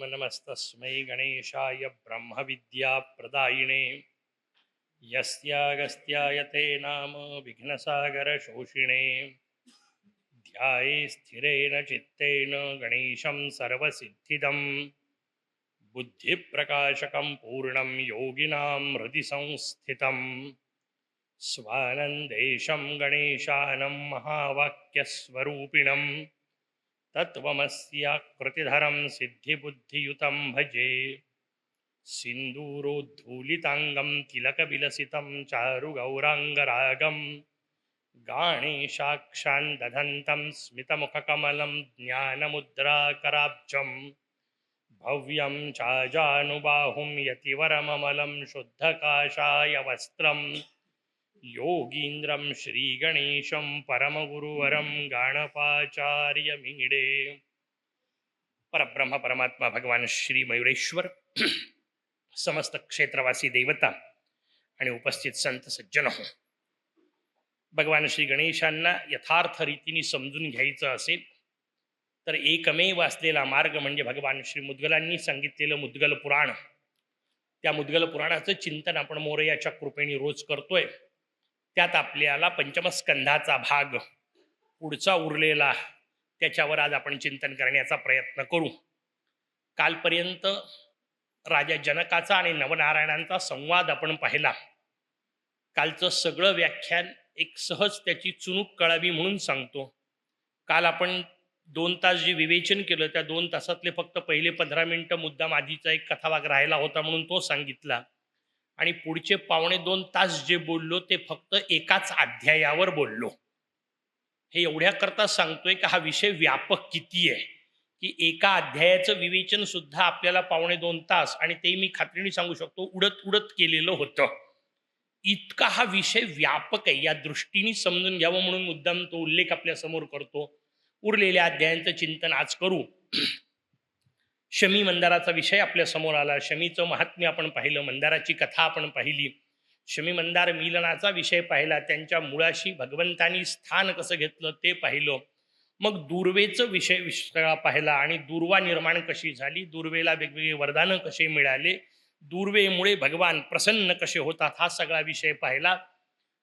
नमस्तस्मै गणेशाय ब्रह्मविद्याप्रदायिने यस्यागस्त्याय ते नाम विघ्नसागरशोषिणे ध्याये स्थिरेण चित्तेन गणेशं सर्वसिद्धिदं बुद्धिप्रकाशकं पूर्णं योगिनां हृदि संस्थितं स्वानन्देशं गणेशानं महावाक्यस्वरूपिणं तत्त्वमस्याकृतिधरं सिद्धिबुद्धियुतं भजे सिन्दूरोद्धूलिताङ्गं तिलकविलसितं चारुगौराङ्गरागं गाणेशाक्षान् दधन्तं स्मितमुखकमलं ज्ञानमुद्राकराब्जं भव्यं चाजानुबाहुं यतिवरममलं शुद्धकाषाय वस्त्रं योगीन्द्रं श्रीगणेशं परमगुरुवरं गणपाचार्यमीडे। परब्रह्म परमात्मा भगवान श्री मयुरेश्वर, समस्त क्षेत्रवासी देवता आणि उपस्थित संत सज्जन हो, भगवान श्री गणेशांना यथार्थ रीतीने समजून घ्यायचं असेल तर एकमेव असलेला मार्ग म्हणजे भगवान श्री मुद्गलांनी सांगितलेलं मुद्गल पुराण. त्या मुद्गल पुराणाचं चिंतन आपण मोरयाच्या कृपेने रोज करतोय. त्यात आपल्याला पंचमस्कंधाचा भाग पुढचा उरलेला त्याच्यावर आज आपण चिंतन करण्याचा प्रयत्न करू. कालपर्यंत राजा जनकाचा आणि नवनारायणांचा संवाद आपण पाहिला. कालचं सगळं व्याख्यान एक सहज त्याची चुणूक कळावी म्हणून सांगतो. काल आपण 2 तास जे विवेचन केलं त्या 2 तासातले फक्त पहिले 15 मिनिटं मुद्दाम आधीचा एक कथाभाग राहिला होता म्हणून तो सांगितला, आणि पुढचे 2.25 तास जे बोललो ते फक्त एकाच अध्यायावर बोललो. हे एवढ्या करता सांगतोय की हा विषय व्यापक किती आहे की एका अध्यायाचं विवेचन सुद्धा आपल्याला 2.25 तास, आणि ते मी खात्रीने सांगू शकतो उडत उडत केलेलं होतं. इतका हा विषय व्यापक आहे. या दृष्टीने समजून घ्यावं म्हणून मुद्दाम तो उल्लेख आपल्या समोर करतो. उरलेल्या अध्यायांचं चिंतन आज करू. शमी मंदाराचा विषय आपल्या समोर आला. शमीचं महात्म्य आपण पाहिलं, मंदाराची कथा आपण पाहिली, शमी मंदार मिलनाचा विषय पाहिला, त्यांच्या मुळाशी भगवंतानी स्थान कसं घेतलं ते पाहिलं. मग दुर्वेचं विषय पाहिला आणि दुर्वा निर्माण कशी झाली, दुर्वेला वेगवेगळे वरदानं कसे मिळाले, दुर्वेमुळे भगवान प्रसन्न कसे होतात हा सगळा विषय पाहिला.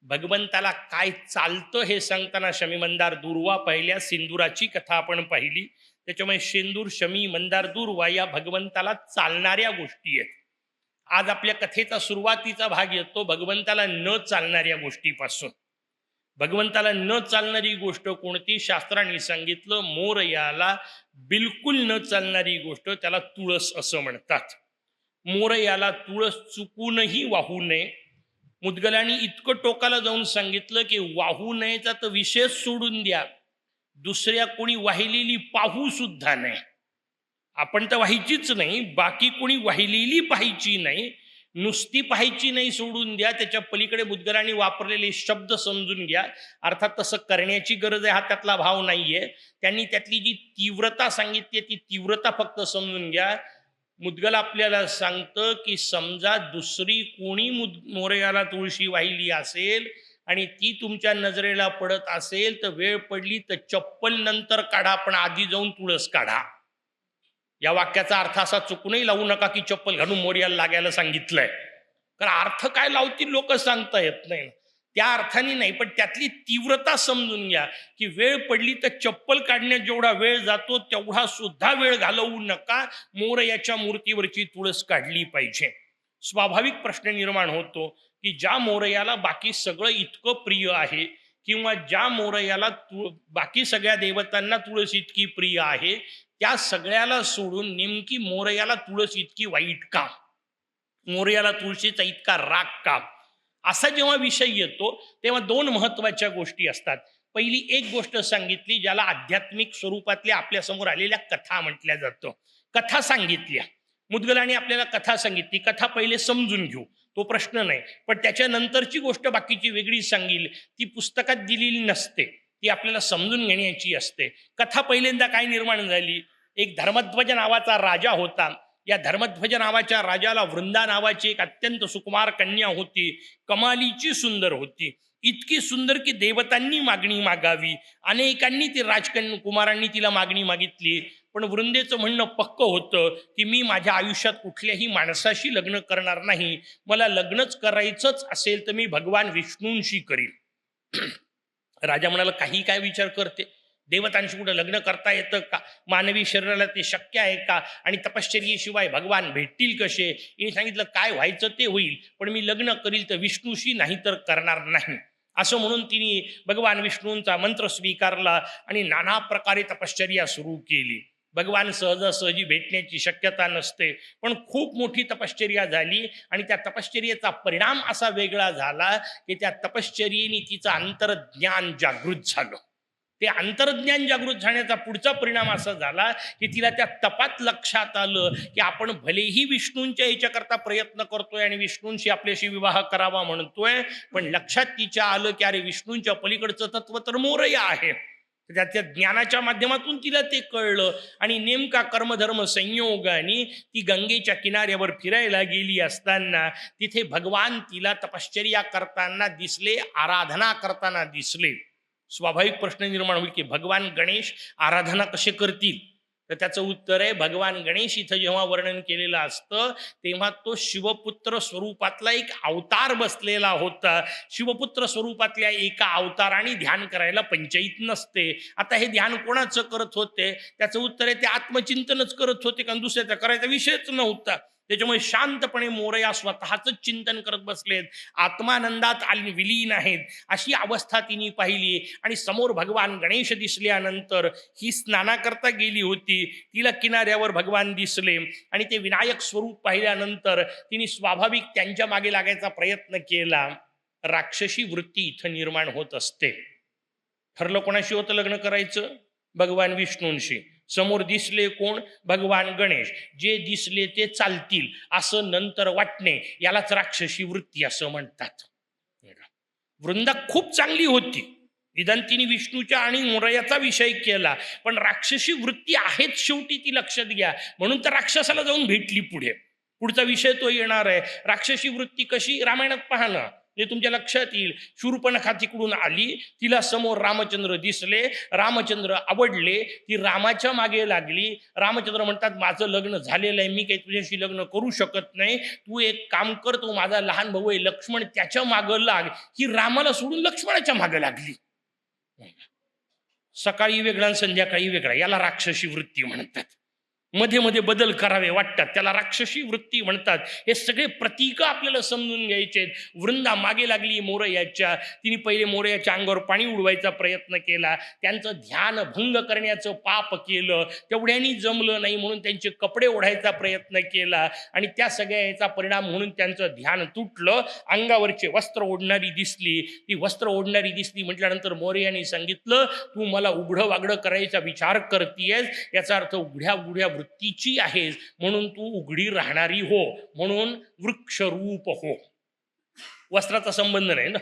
भगवंताला काय चालतं हे सांगताना शमी मंदार दुर्वा पहिल्या, सिंदुराची कथा आपण पाहिली. त्याच्यामुळे शेंदूर, शमी, मंदार, दुर्वा या भगवंताला चालणाऱ्या गोष्टी आहेत. आज आपल्या कथेचा सुरुवातीचा भाग येतो भगवंताला न चालणाऱ्या गोष्टीपासून. भगवंताला न चालणारी गोष्ट कोणती? शास्त्रांनी सांगितलं, मोरयाला बिलकुल न चालणारी गोष्ट त्याला तुळस असं म्हणतात. मोरयाला तुळस चुकूनही वाहू नये. मुद्गलांनी इतकं टोकाला जाऊन सांगितलं की वाहू नयेचा तर विषयच सोडून द्या, दुसऱ्या कोणी वाहिलेली पाहू सुद्धा नाही. आपण तर व्हायचीच नाही, बाकी कोणी वाहिलेली पाहायची नाही. नुसती पाहायची नाही सोडून द्या, त्याच्या पलीकडे मुद्गलांनी वापरलेले शब्द समजून घ्या. अर्थात तसं करण्याची गरज आहे हा त्यातला भाव नाहीये. त्यांनी त्यातली जी तीव्रता सांगितली ती तीव्रता फक्त समजून घ्या. मुद्गल आपल्याला सांगतं की समजा दुसरी कोणी मोरयाला तुळशी वाहिली असेल आणि ती तुमच्या नजरेला पडत असेल तर वेळ पडली तर चप्पल नंतर काढा, पण आधी जाऊन तुळस काढा. या वाक्याचा अर्थ असा चुकूनही लावू नका की चप्पल घालून मोरयाला लागायला सांगितलंय, कारण अर्थ काय लावतील लोक सांगता येत नाही. त्या अर्थाने नाही, पण त्यातली तीव्रता समजून घ्या की वेळ पडली तर चप्पल काढण्यात जेवढा वेळ जातो तेवढा सुद्धा वेळ घालवू नका. मोरयाच्या मूर्तीवरची तुळस काढली पाहिजे. स्वाभाविक प्रश्न निर्माण होतो की ज्या मोरयाला बाकी सगळं इतकं प्रिय आहे, किंवा ज्या मोरयाला बाकी सगळ्या देवतांना तुळस इतकी प्रिय आहे, त्या सगळ्याला सोडून नेमकी मोरयाला तुळस इतकी वाईट का? मोरयाला तुळशीचा इतका राग का? असा जेव्हा विषय येतो तेव्हा 2 महत्वाच्या गोष्टी असतात. पहिली एक गोष्ट सांगितली ज्याला आध्यात्मिक स्वरूपातल्या आपल्या समोर आलेल्या कथा म्हटल्या जातं. कथा सांगितल्या मुद्गलांनी, आपल्याला कथा सांगितली. कथा पहिले समजून घेऊ, तो प्रश्न नाही, पण त्याच्यानंतरची गोष्ट बाकीची वेगळी सांगील, ती पुस्तकात दिलेली नसते, ती आपल्याला समजून घेण्याची असते. कथा पहिल्यांदा काय निर्माण झाली? एक धर्मध्वज नावाचा राजा होता. या धर्मध्वज नावाच्या राजाला वृंदा नावाची एक अत्यंत सुकुमार कन्या होती, कमालीची सुंदर होती. इतकी सुंदर की देवतांनी मागणी मागावी. अनेकांनी ते राजकुमारांनी तिला मागणी मागितली, पण वृंदेचं म्हणणं पक्क होतं की मी माझ्या आयुष्यात कुठल्याही माणसाशी लग्न करणार नाही. मला लग्नच करायचंच असेल तर मी भगवान विष्णूंशी करीन. राजा म्हणाला, काही काय विचार करते? देवतांशी कुठं लग्न करता येतं का? मानवी शरीराला ते शक्य आहे का? आणि तपश्चर्येशिवाय भगवान भेटतील कसे? हिने सांगितलं, काय व्हायचं ते होईल, पण मी लग्न करील तर विष्णूशी, नाही तर करणार नाही. असं म्हणून तिने भगवान विष्णूंचा मंत्र स्वीकारला आणि नाना प्रकारे तपश्चर्या सुरू केली. भगवान सहजासहजी भेटण्याची शक्यता नसते, पण खूप मोठी तपश्चर्या झाली आणि त्या तपश्चर्येचा परिणाम असा वेगळा झाला की त्या तपश्चर्येने तिचं अंतर्ज्ञान जागृत झालं. ते अंतर्ज्ञान जागृत झाण्याचा पुढचा परिणाम असा झाला की तिला त्या तपात लक्षात आलं की आपण भलेही विष्णूंच्या याच्याकरता प्रयत्न करतोय आणि विष्णूंशी आपल्याशी विवाह करावा म्हणतोय, पण लक्षात तिच्या आलं की अरे, विष्णूंच्या पलीकडचं तत्व तर मोरया आहे. त्याच्या ज्ञानाच्या माध्यमातून तिला ते कळलं आणि नेमका कर्मधर्म संयोगाने ती गंगेच्या किनाऱ्यावर फिरायला गेली असताना तिथे भगवान तिला तपश्चर्या करताना दिसले, आराधना करताना दिसले. स्वाभाविक प्रश्न निर्माण होईल की भगवान गणेश आराधना कसे करतील? तर त्याचं उत्तर आहे, भगवान गणेश इथं जेव्हा वर्णन केलेलं असतं तेव्हा तो शिवपुत्र स्वरूपातला एक अवतार बसलेला होता. शिवपुत्र स्वरूपातल्या एका अवताराने ध्यान करायला पंचायत नसते. आता हे ध्यान कोणाचं करत होते? त्याचं उत्तर आहे, ते आत्मचिंतनच करत होते, कारण दुसऱ्याचा करायचा विषयच नव्हता. त्याच्यामुळे शांतपणे मोरया स्वतःच चिंतन करत बसलेत, आत्मानंदात विलीन आहेत. अशी अवस्था तिने पाहिली आणि समोर भगवान गणेश दिसल्यानंतर ही स्नानाकरता गेली होती, तिला किनाऱ्यावर भगवान दिसले आणि ते विनायक स्वरूप पाहिल्यानंतर तिने स्वाभाविक त्यांच्या मागे लागायचा प्रयत्न केला. राक्षसी वृत्ती इथं निर्माण होत असते. ठरलं कोणाशी होतं लग्न करायचं? भगवान विष्णूंशी. समोर दिसले कोण? भगवान गणेश. जे दिसले ते चालतील असं नंतर वाटणे, यालाच राक्षसी वृत्ती असं म्हणतात. वृंदा खूप चांगली होती, निदान तिने विष्णूच्या आणि मोरयाचा विषय केला, पण राक्षसी वृत्ती आहेत शेवटी, ती लक्षात घ्या. म्हणून तर राक्षसाला जाऊन भेटली. पुढचा विषय तो येणार आहे. राक्षसी वृत्ती कशी? रामायणात पहा ना, हे तुमच्या लक्षात येईल. शूर्पणखा तिकडून आली, तिला समोर रामचंद्र दिसले, रामचंद्र आवडले, ती रामाच्या मागे लागली. रामचंद्र म्हणतात, माझं लग्न झालेलं आहे, मी काही तुझ्याशी लग्न करू शकत नाही, तू एक काम कर, तो माझा लहान भाऊ आहे लक्ष्मण, त्याच्या मागं लाग. ही रामाला सोडून लक्ष्मणाच्या मागं लागली. सकाळी वेगळा संध्याकाळी वेगळा, याला राक्षसी वृत्ती म्हणतात. मध्ये मध्ये बदल करावे वाटतात, त्याला राक्षसी वृत्ती म्हणतात. हे सगळे प्रतीक आपल्याला समजून घ्यायचे. वृंदा मागे लागली मोरयाच्या. तिने पहिले मोरयाच्या अंगावर पाणी उडवायचा प्रयत्न केला, त्यांचं ध्यान भंग करण्याचं पाप केलं, तेवढ्यानी जमलं नाही म्हणून त्यांचे कपडे ओढायचा प्रयत्न केला आणि त्या सगळ्या याचा परिणाम म्हणून त्यांचं ध्यान तुटलं. अंगावरचे वस्त्र ओढणारी दिसली. ती वस्त्र ओढणारी दिसली म्हटल्यानंतर मोरयाने सांगितलं, तू मला उघडं वागडं करायचा विचार करतीयस, याचा अर्थ उघड्या उघड्या वृत्तीची आहेस, म्हणून तू उघडी राहणारी हो, म्हणून वृक्षरूप हो. वस्त्राचा संबंध नाही ना,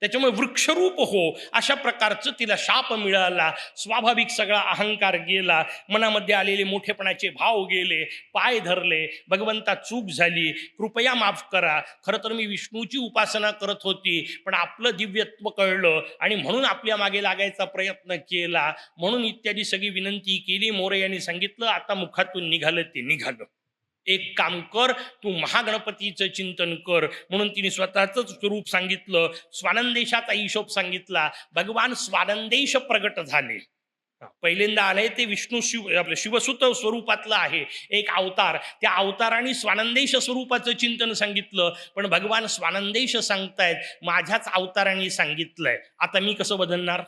त्याच्यामुळे वृक्षरूप हो, अशा प्रकारचं तिला शाप मिळाला. स्वाभाविक सगळा अहंकार गेला, मनामध्ये आलेले मोठेपणाचे भाव गेले, पाय धरले, भगवंता चूक झाली, कृपया माफ करा, खरं तर मी विष्णूची उपासना करत होती, पण आपलं दिव्यत्व कळलं आणि म्हणून आपल्या मागे लागायचा प्रयत्न केला, म्हणून इत्यादी सगळी विनंती केली. मोरयाने सांगितलं, आता मुखातून निघालं ते निघालं, एक काम कर, तू महागणपतीचं चिंतन कर. म्हणून तिने स्वतःच स्वरूप सांगितलं, स्वानंदेशाचा हिशोब सांगितला. भगवान स्वानंदेश प्रगट झाले. पहिल्यांदा आलंय ते विष्णू आपलं शिवसुत स्वरूपातलं आहे एक अवतार. त्या अवताराने स्वानंदेश स्वरूपाचं चिंतन सांगितलं, पण भगवान स्वानंदेश सांगतायत माझ्याच अवताराने सांगितलंय. आता मी कसं बदलणार?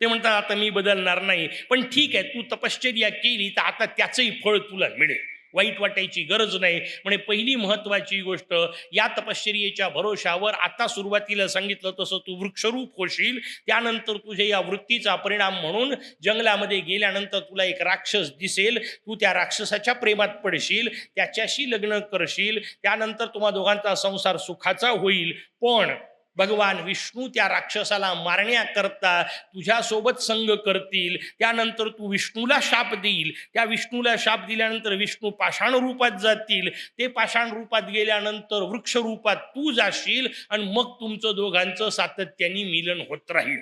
ते म्हणतात, आता मी बदलणार नाही, पण ठीक आहे, तू तपश्चर्या केली तर आता त्याचंही फळ तुला मिळेल, वाईट वाटायची गरज नाही. म्हणजे पहिली महत्वाची गोष्ट, या तपश्चर्येच्या भरोशावर आता सुरुवातीला सांगितलं तसं तू वृक्षरूप होशील. त्यानंतर तुझ्या या वृत्तीचा परिणाम म्हणून जंगलामध्ये गेल्यानंतर तुला एक राक्षस दिसेल, तू त्या राक्षसाच्या प्रेमात पडशील, त्याच्याशी लग्न करशील, त्यानंतर तुम्हा दोघांचा संसार सुखाचा होईल. पण भगवान विष्णू त्या राक्षसाला मारण्याकरता तुझ्यासोबत संग करतील. त्यानंतर तू विष्णूला शाप देईल. त्या विष्णूला शाप दिल्यानंतर विष्णू पाषाण रूपात जातील. ते पाषाण रूपात गेल्यानंतर वृक्ष रूपात तू जाशील आणि मग तुमचं दोघांचं सातत्याने मिलन होत राहील.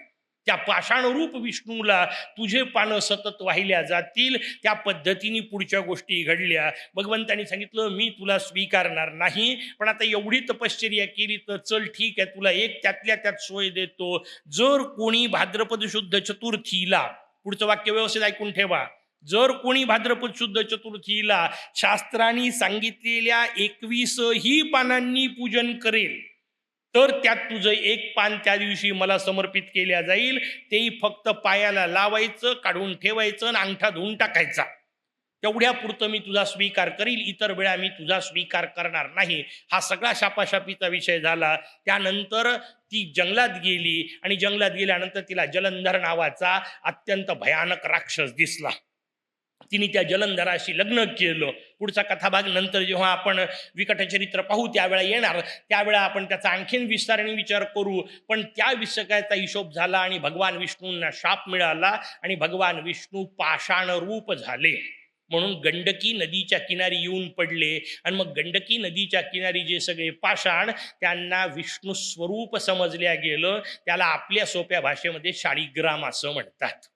त्या पाषाण रूप विष्णूला तुझे पानं सतत वाहिल्या जातील. त्या पद्धतीने पुढच्या गोष्टी घडल्या. भगवंतांनी सांगितलं मी तुला स्वीकारणार नाही, पण आता एवढी तपश्चर्या केली तर चल ठीक आहे, तुला एक त्यातल्या त्यात सोय देतो. जर कोणी भाद्रपद शुद्ध चतुर्थीला, पुढचं वाक्य व्यवस्थित ऐकून ठेवा, जर कोणी भाद्रपद शुद्ध चतुर्थीला शास्त्रांनी सांगितलेल्या 21 ही पानांनी पूजन करेल तर त्यात तुझं एक पान त्या दिवशी मला समर्पित केल्या जाईल. तेही फक्त पायाला लावायचं, काढून ठेवायचं आणि अंगठा धुवून टाकायचा. तेवढ्या पुरतं मी तुझा स्वीकार करील, इतर वेळा मी तुझा स्वीकार करणार नाही. हा सगळा शापाशापीचा विषय झाला. त्यानंतर ती जंगलात गेली आणि जंगलात गेल्यानंतर तिला जलंधर नावाचा अत्यंत भयानक राक्षस दिसला. तिने त्या जलंधराशी लग्न केलं. पुढचा कथाभाग नंतर जेव्हा आपण विकटचरित्र पाहू त्यावेळा येणार, त्यावेळा आपण त्याचा आणखीन विस्ताराने विचार करू. पण त्या विषयाचा हिशोब झाला आणि भगवान विष्णूंना शाप मिळाला आणि भगवान विष्णू पाषाण रूप झाले. म्हणून गंडकी नदीच्या किनारी येऊन पडले आणि मग गंडकी नदीच्या किनारी जे सगळे पाषाण त्यांना विष्णू स्वरूप समजल्या गेलं. त्याला आपल्या सोप्या भाषेमध्ये शाळीग्राम असं म्हणतात.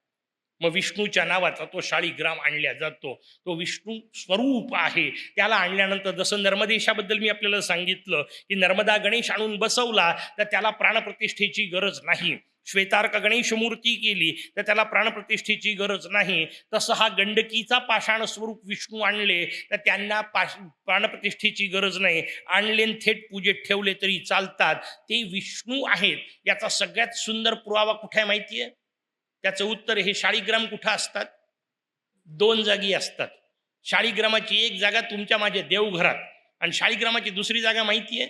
मग विष्णूच्या नावाचा तो शाळीग्राम आणला जातो. तो विष्णू स्वरूप आहे. त्याला आणल्यानंतर जसं नर्मदेशाबद्दल मी आपल्याला सांगितलं की नर्मदा गणेश आणून बसवला तर त्याला प्राणप्रतिष्ठेची गरज नाही. श्वेतार्क गणेश मूर्ती केली तर त्याला प्राणप्रतिष्ठेची गरज नाही. तसं हा गंडकीचा पाषाण स्वरूप विष्णू आणले तर त्यांना प्राणप्रतिष्ठेची गरज नाही. आणले थेट पूजेत ठेवले तरी चालतात. ते विष्णू आहेत. याचा सगळ्यात सुंदर पुरावा कुठे आहे माहितीये? त्याचं उत्तर हे शाळीग्राम कुठं असतात? 2 जागी असतात. शाळीग्रामाची एक जागा तुमच्या माझ्या देवघरात आणि शाळीग्रामाची दुसरी जागा माहितीये?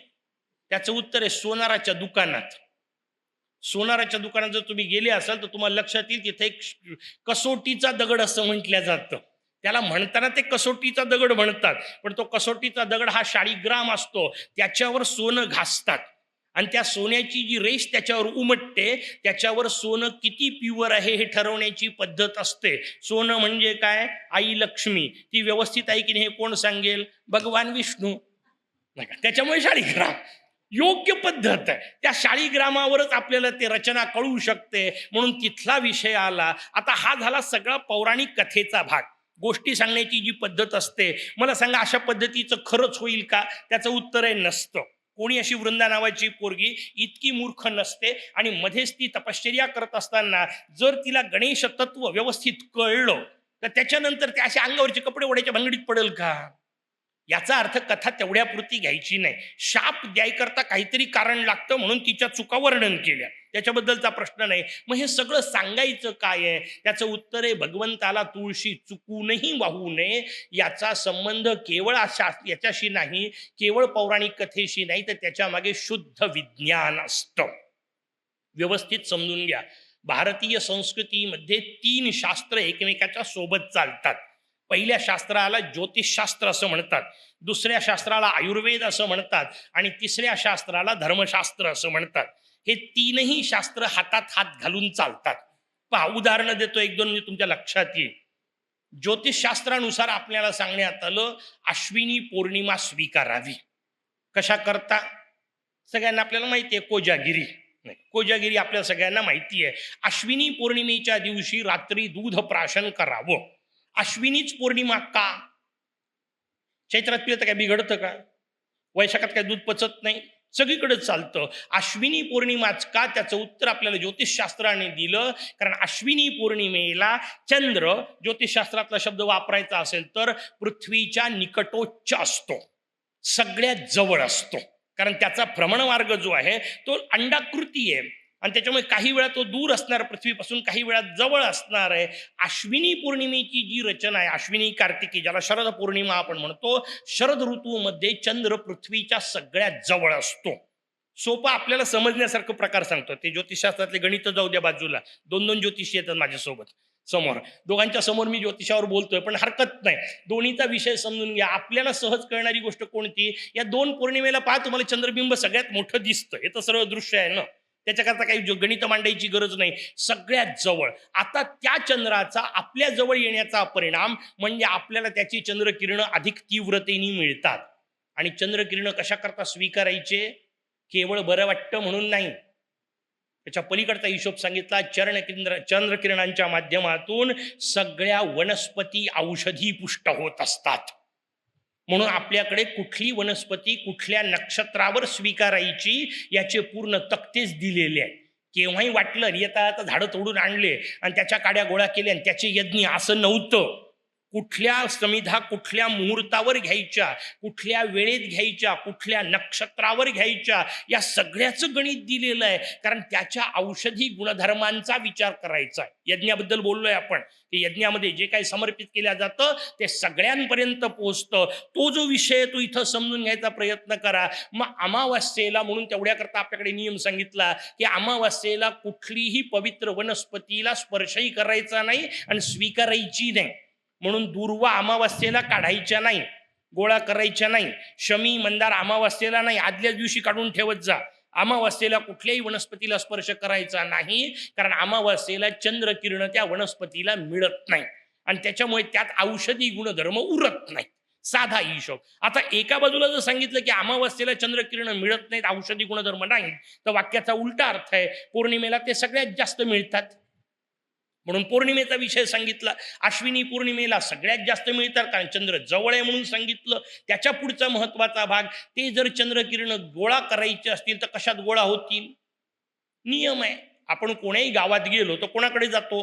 त्याचं उत्तर आहे सोनाराच्या दुकानात. सोनाराच्या दुकानात जर तुम्ही गेले असाल तर तुम्हाला लक्षात येईल तिथे एक कसोटीचा दगड असं म्हटलं जातं. त्याला म्हणताना ते कसोटीचा दगड म्हणतात, पण तो कसोटीचा दगड हा शाळीग्राम असतो. त्याच्यावर सोनं घासतात आणि त्या सोन्याची जी रेष त्याच्यावर उमटते त्याच्यावर सोनं किती प्युअर आहे हे ठरवण्याची पद्धत असते. सोनं म्हणजे काय? आई लक्ष्मी. ती व्यवस्थित आहे की नाही हे कोण सांगेल? भगवान विष्णू. त्याच्यामुळे शाळीग्राम योग्य पद्धत आहे. त्या शाळीग्रामावरच आपल्याला ते रचना कळू शकते. म्हणून तिथला विषय आला. आता हा झाला सगळा पौराणिक कथेचा भाग. गोष्टी सांगण्याची जी पद्धत असते, मला सांगा अशा पद्धतीचं खरंच होईल का? त्याचं उत्तर आहे नसतं. कोणी अशी वृंदा नावाची पोरगी इतकी मूर्ख नसते आणि मध्येच ती तपश्चर्या करत असताना जर तिला गणेश तत्व व्यवस्थित कळलं तर त्याच्यानंतर त्या अशा अंगावरचे कपडे ओढ्याच्या भानगडीत पडेल का? याचा अर्थ कथा तेवढ्यापुरती घ्यायची नाही. शाप द्यायकरता काहीतरी कारण लागतं म्हणून तिच्या चुका वर्णन केल्या, त्याच्याबद्दलचा प्रश्न नाही. मग हे सगळं सांगायचं काय आहे? त्याचं उत्तर आहे भगवंताला तुळशी चुकूनही वाहू नये. याचा संबंध केवळ याच्याशी नाही, केवळ पौराणिक कथेशी नाही, तर त्याच्या मागे शुद्ध विज्ञान असतं. व्यवस्थित समजून घ्या. भारतीय संस्कृतीमध्ये 3 शास्त्र एकमेकाच्या सोबत चालतात. पहिल्या शास्त्राला ज्योतिषशास्त्र असं म्हणतात, दुसऱ्या शास्त्राला आयुर्वेद असं म्हणतात आणि तिसऱ्या शास्त्राला धर्मशास्त्र असं म्हणतात. हे 3ही शास्त्र हातात हात घालून चालतात. पहा, उदाहरणं देतो 1-2 म्हणजे तुमच्या लक्षात येईल. ज्योतिषशास्त्रानुसार आपल्याला सांगण्यात आलं अश्विनी पौर्णिमा स्वीकारावी. कशा करता? सगळ्यांना आपल्याला माहिती आहे, कोजागिरी. नाही, कोजागिरी आपल्या सगळ्यांना माहिती आहे. अश्विनी पौर्णिमेच्या दिवशी रात्री दूध प्राशन करावं. अश्विनीच पौर्णिमा का? चैत्रात पिलं तर काय बिघडतं का? वैशाखात काय दूध पचत नाही? सगळीकडे चालतं. अश्विनी पौर्णिमाच का? त्याचं उत्तर आपल्याला ज्योतिषशास्त्राने दिलं. कारण अश्विनी पौर्णिमेला चंद्र, ज्योतिषशास्त्रातला शब्द वापरायचा असेल तर पृथ्वीच्या निकटोच्च असतो, सगळ्यात जवळ असतो. कारण त्याचा भ्रमणमार्ग जो आहे तो अंडाकृती आहे आणि त्याच्यामुळे काही वेळा तो दूर असणार पृथ्वीपासून, काही वेळा जवळ असणार आहे. अश्विनी पौर्णिमेची जी रचना आहे, अश्विनी कार्तिकी, ज्याला शरद पौर्णिमा आपण म्हणतो, शरद ऋतूमध्ये चंद्र पृथ्वीच्या सगळ्यात जवळ असतो. सोपं आपल्याला समजण्यासारखं प्रकार सांगतो. ते ज्योतिषशास्त्रातले गणित जाऊ द्या बाजूला, 2-2 ज्योतिषी येतात माझ्यासोबत. समोर, दोघांच्या समोर मी ज्योतिषावर बोलतोय, पण हरकत नाही, दोन्हीचा विषय समजून घ्या. आपल्याला सहज कळणारी गोष्ट कोणती? या 2 पौर्णिमेला पहा, तुम्हाला चंद्रबिंब सगळ्यात मोठं दिसतं. हे तर सर्व दृश्य आहे ना, त्याच्याकरता काही गणित मांडायची गरज नाही. सगळ्यात जवळ आता त्या चंद्राचा आपल्या जवळ येण्याचा परिणाम म्हणजे आपल्याला त्याची चंद्रकिरणं अधिक तीव्रतेने मिळतात. आणि चंद्रकिरणं कशा करता स्वीकारायचे? केवळ बरं वाटतं म्हणून नाही, त्याच्या पलीकडचा हिशोब सांगितला. चंद्रकिरणांच्या माध्यमातून सगळ्या वनस्पती औषधी पुष्ट होत असतात. म्हणून आपल्याकडे कुठली वनस्पती कुठल्या नक्षत्रावर स्वीकारायची याचे पूर्ण तक्तेच दिलेले आहे. केव्हाही वाटलं येता आता झाडं तोडून आणले आणि त्याच्या काड्या गोळा केल्या आणि त्याचे यज्ञ, असं नव्हतं. कुठल्या समिधा कुठल्या मुहूर्तावर घ्यायच्या, कुठल्या वेळेत घ्यायच्या, कुठल्या नक्षत्रावर घ्यायच्या, या सगळ्याचं गणित दिलेलं आहे. कारण त्याच्या औषधी गुणधर्मांचा विचार करायचा आहे. यज्ञाबद्दल बोललोय आपण, की यज्ञामध्ये जे काही समर्पित केलं जातं ते सगळ्यांपर्यंत पोहोचतं. तो जो विषय तो इथं समजून घ्यायचा प्रयत्न करा. मग अमावास्येला म्हणून तेवढ्याकरता आपल्याकडे नियम सांगितला की अमावास्येला कुठलीही पवित्र वनस्पतीला स्पर्शही करायचा नाही आणि स्वीकारायची नाही. म्हणून दुर्वा अमावास्येला काढायच्या नाही, गोळा करायच्या नाही. शमी मंदार अमावास्येला नाही, आदल्या दिवशी काढून ठेवत जा. अमावास्येला कुठल्याही वनस्पतीला स्पर्श करायचा नाही, कारण अमावास्येला चंद्रकिरण त्या वनस्पतीला मिळत नाही आणि त्याच्यामुळे त्यात औषधी गुणधर्म उरत नाही. साधा हिशोब. आता एका बाजूला जर सांगितलं की अमावास्येला चंद्रकिरण मिळत नाहीत, औषधी गुणधर्म नाही, तर वाक्याचा उलटा अर्थ आहे, पौर्णिमेला ते सगळ्यात जास्त मिळतात. म्हणून पौर्णिमेचा विषय सांगितला. अश्विनी पौर्णिमेला सगळ्यात जास्त मिळतात, कारण चंद्र जवळ आहे म्हणून सांगितलं. त्याच्या पुढचा महत्वाचा भाग, ते जर चंद्रकिरण गोळा करायचे असतील तर कशात गोळा होतील? नियम आहे. आपण कोण्याही गावात गेलो तर कोणाकडे जातो?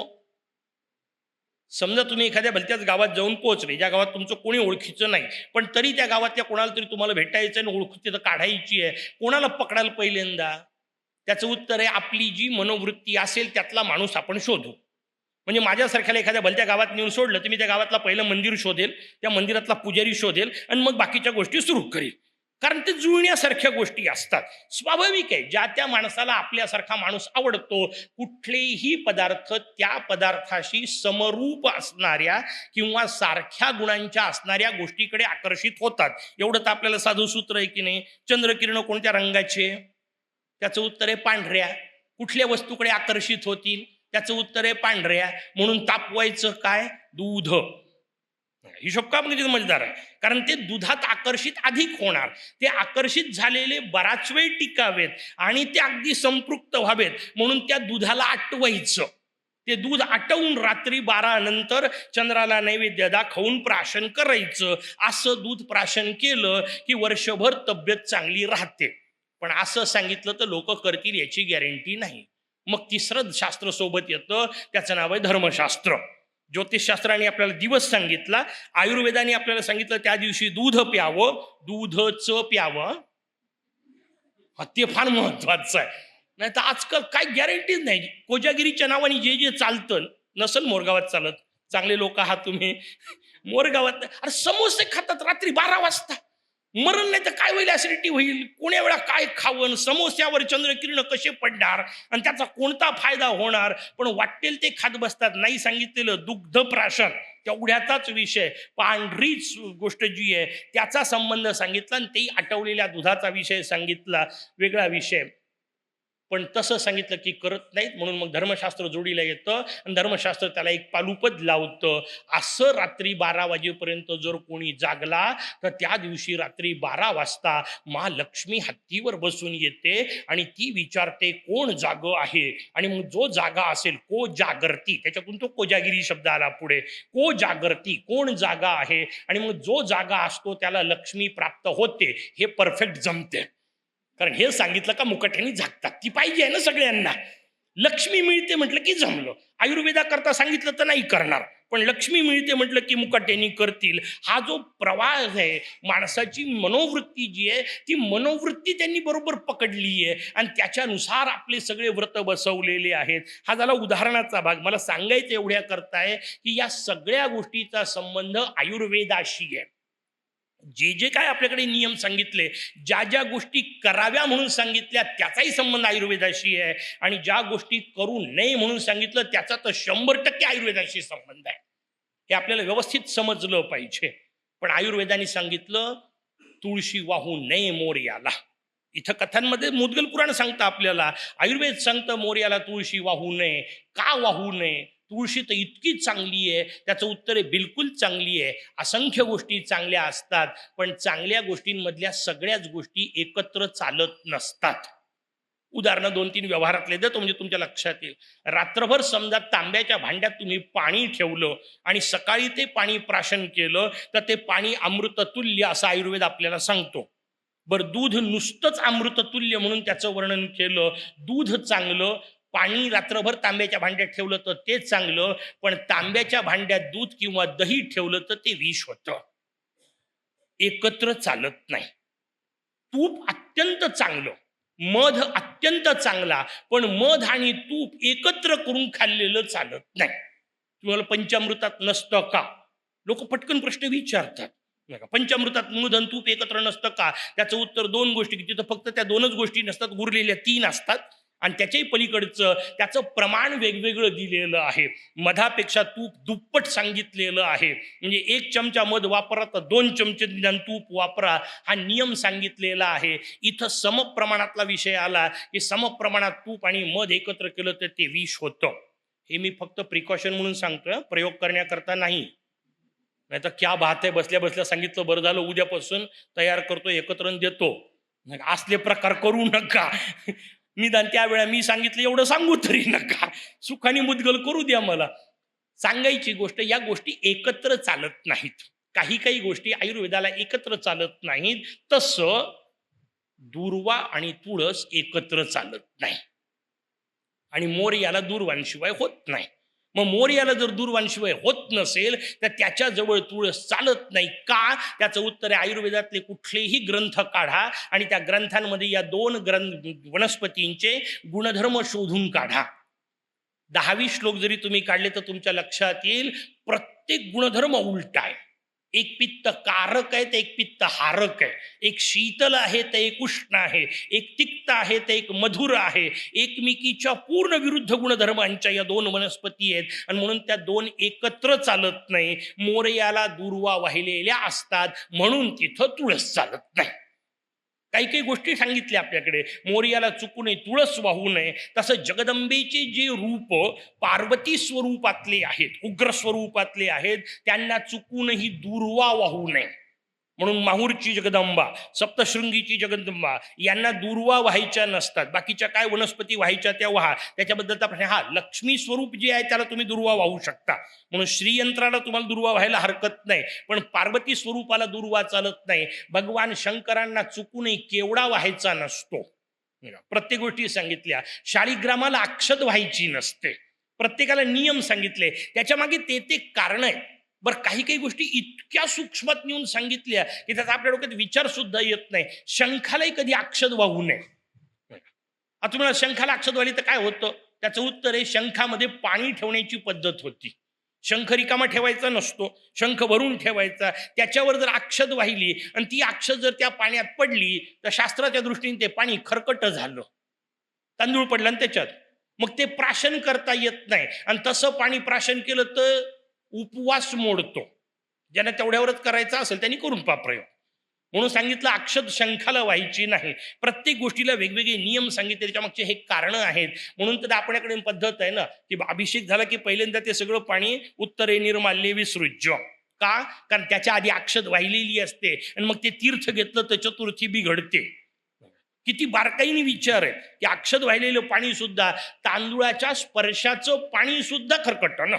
समजा तुम्ही एखाद्या भलत्याच गावात जाऊन पोहोचले, ज्या गावात तुमचं कोणी ओळखीचं नाही, पण तरी त्या गावातल्या कोणाला तरी तुम्हाला भेटायचं आणि ओळख तिथं काढायची आहे, कोणाला पकडाल पहिल्यांदा? त्याचं उत्तर आहे, आपली जी मनोवृत्ती असेल त्यातला माणूस आपण शोधू. म्हणजे माझ्यासारख्याला एखाद्या भलत्या गावात नेऊन सोडलं तर मी त्या गावातला पहिलं मंदिर शोधेल, त्या मंदिरातला पुजारी शोधेल आणि मग बाकीच्या गोष्टी सुरू करेल. कारण ते जुळण्यासारख्या गोष्टी असतात. स्वाभाविक आहे, ज्या त्या माणसाला आपल्यासारखा माणूस आवडतो. कुठलेही पदार्थ त्या पदार्थाशी समरूप असणाऱ्या किंवा सारख्या गुणांच्या असणाऱ्या गोष्टीकडे आकर्षित होतात. एवढं तर आपल्याला साधं सूत्र आहे की नाही? चंद्रकिरण कोणत्या रंगाचे? त्याचं उत्तर आहे पांढऱ्या. कुठल्या वस्तूकडे आकर्षित होतील? त्याचं उत्तर आहे पांढऱ्या. म्हणून तापवायचं काय? दूध. हिशोब का म्हणजे मजेदार आहे, कारण ते दुधात आकर्षित अधिक होणार. ते आकर्षित झालेले बराच वेळ टिकावेत आणि ते अगदी संपृक्त व्हावेत, म्हणून त्या दुधाला आटवायचं. ते दूध आटवून रात्री 12 नंतर चंद्राला नैवेद्य दाखवून प्राशन करायचं. असं दूध प्राशन केलं की वर्षभर तब्येत चांगली राहते. पण असं सांगितलं तर लोक करतील याची गॅरंटी नाही. मग तिसरं शास्त्र सोबत येतं, त्याचं नाव आहे धर्मशास्त्र. ज्योतिषशास्त्राने आपल्याला दिवस सांगितला, आयुर्वेदाने आपल्याला सांगितलं त्या दिवशी दूध प्यावं, दूधच प्यावं. ते फार महत्वाचं आहे. नाही तर आजकाल काय गॅरंटीच नाही. कोजागिरीच्या नावाने जे जे चालतं, नसल मोरगावात चालत, चांगले लोक आहात तुम्ही, मोरगावात अरे समोसे खातात रात्री 12 वाजता. मरण नाही तर काय होईल? ऍसिडिटी होईल. कोण्या वेळा काय खावं? समोस्यावर चंद्रकिरण कसे पडणार आणि त्याचा कोणता फायदा होणार? पण वाटेल ते खात बसतात. नाही सांगितलेलं दुग्ध प्राशन तेवढ्याचाच विषय, पांढरीच गोष्ट जी आहे त्याचा संबंध सांगितला आणि तेही आटवलेल्या दुधाचा विषय सांगितला, वेगळा विषय. पण तसं सांगितलं की करत नाहीत, म्हणून मग धर्मशास्त्र जोडीला येतं आणि धर्मशास्त्र त्याला एक पालुपद लावतं. असं रात्री 12 वाजेपर्यंत जर कोणी जागला तर त्या दिवशी रात्री 12 वाजता महालक्ष्मी हत्तीवर बसून येते आणि ती विचारते कोण जाग आहे. आणि मग जो जागा असेल, को जागरती, त्याच्यातून तो कोजागिरी शब्द आला पुढे, को जागरती, कोण जागा आहे. आणि मग जो जागा असतो त्याला लक्ष्मी प्राप्त होते. हे परफेक्ट जमते, कारण हे सांगितलं का मुकट्याने झाकतात. ती पाहिजे आहे ना सगळ्यांना. लक्ष्मी मिळते म्हटलं की जमलं. आयुर्वेदाकरता सांगितलं तर नाही करणार, पण लक्ष्मी मिळते म्हटलं की मुकट्याने करतील. हा जो प्रवास आहे, माणसाची मनोवृत्ती जी आहे ती मनोवृत्ती त्यांनी बरोबर पकडली आहे आणि त्याच्यानुसार आपले सगळे व्रत बसवलेले आहेत. हा झाला उदाहरणाचा भाग. मला सांगायचं एवढ्या करताय की या सगळ्या गोष्टीचा संबंध आयुर्वेदाशी आहे. जे जे काय आपल्याकडे नियम सांगितले, ज्या ज्या गोष्टी कराव्या म्हणून सांगितल्या त्याचाही संबंध आयुर्वेदाशी आहे, आणि ज्या गोष्टी करू नये म्हणून सांगितलं त्याचा तर 100% आयुर्वेदाशी संबंध आहे. हे आपल्याला व्यवस्थित समजलं पाहिजे. पण आयुर्वेदाने सांगितलं तुळशी वाहू नये मोरयाला. इथं कथांमध्ये मुद्गल पुराण सांगतं आपल्याला, आयुर्वेद सांगतं मोरयाला तुळशी वाहू नये. का वाहू नये? तुळशी तर इतकी चांगली आहे. त्याचं उत्तर आहे बिलकुल चांगली आहे. असंख्य गोष्टी चांगल्या असतात, पण चांगल्या गोष्टींमधल्या सगळ्याच गोष्टी एकत्र चालत नसतात. उदाहरणं 2-3 व्यवहारातले देतो म्हणजे तुमच्या लक्षात येईल. रात्रभर समजा तांब्याच्या भांड्यात तुम्ही पाणी ठेवलं आणि सकाळी ते पाणी प्राशन केलं, तर ते पाणी अमृततुल्य असं आयुर्वेद आपल्याला सांगतो. बरं, दूध नुसतंच अमृततुल्य म्हणून त्याचं वर्णन केलं. दूध चांगलं, पाणी रात्रभर तांब्याच्या भांड्यात ठेवलं तर ते चांगलं, पण तांब्याच्या भांड्यात दूध किंवा दही ठेवलं तर ते विष होतं. एकत्र चालत नाही. तूप अत्यंत चांगलं, मध अत्यंत चांगला, पण मध आणि तूप एकत्र करून खाल्लेलं चालत नाही. तुम्हाला पंचामृतात नसतं का? लोक पटकन प्रश्न विचारतात. पंचामृतात मध आणि तूप एकत्र नसतं का? त्याचं उत्तर 2 गोष्टी, की तिथं फक्त त्या 2च गोष्टी नसतात, उरलेल्या 3 असतात. आणि त्याच्याही पलीकडचं त्याचं प्रमाण वेगवेगळं दिलेलं आहे. मधापेक्षा तूप दुप्पट सांगितलेलं आहे. म्हणजे 1 चमचा मध वापरा तर 2 चमचे निदान तूप वापरा, हा नियम सांगितलेला आहे. इथं समप्रमाणातला विषय आला की समप्रमाणात तूप आणि मध एकत्र केलं तर ते विष होतं. हे मी फक्त प्रिकॉशन म्हणून सांगतोय, प्रयोग करण्याकरता नाही. नाही तर क्या बात आहे, बसल्या बसल्या सांगितलं, बरं झालं, उद्यापासून तयार करतो, एकत्र देतो. असले प्रकार करू नका. निदान त्यावेळा मी सांगितलं एवढं सांगू तरी नका. सुखाने मुद्गल करू द्या मला. सांगायची गोष्ट, या गोष्टी एकत्र चालत नाहीत. काही काही गोष्टी आयुर्वेदाला एकत्र चालत नाहीत. तसं दूर्वा आणि तुळस एकत्र चालत नाही, आणि मोर याला दूर्वांशिवाय होत नाही. मग मोर याला जर दूर्वांशिवाय होत नसेल तर त्याच्याजवळ तुळस चालत नाही का? त्याचं उत्तर आहे आयुर्वेदातले कुठलेही ग्रंथ काढा आणि त्या ग्रंथांमध्ये या 2 वनस्पतींचे गुणधर्म शोधून काढा. 10-20 श्लोक जरी तुम्ही काढले तर तुमच्या लक्षात येईल प्रत्येक गुणधर्म उलटा आहे. एक पित्त कारक आहे तर एक पित्त हारक आहे. एक शीतल आहे तर एक उष्ण आहे. एक तिक्त आहे तर एक मधुर आहे. एकमेकीच्या पूर्ण विरुद्ध गुणधर्मांच्या या 2 वनस्पती आहेत, आणि म्हणून त्या 2 एकत्र चालत नाही. मोरयाला दूर्वा वाहिलेल्या असतात म्हणून तिथं तुळस चालत नाही. काही काही गोष्टी सांगितल्या आपल्याकडे, मोरयाला चुकू नये, तुळस वाहू नये. तसं जगदंबेचे जे रूप पार्वती स्वरूपातले आहेत, उग्र स्वरूपातले आहेत, त्यांना चुकूनही दूर्वा वाहू नये. म्हणून माहूरची जगदंबा, सप्तशृंगीची जगदंबा यांना दूर्वा व्हायच्या नसतात. बाकीच्या काय वनस्पती व्हायच्या त्या व्हा, त्याच्याबद्दलचा प्रश्न. हा, लक्ष्मी स्वरूप जे आहे त्याला तुम्ही दूर्वा वाहू शकता, म्हणून श्रीयंत्राला तुम्हाला दूर्वा व्हायला हरकत नाही, पण पार्वती स्वरूपाला दूर्वा चालत नाही. भगवान शंकरांना चुकूनही केवडा व्हायचा नसतो. प्रत्येक गोष्टी सांगितल्या. शाळीग्रामाला अक्षत व्हायची नसते. प्रत्येकाला नियम सांगितले, त्याच्या मागे ते कारण आहे. बरं, काही काही गोष्टी इतक्या सूक्ष्मात नेऊन सांगितल्या की त्याचा आपल्या डोक्यात विचार सुद्धा येत नाही. शंखालाही कधी अक्षत वाहू नये. आता तुम्हाला शंखाला अक्षत वाहिली तर काय होतं? त्याचं उत्तर आहे शंखामध्ये पाणी ठेवण्याची पद्धत होती. शंख रिकामा ठेवायचा नसतो, शंख भरून ठेवायचा. त्याच्यावर जर अक्षत वाहिली आणि ती अक्षत जर त्या पाण्यात पडली तर शास्त्राच्या दृष्टीने ते पाणी खरकट झालं, तांदूळ पडला आणि त्याच्यात मग ते प्राशन करता येत नाही. आणि तसं पाणी प्राशन केलं तर उपवास मोडतो. ज्यांना तेवढ्यावरच करायचं असेल त्यांनी करून पहा प्रयोग. म्हणून सांगितलं अक्षत शंखाला व्हायची नाही. प्रत्येक गोष्टीला वेगवेगळे नियम सांगितले, त्याच्या मागचे हे कारण आहेत. म्हणून तर आपल्याकडे पद्धत आहे ना की अभिषेक झाला की पहिल्यांदा ते सगळं पाणी उत्तरे निर्माल्य विसृज्य. का? कारण त्याच्या आधी अक्षत वाहिलेली असते आणि मग ते तीर्थ घेतलं तर चतुर्थी बिघडते. किती बारकाईने विचार आहे की अक्षत वाहिलेलं पाणी सुद्धा, तांदूळाच्या स्पर्शाचं पाणी सुद्धा खरकटं ना,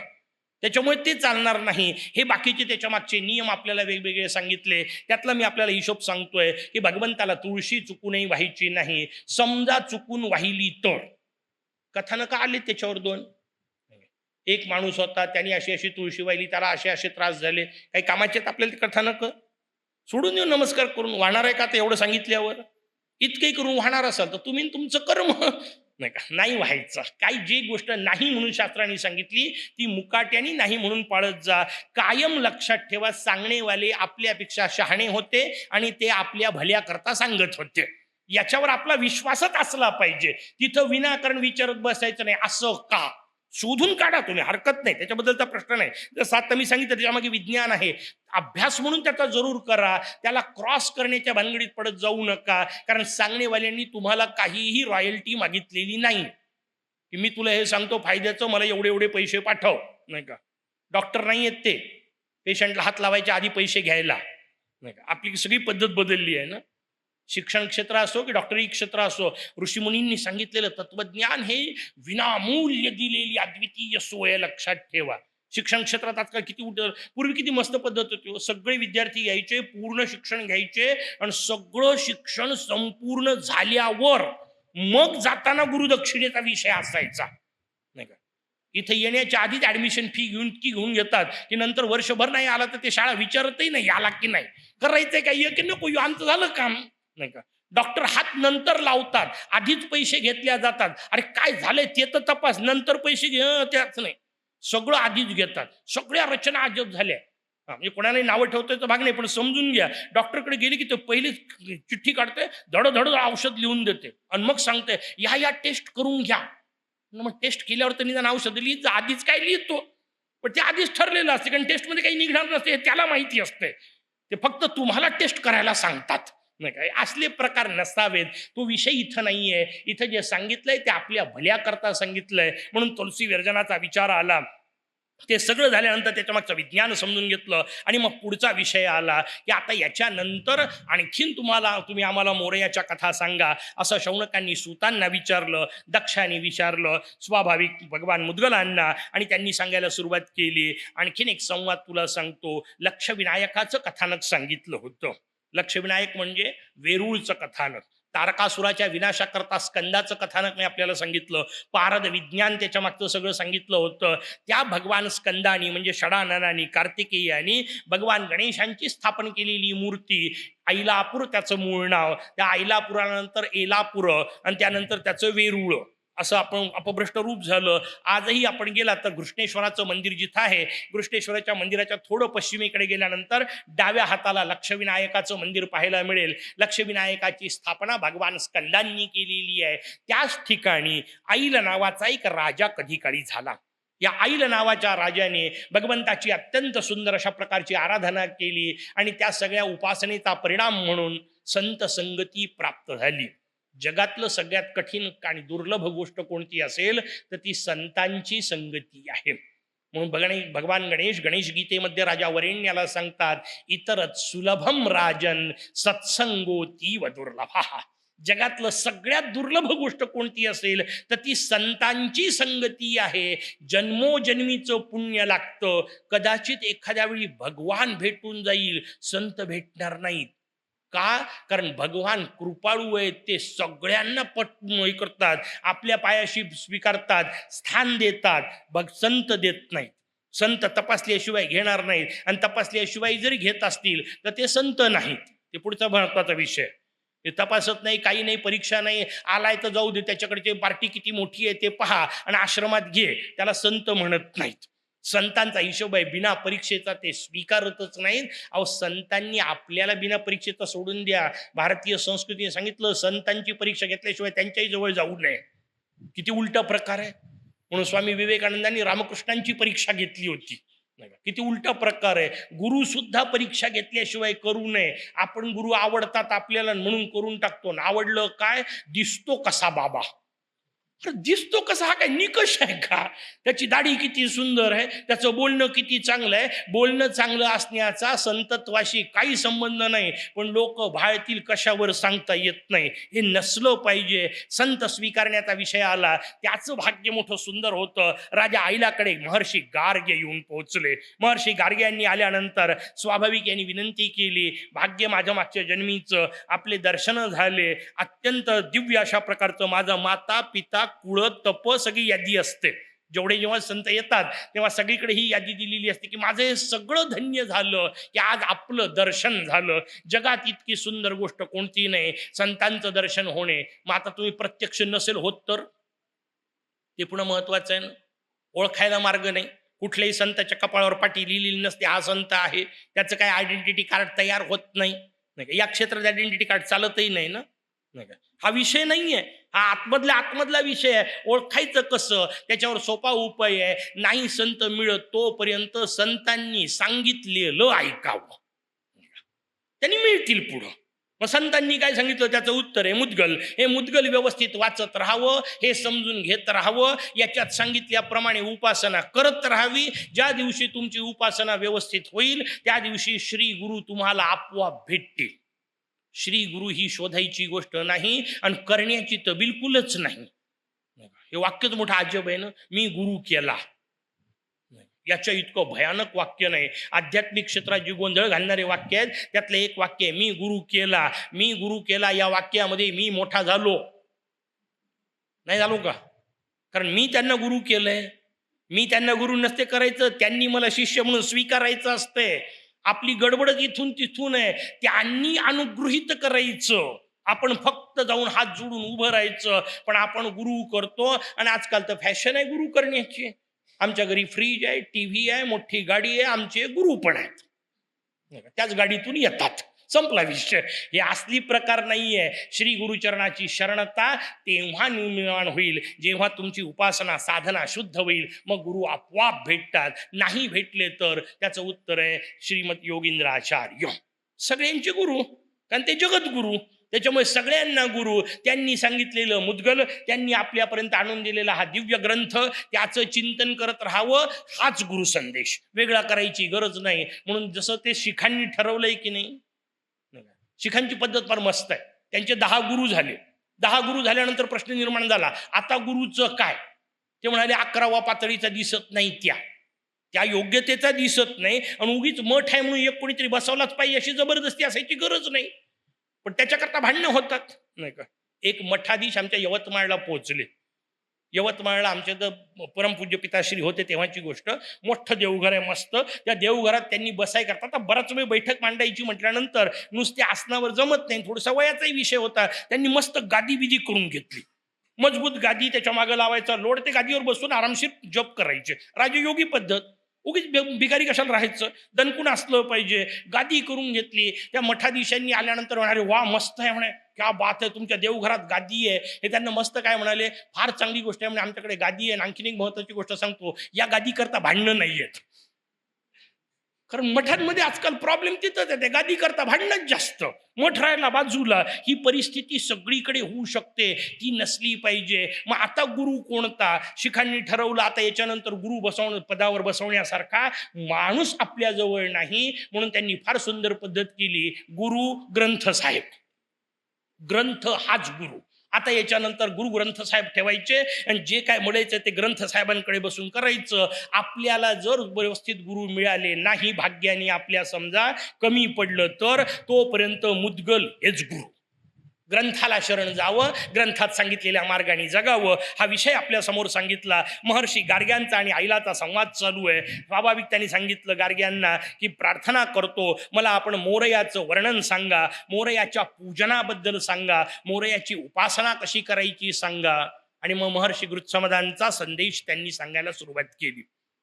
त्याच्यामुळे ते चालणार नाही. हे बाकीचे त्याच्या मागचे नियम आपल्याला वेगवेगळे सांगितले. त्यातला मी आपल्याला हिशोब सांगतोय की भगवंताला तुळशी चुकूनही व्हायची नाही. समजा चुकून वाहिली तर कथानक आले त्याच्यावर 2. एक माणूस होता, त्यांनी अशी अशी तुळशी वाहिली, त्याला असे असे त्रास झाले. काही कामाचे आपल्याला ते कथानक सोडून देऊ, नमस्कार करून वाहणार आहे का? ते एवढं सांगितल्यावर इतकंही करून वाहणार असाल तर तुम्ही तुमचं कर्म. नाही का, नाही व्हायचं. काही जी गोष्ट नाही म्हणून शास्त्राने सांगितली ती मुकाट्याने नाही म्हणून पाळत जा. कायम लक्षात ठेवा, सांगणेवाले आपल्यापेक्षा शहाणे होते आणि ते आपल्या भल्याकरता सांगत होते. याच्यावर आपला विश्वासच असला पाहिजे. तिथं विनाकारण विचारत बसायचं नाही, असं का. शोधून काढा तुम्ही, हरकत नाही, त्याच्याबद्दलचा प्रश्न नाही. जसं आता मी सांगितलं त्याच्यामागे विज्ञान आहे. अभ्यास म्हणून त्याचा जरूर करा, त्याला क्रॉस करण्याच्या भानगडीत पडत जाऊ नका. कारण सांगणेवाल्यांनी तुम्हाला काहीही रॉयल्टी मागितलेली नाही की मी तुला हे सांगतो फायद्याचं, मला एवढे एवढे पैसे पाठव. नाही का, डॉक्टर नाही आहेत ते पेशंटला हात लावायच्या आधी पैसे घ्यायला. नाही का, आपली सगळी पद्धत बदलली आहे ना. शिक्षण क्षेत्र असो की डॉक्टरी क्षेत्र असो, ऋषीमुनींनी सांगितलेलं तत्वज्ञान हे विनामूल्य दिलेली अद्वितीय सोय, लक्षात ठेवा. शिक्षण क्षेत्रात आजकाल किती पूर्वी किती मस्त पद्धत होती. सगळे विद्यार्थी यायचे, पूर्ण शिक्षण घ्यायचे आणि सगळं शिक्षण संपूर्ण झाल्यावर मग जाताना गुरुदक्षिणेचा विषय असायचा. नाही का, इथे येण्याच्या आधीच ऍडमिशन फी घेऊन घेतात की नंतर वर्षभर नाही आला तर ते शाळा विचारतही नाही आला की नाही, करायचंय काय की नको, आमचं झालं काम. नाही का, डॉक्टर हात नंतर लावतात, आधीच पैसे घेतल्या जातात. अरे काय झालंय ते तर तपास, नंतर पैसे त्याच नाही, सगळं आधीच घेतात. सगळ्या रचना अजब झाल्या. म्हणजे कोणालाही नावं ठेवतोय तर भाग नाही, पण समजून घ्या, डॉक्टरकडे गेले की ते पहिली चिठ्ठी काढते, धडधड औषध लिहून देते आणि मग सांगते या टेस्ट करून घ्या. मग टेस्ट केल्यावर तर निदान औषध लिहित जा, आधीच काय लिहितो. पण ते आधीच ठरलेलं असते, कारण टेस्टमध्ये काही निघणार नसते हे त्याला माहिती असते. ते फक्त तुम्हाला टेस्ट करायला सांगतात. नाही काय, असले प्रकार नसावेत. तो विषय इथं नाहीये. इथं जे सांगितलंय ते आपल्या भल्याकरता सांगितलंय. म्हणून तुलसी विरजनाचा विचार आला. ते सगळं झाल्यानंतर त्याच्या मागचं विज्ञान समजून घेतलं आणि मग पुढचा विषय आला की आता याच्यानंतर आणखीन तुम्ही आम्हाला मोरयाच्या कथा सांगा. असं शौनकांनी सूतांना विचारलं, दक्षाने विचारलं, स्वाभाविक भगवान मुद्गलांना, आणि त्यांनी सांगायला सुरुवात केली. आणखीन एक संवाद तुला सांगतो. लक्षविनायकाचं कथानक सांगितलं होतं. लक्षविनायक म्हणजे वेरूळचं कथानक. तारकासुराच्या विनाशाकरता स्कंदाचं कथानक मी आपल्याला सांगितलं. पारद विज्ञान त्याच्या मागचं सगळं सांगितलं होतं. त्या भगवान स्कंदानी म्हणजे षडाननानी कार्तिकेयानी भगवान गणेशांची स्थापन केलेली मूर्ती ऐलापूर त्याचं मूळ नाव. त्या ऐलापुरानंतर एलापूर आणि त्यानंतर त्याचं वेरूळ असं आपण अपभ्रष्ट रूप झालं. आजही आपण गेला तर घृष्णेश्वराचं मंदिर जिथं आहे, घृष्णेश्वराच्या मंदिराच्या थोडं पश्चिमेकडे गेल्यानंतर डाव्या हाताला लक्षविनायकाचं मंदिर पाहायला मिळेल. लक्षविनायकाची स्थापना भगवान स्कंदांनी केलेली आहे. त्याच ठिकाणी ऐल नावाचा एक राजा कधी काळी झाला. या ऐल नावाच्या राजाने भगवंताची अत्यंत सुंदर अशा प्रकारची आराधना केली आणि त्या सगळ्या उपासनेचा परिणाम म्हणून संत संगती प्राप्त झाली. जगातलं सगळ्यात कठीण आणि दुर्लभ गोष्ट कोणती असेल तर ती संतांची संगती आहे. म्हणून भगवान गणेश गीतेमध्ये राजा वरेण्याला सांगतात, इतरच सुलभम राजन सत्संगोतीव दुर्लभा. जगातलं सगळ्यात दुर्लभ गोष्ट कोणती असेल तर ती संतांची संगती आहे. जन्मोजन्मीचं पुण्य लागतं. कदाचित एखाद्या वेळी भगवान भेटून जाईल, संत भेटणार नाहीत. का? कारण भगवान कृपाळू आहेत. ते सगळ्यांना हे करतात, आपल्या पायाशी स्वीकारतात, स्थान देतात. संत देत नाहीत. संत तपासल्याशिवाय घेणार नाहीत, आणि तपासल्याशिवाय जरी घेत असतील तर ते संत नाहीत. ते पुढचा महत्वाचा विषय. ते तपासत नाही, काही नाही, परीक्षा नाही, आलाय तर जाऊ दे, त्याच्याकडे पार्टी किती मोठी आहे ते पहा आणि आश्रमात घे, त्याला संत म्हणत नाहीत. संतांचा हिशोब आहे, बिना परीक्षेचा ते स्वीकारतच नाहीत. अहो, संतांनी आपल्याला बिना परीक्षेचा सोडून द्या. भारतीय संस्कृतीने सांगितलं संतांची परीक्षा घेतल्याशिवाय त्यांच्याही जवळ जाऊ नये. किती उलटा प्रकार आहे. म्हणून स्वामी विवेकानंदांनी रामकृष्णांची परीक्षा घेतली होती. किती उलटा प्रकार आहे. गुरु सुद्धा परीक्षा घेतल्याशिवाय करू नये. आपण गुरु आवडतात आपल्याला म्हणून करून टाकतो. आवडलं काय, दिसतो कसा बाबा, दिसतो कसा, हा काय निकष आहे का? त्याची दाढी किती सुंदर आहे, त्याचं बोलणं किती चांगलं आहे. बोलणं चांगलं असण्याचा संतत्वाशी काही संबंध नाही, पण लोक भाळतील कशावर सांगता येत नाही. हे नसलं पाहिजे. संत स्वीकारण्याचा विषय आला, त्याचं भाग्य मोठं सुंदर होतं. राजा आईलाकडे महर्षी गार्ग्य येऊन पोहोचले. महर्षी गार्ग्य यांनी आल्यानंतर स्वाभाविक यांनी विनंती केली, भाग्य माझ्या मागच्या जन्मीचं, आपले दर्शन झाले. अत्यंत दिव्य अशा प्रकारचं माझं माता पिता कुळ तप सगळी यादी असते. जेवढे जेव्हा संत येतात तेव्हा सगळीकडे ही यादी दिलेली असते की माझं हे सगळं धन्य झालं की आज आपलं दर्शन झालं. जगात इतकी सुंदर गोष्ट कोणती नाही, संतांचं दर्शन होणे. मग आता तुम्ही प्रत्यक्ष नसेल होत तर ते पुन्हा महत्वाचं आहे ना. ओळखायला मार्ग नाही. कुठल्याही संताच्या कपाळावर पाटी लिहिलेली नसते हा संत आहे, त्याचं काय आयडेंटिटी कार्ड तयार होत नाही, नाही का. या क्षेत्रात आयडेंटिटी कार्ड चालतही नाही ना, नाही का. हा विषय नाहीये, हा आतमधला विषय आहे. ओळखायचं कसं, त्याच्यावर सोपा उपाय आहे. नाही संत मिळत तोपर्यंत संतांनी सांगितलेलं ऐकावं, त्यांनी मिळतील पुढं. मग संतांनी काय सांगितलं त्याचं उत्तर आहे मुद्गल. हे मुद्गल व्यवस्थित वाचत राहावं, हे समजून घेत राहावं, याच्यात सांगितल्याप्रमाणे उपासना करत राहावी. ज्या दिवशी तुमची उपासना व्यवस्थित होईल त्या दिवशी श्री गुरु तुम्हाला आपोआप भेटतील. श्री गुरु ही शोधायची गोष्ट नाही आणि करण्याची तर बिलकुलच नाही. हे वाक्यच मोठं अजब आहे ना, मी गुरु केला. याच्या इतकं भयानक वाक्य नाही. आध्यात्मिक क्षेत्रात जी गोंधळ घालणारे वाक्य आहेत त्यातलं एक वाक्य आहे मी गुरु केला. मी गुरु केला या वाक्यामध्ये मी मोठा झालो नाही झालो का? कारण मी त्यांना गुरु केलंय. मी त्यांना गुरु नसते करायचं, त्यांनी मला शिष्य म्हणून स्वीकारायचं असते. आपली गडबडच इथून तिथून आहे. त्यांनी अनुगृहीत करायचं, आपण फक्त जाऊन हात जोडून उभं राहायचं. पण आपण गुरु करतो आणि आजकाल तर फॅशन आहे गुरु करण्याची. आमच्या घरी फ्रीज आहे, टीव्ही आहे, मोठी गाडी आहे, आमचे गुरु पण आहेत, त्याच गाडीतून येतात, संपला विषय. हे असली प्रकार नाहीये. श्री गुरुचरणाची शरणता तेव्हा निर्माण होईल जेव्हा तुमची उपासना साधना शुद्ध होईल. मग गुरु आपोआप भेटतात. नाही भेटले तर त्याचं उत्तर आहे श्रीमद योगींद्राचार्य, सगळ्यांचे गुरु, कारण ते जगद्गुरु. त्याच्यामुळे सगळ्यांना गुरु. त्यांनी सांगितलेलं मुद्गल, त्यांनी आपल्यापर्यंत आणून दिलेला हा दिव्य ग्रंथ, त्याचं चिंतन करत राहावं, हाच गुरु संदेश. वेगळा करायची गरज नाही. म्हणून जसं ते शिखांनी ठरवलंय की नाही, शिखांची पद्धत फार मस्त आहे. त्यांचे 10 गुरु झाले. 10 गुरु झाल्यानंतर प्रश्न निर्माण झाला आता गुरुचं काय. ते म्हणाले 11वा पातळीचा दिसत नाही, त्या योग्यतेचा दिसत नाही, आणि उगीच मठ आहे म्हणून एक कोणीतरी बसवलाच पाहिजे अशी जबरदस्ती असायची गरज नाही. पण त्याच्याकरता भांडणं होतात नाही का. एक मठाधीश आमच्या यवतमाळला पोहोचले. यवतमाळला आमचे तर परमपूज्य पिताश्री होते तेव्हाची गोष्ट. मोठं देवघर आहे मस्त. त्या देवघरात त्यांनी बसाय करता. आता बराच वेळ बैठक मांडायची म्हटल्यानंतर नुसत्या आसनावर जमत नाही, थोडासा वयाचाही विषय होता. त्यांनी मस्त गादी बिदी करून घेतली, मजबूत गादी, त्याच्या मागे लावायचा लोड, ते गादीवर बसून आरामशीर जप करायचे. राजयोगी पद्धत. उगीच भिकारी कशाला राहायचं, दणकून असलं पाहिजे. गादी करून घेतली. त्या मठाधीशांनी आल्यानंतर म्हणाले वा मस्त आहे, म्हणे क्या बात आहे, तुमच्या देवघरात गादी आहे. हे त्यांना मस्त काय म्हणाले, फार चांगली गोष्ट आहे म्हणजे आमच्याकडे गादी आहे. आणखीन एक महत्वाची गोष्ट सांगतो, या गादी करता भांडणं नाहीयेत. कारण मठांमध्ये आजकाल प्रॉब्लेम तिथंच आहे, गादी करता भांडणच जास्त. मठ राहायला बाजूला. ही परिस्थिती सगळीकडे होऊ शकते, ती नसली पाहिजे. मग आता गुरु कोणता, शिखांनी ठरवलं आता याच्यानंतर गुरु पदावर बसवण्यासारखा माणूस आपल्या जवळ नाही. म्हणून त्यांनी फार सुंदर पद्धत केली, गुरु ग्रंथ साहेब. ग्रंथ हाच गुरु. आता याच्यानंतर गुरु ग्रंथ साहेब ठेवायचे आणि जे काय म्हणायचं ते ग्रंथ साहेबांकडे बसून करायचं. आपल्याला जर व्यवस्थित गुरु मिळाले नाही, भाग्याने आपल्या समजा कमी पडलं, तर तोपर्यंत मुद्गल हेच गुरु. ग्रंथाला शरण जावं, ग्रंथात सांगितलेल्या मार्गाने जगावं. हा विषय आपल्या समोर सांगितला. महर्षी गार्ग्यांचा आणि आईलाचा संवाद चालू आहे. स्वाभाविक त्यांनी सांगितलं गार्ग्यांना की प्रार्थना करतो, मला आपण मोरयाचं वर्णन सांगा, मोरयाच्या पूजनाबद्दल सांगा, मोरयाची उपासना कशी करायची सांगा. आणि मग महर्षी गृत्समदांचा संदेश त्यांनी सांगायला सुरुवात केली.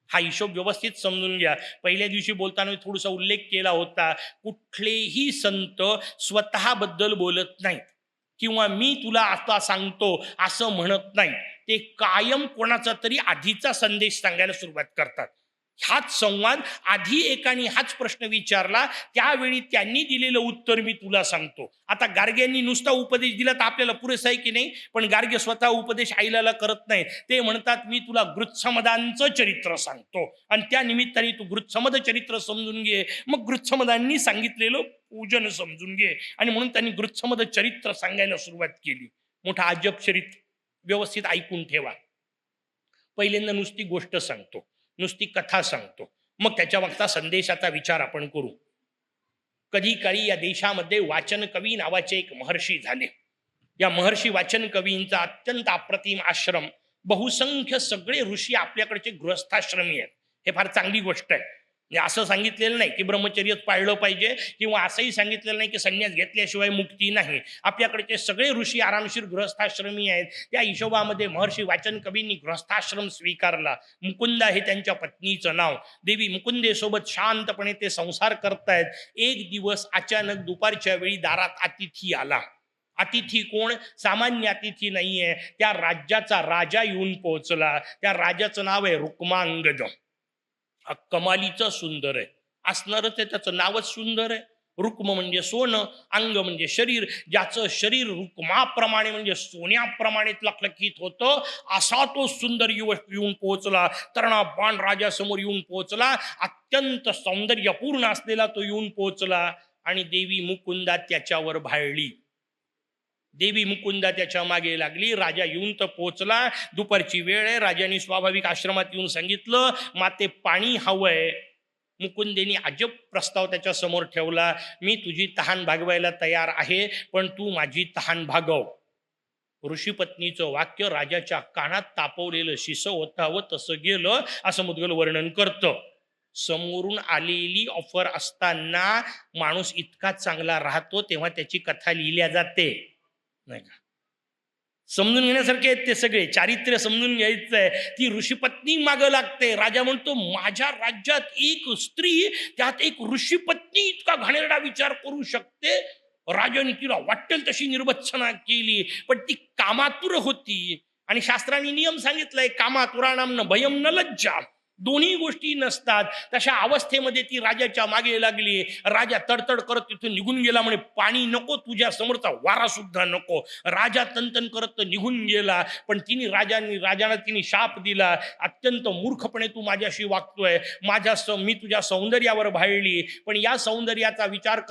हा हिशोब व्यवस्थित समजून घ्या. पहिल्या दिवशी बोलताना थोडासा उल्लेख केला होता, कुठलेही संत स्वतःबद्दल बोलत नाहीत किंवा मी तुला आता सांगतो असं म्हणत नाही. ते कायम कोणाचा तरी आधीचा संदेश सांगायला सुरुवात करतात. हाच संवाद आधी एकाने हाच प्रश्न विचारला, त्यावेळी त्यांनी दिलेलं उत्तर मी तुला सांगतो. आता गार्ग्यांनी नुसता उपदेश दिला तर आपल्याला पुरेसा आहे की नाही, पण गार्गे स्वतः उपदेश आईला करत नाही. ते म्हणतात मी तुला गृत्समदांचं चरित्र सांगतो आणि त्या निमित्ताने तू गृत्समद चरित्र समजून घे. मग गृत्समदांनी सांगितलेलं पूजन समजून घे. आणि म्हणून त्यांनी गृत्समद चरित्र सांगायला सुरुवात केली. मोठा अजब चरित्र, व्यवस्थित ऐकून ठेवा. पहिल्यांदा नुसती गोष्ट सांगतो, नुसती कथा सांगतो, मग त्याच्या मागचा संदेशाचा विचार आपण करू. कधी काळी या देशामध्ये वाचन कवी नावाचे एक महर्षी झाले. या महर्षी वाचन कवींचा अत्यंत अप्रतिम आश्रम, बहुसंख्य सगळे ऋषी आपल्याकडचे गृहस्थाश्रमी आहेत. हे फार चांगली गोष्ट आहे. म्हणजे असं सांगितलेलं नाही की ब्रह्मचर्यच पाळलं पाहिजे, किंवा असंही सांगितलेलं नाही की संन्यास घेतल्याशिवाय मुक्ती नाही. आपल्याकडचे सगळे ऋषी आरामशीर गृहस्थाश्रमी आहेत. त्या हिशोबामध्ये महर्षी वाचन कवींनी गृहस्थाश्रम स्वीकारला. मुकुंदा हे त्यांच्या पत्नीचं नाव. देवी मुकुंदेसोबत शांतपणे ते संसार करतायत. एक दिवस अचानक दुपारच्या वेळी दारात अतिथी आला. अतिथी कोण? सामान्य अतिथी नाहीये, त्या राज्याचा राजा येऊन पोहोचला. त्या राजाचं नाव आहे रुक्मांगद. कमालीचं सुंदर आहे, असणारच आहे, त्याचं नावच सुंदर आहे. रुक्म म्हणजे सोनं, अंग म्हणजे शरीर. ज्याचं शरीर रुक्माप्रमाणे म्हणजे सोन्याप्रमाणे लखलखीत होतं, असा तो सुंदर युवक येऊन पोहोचला. तरणा बाण राजासमोर येऊन पोहोचला. अत्यंत सौंदर्यपूर्ण असलेला तो येऊन पोहोचला आणि देवी मुकुंदा त्याच्यावर भाळली. देवी मुकुंदा त्याच्या मागे लागली. राजा येऊन तर पोचला. दुपारची वेळ आहे. राजाने स्वाभाविक आश्रमात येऊन सांगितलं, माते पाणी हवंय. मुकुंदेनी अजब प्रस्ताव त्याच्या समोर ठेवला. मी तुझी तहान भागवायला तयार आहे, पण तू माझी तहान भागव. ऋषीपत्नीचं वाक्य राजाच्या कानात तापवलेलं शिसं होतावं तसं गेलं, असं मुद्गल वर्णन करतं. समोरून आलेली ऑफर असताना माणूस इतका चांगला राहतो तेव्हा त्याची कथा लिहिल्या जाते, नाही का? समजून घेण्यासारखे आहेत ते सगळे. चारित्र्य समजून घ्यायचंय. ती ऋषीपत्नी मागं लागते. राजा म्हणतो, माझ्या राज्यात एक स्त्री, त्यात एक ऋषीपत्नी इतका घाणेरडा विचार करू शकते? राजाने तिला वाटेल तशी निर्भत्सना केली, पण ती कामातुर होती. आणि शास्त्रांनी नियम सांगितलाय, कामातुराणाम न भयम न लज्जा. दोन्ही गोष्टी नसतात. तशा अवस्थेमध्ये ती राजाच्या मागे लागली. राजा तडतड करत तिथून निघून गेला. म्हणे, पाणी नको, तुझ्या समोरचा वारा सुद्धा नको. राजा तनतन करत निघून गेला. पण राजाला तिने शाप दिला, अत्यंत मूर्खपणे तू माझ्याशी वागतोय. मी तुझ्या सौंदर्यावर भाळली, पण या सौंदर्याचा विचार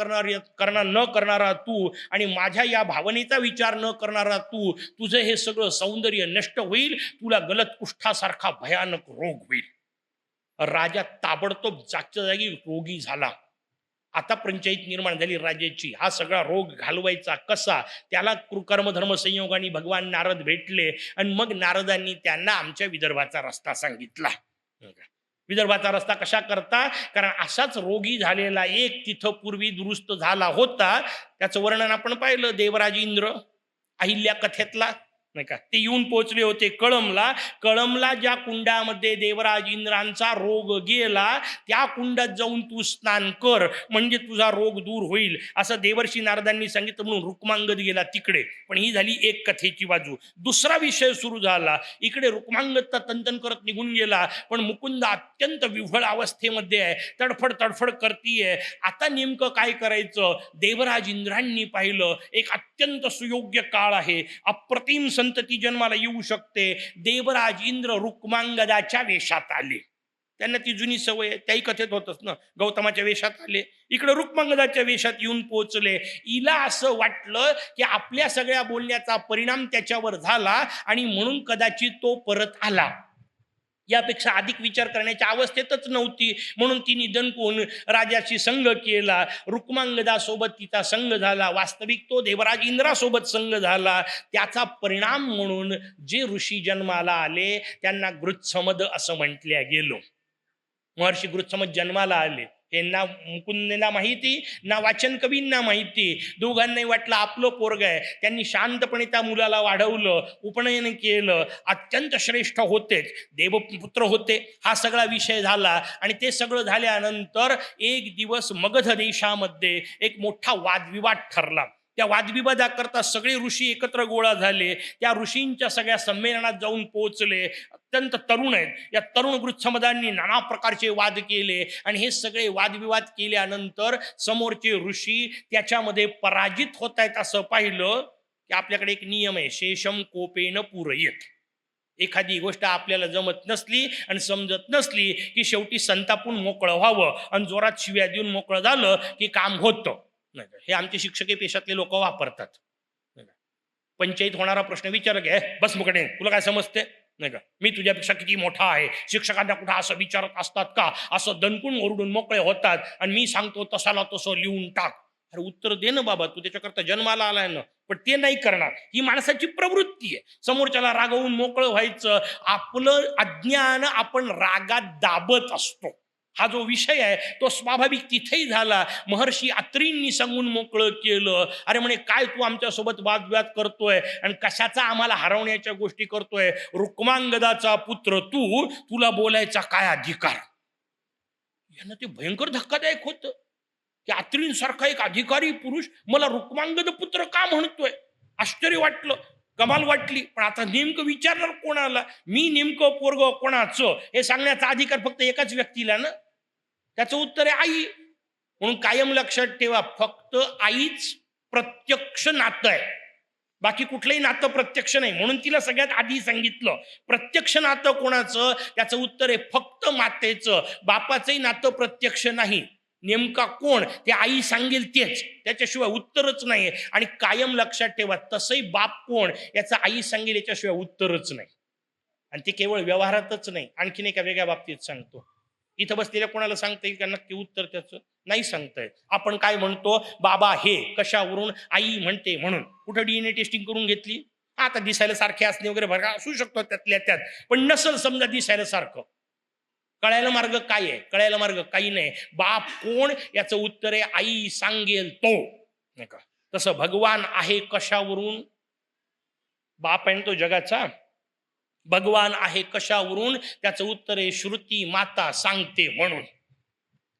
न करणारा तू आणि माझ्या या भावनेचा विचार न करणारा तू, तुझं हे सगळं सौंदर्य नष्ट होईल. तुला गलत कुष्ठासारखा भयानक रोग होईल. राजा ताबडतोब जागच्या जागी रोगी झाला. आता पंचायत निर्माण झाली राजाची. हा सगळा रोग घालवायचा कसा? त्याला कर्मधर्म संयोगाने भगवान नारद भेटले आणि मग नारदांनी त्यांना आमच्या विदर्भाचा रस्ता सांगितला. विदर्भाचा रस्ता कशा करता? कारण असाच रोगी झालेला एक तिथं पूर्वी दुरुस्त झाला होता. त्याचं वर्णन आपण पाहिलं, देवराज इंद्र अहिल्या कथेतला, नाही का? ते येऊन पोहोचले होते कळमला. कळमला ज्या कुंडामध्ये देवराज इंद्रांचा रोग गेला, त्या कुंडात जाऊन तू स्नान कर, म्हणजे तुझा रोग दूर होईल, असं देवर्षी नारदांनी सांगितलं. म्हणून रुक्मांगद गेला तिकडे. पण ही झाली एक कथेची बाजू. दुसरा विषय सुरू झाला. इकडे रुक्मांगद तंतन करत निघून गेला, पण मुकुंद अत्यंत विव्हळ अवस्थेमध्ये आहे, तडफड करतीये. आता नेमकं काय करायचं? देवराज इंद्रांनी पाहिलं, एक अत्यंत सुयोग्य काळ आहे, अप्रतिम संतती जन्माला येऊ शकते. देवराज इंद्र रुक्मांगदाच्या वेशात आले. त्यांना ती जुनी सवय आहे, त्याही कथेत होतच ना. गौतमाच्या वेशात आले, इकडे रुक्मांगदाच्या वेशात येऊन पोहोचले. हिला असं वाटलं की आपल्या सगळ्या बोलण्याचा परिणाम त्याच्यावर झाला आणि म्हणून कदाचित तो परत आला. यापेक्षा अधिक विचार करण्याच्या अवस्थेतच नव्हती, म्हणून तिने दणकून राजाशी संग केला. रुक्मांगदासोबत तिचा संग झाला. वास्तविक तो देवराज इंद्रासोबत संग झाला. त्याचा परिणाम म्हणून जे ऋषी जन्माला आले त्यांना गृत्समद असं म्हटल्या गेलो. महर्षी गृत्समद जन्माला आले हे ना मुकुंदेला माहिती, ना वाचन कवींना माहिती. दोघांनाही वाटलं आपलं पोरग आहे. त्यांनी शांतपणे त्या मुलाला वाढवलं, उपनयन केलं. अत्यंत श्रेष्ठ होते, देवपुत्र होते. हा सगळा विषय झाला. आणि ते सगळं झाल्यानंतर एक दिवस मगध देशामध्ये एक मोठा वादविवाद ठरला. त्या वादविवादाकरता सगळे ऋषी एकत्र गोळा झाले. त्या ऋषींच्या सगळ्या संमेलनात जाऊन पोहोचले. अत्यंत तरुण आहेत. या तरुण गृत्समदांनी नाना प्रकारचे वाद केले आणि हे सगळे वादविवाद केल्यानंतर समोरचे ऋषी त्याच्यामध्ये पराजित होत आहेत असं पाहिलं की आपल्याकडे एक नियम आहे, शेषम कोपेन पुरयेत. एखादी गोष्ट आपल्याला जमत नसली आणि समजत नसली की शेवटी संतापून मोकळं व्हावं आणि जोरात शिव्या देऊन मोकळं झालं की काम होतं. हे आमचे शिक्षकी पेशातले लोक वापरतात. पंचायत होणारा प्रश्न विचार घे, बस मुकडे, तुला काय समजते? नाही का, मी तुझ्यापेक्षा किती मोठा आहे, शिक्षकांना कुठं असं विचारत असतात का? असं दणकून ओरडून मोकळे होतात आणि मी सांगतो तसाला तसं लिहून टाक. अरे उत्तर दे ना बाबा, तू त्याच्याकरता जन्माला आलाय ना. पण ते नाही करणार. ही माणसाची प्रवृत्ती आहे, समोरच्याला रागवून मोकळं व्हायचं. आपलं अज्ञान आपण रागात दाबत असतो. हा जो विषय आहे तो स्वाभाविक तिथेही झाला. महर्षी अत्रींनी सांगून मोकळं केलं, अरे म्हणे काय तू आमच्यासोबत वादविवाद करतोय आणि कशाचा आम्हाला हरवण्याच्या गोष्टी करतोय? रुक्मांगदाचा पुत्र तू, तुला बोलायचा काय अधिकार? यांना ते भयंकर धक्कादायक होतं की अत्रींसारखा एक अधिकारी पुरुष मला रुक्मांगद पुत्र का म्हणतोय. आश्चर्य वाटलं, कमाल वाटली. पण आता नेमकं विचारणार कोणाला? मी नेमकं पोरग कोणाचं हे सांगण्याचा अधिकार फक्त एकाच व्यक्तीला ना. त्याचं उत्तर आहे आई. म्हणून कायम लक्षात ठेवा, फक्त आईच प्रत्यक्ष नातं आहे, बाकी कुठलंही नातं प्रत्यक्ष नाही. म्हणून तिला सगळ्यात आधी सांगितलं प्रत्यक्ष नातं कोणाचं? त्याचं उत्तर आहे फक्त मातेचं. बापाचंही नातं प्रत्यक्ष नाही. नेमका कोण ते आई सांगेल तेच, त्याच्याशिवाय उत्तरच नाही. आणि कायम लक्षात ठेवा, तसंही बाप कोण याचं आई सांगेल याच्याशिवाय उत्तरच नाही. आणि ते केवळ व्यवहारातच नाही, आणखीन एका वेगळ्या बाबतीत सांगतो. इथं बसलेल्या कोणाला सांगता येईल का नक्की उत्तर त्याचं? नाही सांगता येत. आपण काय म्हणतो, बाबा हे कशावरून? आई म्हणते म्हणून. कुठं DNA टेस्टिंग करून घेतली? आता दिसायला सारखे असणे वगैरे भरगा असू शकतो त्यातल्या त्यात, पण नसल समजा दिसायला सारखं, कळायला मार्ग काय आहे? कळायला मार्ग काही नाही. बाप कोण याचं उत्तर आहे आई सांगेल तो, नाही का? तसं भगवान आहे कशावरून? बाप आहे तो जगाचा. भगवान आहे कशावरून? त्याचं उत्तर आहे श्रुती माता सांगते म्हणून.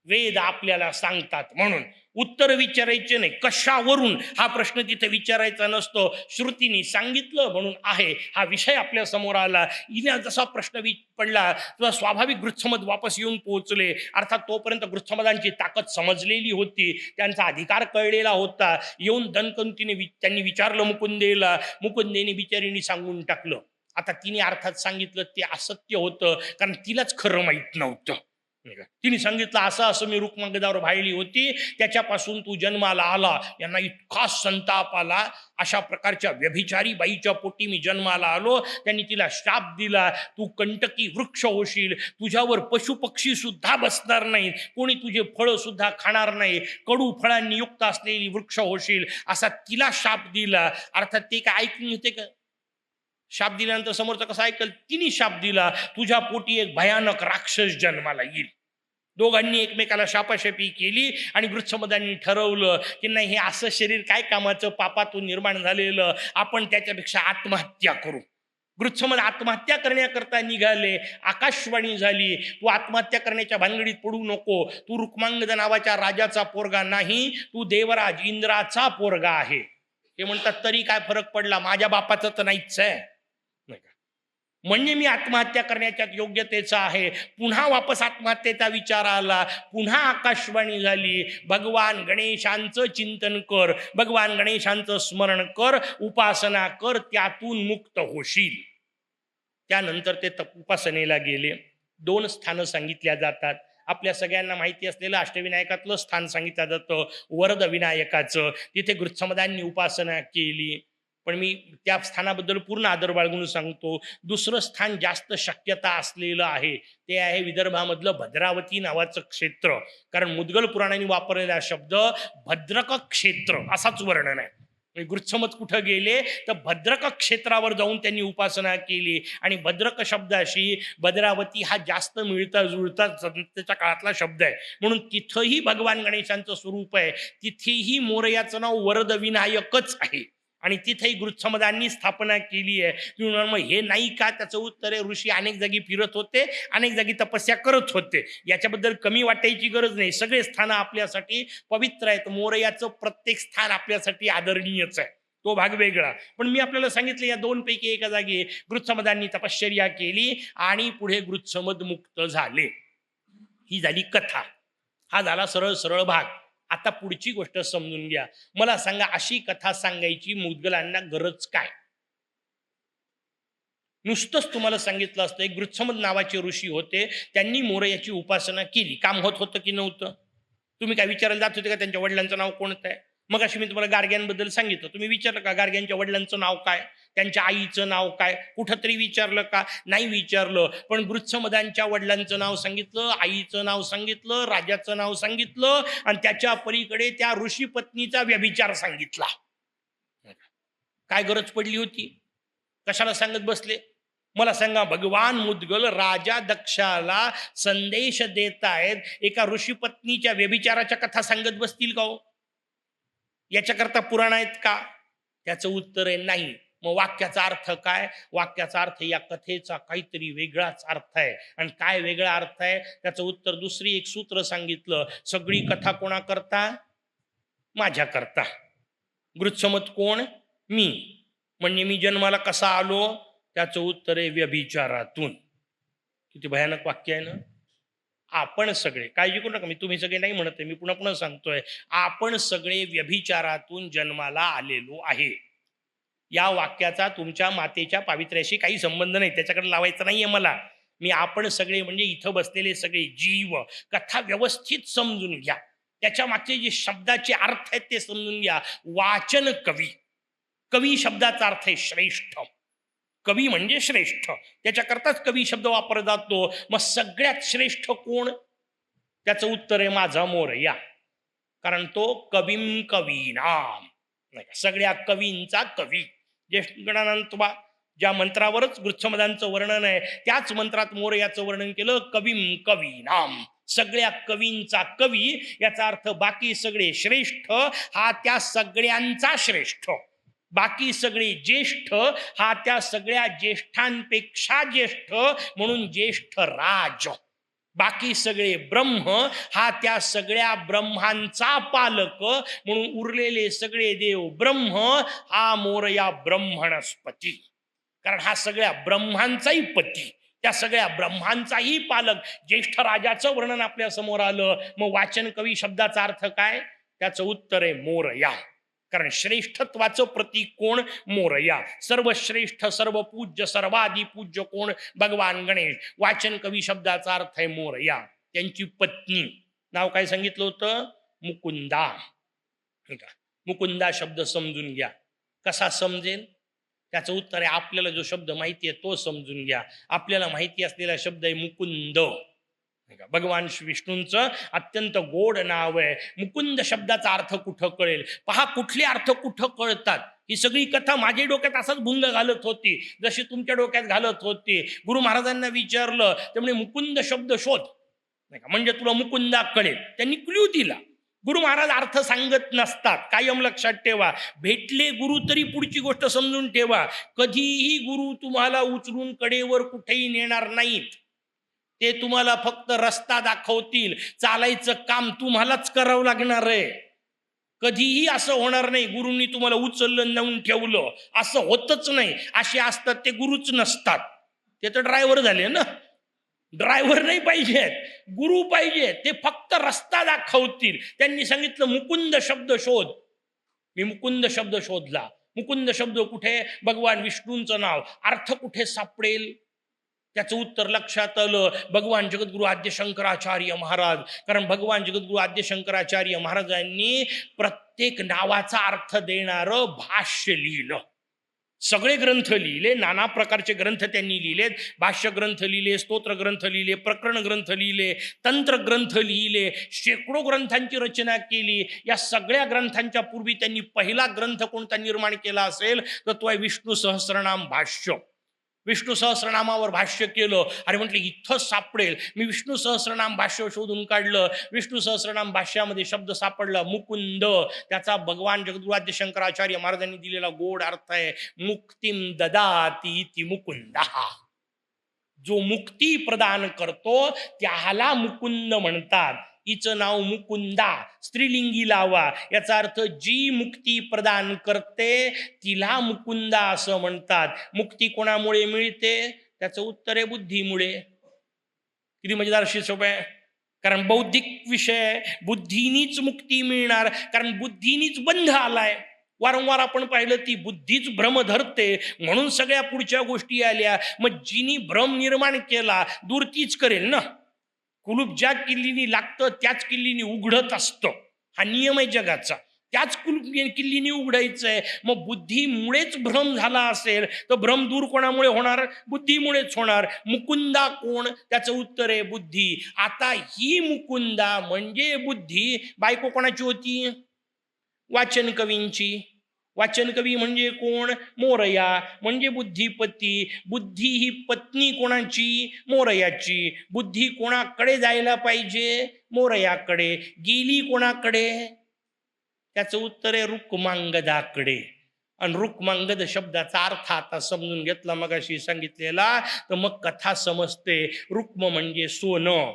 वेद आपल्याला सांगतात म्हणून. उत्तर विचारायचे नाही, कशावरून हा प्रश्न तिथे विचारायचा नसतो. श्रुतीने सांगितलं म्हणून आहे. हा विषय आपल्या समोर आला. हिने जसा प्रश्न पडला तेव्हा स्वाभाविक गृत्समद वापस येऊन पोहोचले. अर्थात तोपर्यंत गृत्समदांची ताकद समजलेली होती, त्यांचा अधिकार कळलेला होता. येऊन दणकंतीने त्यांनी विचारलं मुकुंदेला. मुकुंदेने बिचारीने सांगून टाकलं. आता तिने अर्थात सांगितलं ते असत्य होतं, कारण तिलाच खरं माहित नव्हतं. तिने सांगितलं असं असं मी रुक्मांगदावर भाळली होती, त्याच्यापासून तू जन्माला आला. यांना इतका संताप आला, अशा प्रकारच्या व्यभिचारी बाईच्या पोटी मी जन्माला आलो. त्यांनी तिला शाप दिला, तू कंटकी वृक्ष होशील, तुझ्यावर पशुपक्षी सुद्धा बसणार नाही, कोणी तुझे फळं सुद्धा खाणार नाही, कडू फळांनी युक्त असलेली वृक्ष होशील, असा तिला शाप दिला. अर्थात ते काय ऐकून येते का? शाप दिल्यानंतर समोरचा कसा ऐकल? तिने शाप दिला, तुझ्या पोटी एक भयानक राक्षस जन्माला येईल. दोघांनी एकमेकाला शापाशापी केली आणि गृत्समदांनी ठरवलं की नाही, हे असं शरीर काय कामाचं, पापातून निर्माण झालेलं, आपण त्याच्यापेक्षा आत्महत्या करू. गृत्समद आत्महत्या करण्याकरता निघाले. आकाशवाणी झाली, तू आत्महत्या करण्याच्या भानगडीत पडू नको, तू रुक्मांगद नावाच्या राजाचा पोरगा नाही, तू देवराज इंद्राचा पोरगा आहे. ते म्हणतात तरी काय फरक पडला, माझ्या बापाचं तर नाहीच आहे, म्हणजे मी आत्महत्या करण्याच्या योग्यतेचा आहे. पुन्हा वापस आत्महत्येचा विचार आला. पुन्हा आकाशवाणी झाली, भगवान गणेशांचं चिंतन कर, भगवान गणेशांचं स्मरण कर, उपासना कर, त्यातून मुक्त होशील. त्यानंतर ते उपासनेला गेले. 2 स्थानं सांगितल्या जातात. आपल्या सगळ्यांना माहिती असलेलं अष्टविनायकातलं स्थान सांगितलं जातं, वरद विनायकाचं. तिथे गृत्समदांनी उपासना केली. पण मी त्या स्थानाबद्दल पूर्ण आदर बाळगून सांगतो. दुसरं स्थान जास्त शक्यता असलेलं आहे, ते आहे विदर्भामधलं भद्रावती नावाचं क्षेत्र. कारण मुद्गल पुराणाने वापरलेला शब्द भद्रक क्षेत्र असाच वर्णन आहे. गृत्समद कुठं गेले तर भद्रक क्षेत्रावर जाऊन त्यांनी उपासना केली. आणि भद्रक शब्दाशी भद्रावती हा जास्त मिळता जुळता त्याच्या काळातला शब्द आहे. म्हणून तिथंही भगवान गणेशांचं स्वरूप आहे. तिथेही मोरयाचं नाव वरद विनायकच आहे आणि तिथेही गृत्समदांनी स्थापना केली आहे. मग हे नाही का? त्याचं उत्तर आहे ऋषी अनेक जागी फिरत होते, अनेक जागी तपस्या करत होते. याच्याबद्दल कमी वाटायची गरज नाही. सगळे स्थान आपल्यासाठी पवित्र आहेत. मोरयाचं प्रत्येक स्थान आपल्यासाठी आदरणीयच आहे, तो भाग वेगळा. पण मी आपल्याला सांगितलं या 2 पैकी एका जागी गृत्समदांनी तपश्चर्या केली आणि पुढे गृत्समद मुक्त झाले. ही झाली कथा. हा झाला सरळ सरळ भाग. आता पुढची गोष्ट समजून घ्या. मला सांगा, अशी कथा सांगायची मुद्गलांना गरज काय? नुसतंच तुम्हाला सांगितलं असतं एक गृत्समद नावाचे ऋषी होते, त्यांनी मोरयाची उपासना केली. काम होत होतं की नव्हतं? तुम्ही काय विचारायला जात होते का त्यांच्या वडिलांचं नाव कोणतं आहे? मग अशी मी तुम्हाला गार्ग्यांबद्दल सांगितलं, तुम्ही विचारलं का गार्ग्यांच्या वडिलांचं नाव काय, त्यांच्या आईचं नाव काय? कुठंतरी विचारलं का? नाही विचारलं. पण गृत्समदांच्या वडिलांचं नाव सांगितलं, आईचं नाव सांगितलं, राजाचं नाव सांगितलं आणि त्याच्या पलीकडे त्या ऋषी पत्नीचा व्यभिचार सांगितला. काय गरज पडली होती? कशाला सांगत बसले? मला सांगा, भगवान मुद्गल राजा दक्षाला संदेश देतायत, एका ऋषीपत्नीच्या व्यभिचाराच्या कथा सांगत बसतील का हो? याच्याकरता पुराण आहेत का? त्याचं उत्तर आहे नाही. मग वाक्याचा अर्थ काय? वाक्याचा अर्थ या कथेचा काहीतरी वेगळाच अर्थ आहे. आणि काय वेगळा अर्थ आहे त्याचं उत्तर दुसरी एक सूत्र सांगितलं, सगळी कथा कोणा करता? माझ्या करता. गृत्समत कोण? मी. म्हणजे मी जन्माला कसा आलो? त्याचं उत्तर आहे व्यभिचारातून. किती भयानक वाक्य आहे ना. आपण सगळे, काळजी करू नका, मी तुम्ही सगळे नाही म्हणत आहे, मी पुन्हा पुन्हा सांगतोय, आपण सगळे व्यभिचारातून जन्माला आलेलो आहे. या वाक्याचा तुमच्या मातेच्या पावित्र्याशी काही संबंध नाही, त्याच्याकडे लावायचं नाहीये मला. मी आपण सगळे म्हणजे इथं बसलेले सगळे जीव. कथा व्यवस्थित समजून घ्या, त्याच्या मागचे जे शब्दाचे अर्थ आहेत ते समजून घ्या. वाचन कवी, कवी शब्दाचा अर्थ आहे श्रेष्ठ. कवी म्हणजे श्रेष्ठ, त्याच्याकरताच कवी शब्द वापरला जातो. मग सगळ्यात श्रेष्ठ कोण? त्याचं उत्तर आहे माझा मोरया. कारण तो कवीम कवीनाम, नाही का, सगळ्या कवींचा कवी. ज्येष्ठ गणानंतवा ज्या मंत्रावरच गृच्छमदांचं वर्णन आहे, त्याच मंत्रात मोरयाचं वर्णन केलं, कवीम कवीनाम, सगळ्या कवींचा कवी. याचा अर्थ बाकी सगळे श्रेष्ठ, हा त्या सगळ्यांचा श्रेष्ठ. बाकी सगळे ज्येष्ठ, हा त्या सगळ्या ज्येष्ठांपेक्षा ज्येष्ठ, म्हणून ज्येष्ठ राज. बाकी सगळे ब्रह्म, हा त्या सगळ्या ब्रह्मांचा पालक, म्हणून उरलेले सगळे देव ब्रह्म, हा मोरया ब्रह्मणस्पती. कारण हा सगळ्या ब्रह्मांचाही पती, त्या सगळ्या ब्रह्मांचाही पालक. ज्येष्ठ राजाचं वर्णन आपल्या समोर आलं. मग वाचन कवी शब्दाचा अर्थ काय? त्याचं उत्तर आहे मोरया. कारण श्रेष्ठत्वाचं प्रतीक कोण? मोरया. सर्वश्रेष्ठ, सर्व पूज्य, सर्वाधिक पूज्य कोण? भगवान गणेश. वाचन कवी शब्दाचा अर्थ आहे मोरया. त्यांची पत्नी नाव काय सांगितलं होतं? मुकुंदा. मुकुंदा शब्द समजून घ्या. कसा समजेल? त्याचं उत्तर आहे आपल्याला जो शब्द माहिती आहे तो समजून घ्या. आपल्याला माहिती असलेला शब्द आहे मुकुंद. भगवान विष्णूंचं अत्यंत गोड नाव आहे. मुकुंद शब्दाचा अर्थ कुठं कळेल? पहा, कुठले अर्थ कुठं कळतात. ही सगळी कथा माझ्या डोक्यात असाच भुंग घालत होती जशी तुमच्या डोक्यात घालत होती. गुरु महाराजांना विचारलं त्यामुळे मुकुंद शब्द शोध, नाही का, म्हणजे तुला मुकुंदा कळेल. त्यांनी क्ल्यू दिला. गुरु महाराज अर्थ सांगत नसतात, कायम लक्षात ठेवा. भेटले गुरु तरी पुढची गोष्ट समजून ठेवा. कधीही गुरु तुम्हाला उचलून कडेवर कुठेही नेणार नाहीत. ते तुम्हाला फक्त रस्ता दाखवतील. चालायचं काम तुम्हालाच करावं लागणार आहे. कधीही असं होणार नाही गुरुंनी तुम्हाला उचललं नेऊन ठेवलं, असं होतच नाही. असे असतात ते गुरुच नसतात, ते तर ड्रायव्हर झाले ना. ड्रायव्हर नाही पाहिजेत, गुरु पाहिजे. ते फक्त रस्ता दाखवतील. त्यांनी सांगितलं मुकुंद शब्द शोध. मी मुकुंद शब्द शोधला. मुकुंद शब्द कुठे? भगवान विष्णूंचं नाव. अर्थ कुठे सापडेल? त्याचं उत्तर लक्षात आलं. भगवान जगद्गुरु आद्य शंकराचार्य महाराज. कारण भगवान जगद्गुरु आद्य शंकराचार्य महाराजांनी प्रत्येक नावाचा अर्थ देणारं भाष्य लिहिलं. सगळे ग्रंथ लिहिले, नाना प्रकारचे ग्रंथ त्यांनी लिहिलेत. भाष्य ग्रंथ लिहिले, स्तोत्र ग्रंथ लिहिले, प्रकरण ग्रंथ लिहिले, तंत्र ग्रंथ लिहिले, शेकडो ग्रंथांची रचना केली. या सगळ्या ग्रंथांच्या पूर्वी त्यांनी पहिला ग्रंथ कोणता निर्माण केला असेल तर तो आहे विष्णू सहस्रनाम भाष्य. विष्णू सहस्रनामावर भाष्य केलं. अरे म्हटलं इथं सापडेल. मी विष्णू सहस्रनाम भाष्य शोधून काढलं. विष्णू सहस्रनाम भाष्यामध्ये शब्द सापडला मुकुंद. त्याचा भगवान जगद्गुरु शंकराचार्य महाराजांनी दिलेला गोड अर्थ आहे मुक्तिम ददाती ती मुकुंदा. जो मुक्ती प्रदान करतो त्याला मुकुंद म्हणतात. हिचं नाव मुकुंदा, स्त्रीलिंगी लावा. याचा अर्थ जी मुक्ती प्रदान करते तिला मुकुंदा असं म्हणतात. मुक्ती कोणामुळे मिळते? त्याचं उत्तर आहे बुद्धीमुळे. किती मजेदार शिशोब आहे. कारण बौद्धिक विषय, बुद्धीनीच मुक्ती मिळणार. कारण बुद्धीनीच बंध आलाय. वारंवार आपण पाहिलं ती बुद्धीच भ्रम धरते म्हणून सगळ्या पुढच्या गोष्टी आल्या. मग जिनी भ्रम निर्माण केला दूर तीच करेल ना. कुलूप ज्या किल्लीनी लागतं त्याच किल्लीनी उघडत असतं. हा नियम आहे जगाचा. त्याच किल्लीनी उघडायचंय. मग बुद्धीमुळेच भ्रम झाला असेल तर भ्रम दूर कोणामुळे होणार? बुद्धीमुळेच होणार. मुकुंदा कोण? त्याचं उत्तर आहे बुद्धी. आता ही मुकुंदा म्हणजे बुद्धी बायको कोणाची होती? वाचन कवींची. वाचन कवी म्हणजे कोण? मोरया म्हणजे बुद्धिपती. बुद्धी ही पत्नी कोणाची? मोरयाची. बुद्धी कोणाकडे जायला पाहिजे? मोरयाकडे. गेली कोणाकडे? त्याचं उत्तर आहे रुक्मांगदाकडे. आणि रुक्मांगद शब्दाचा अर्थ आता समजून घेतला मगाशी सांगितलेला, तर मग कथा समजते. रुक्म म्हणजे सोनं.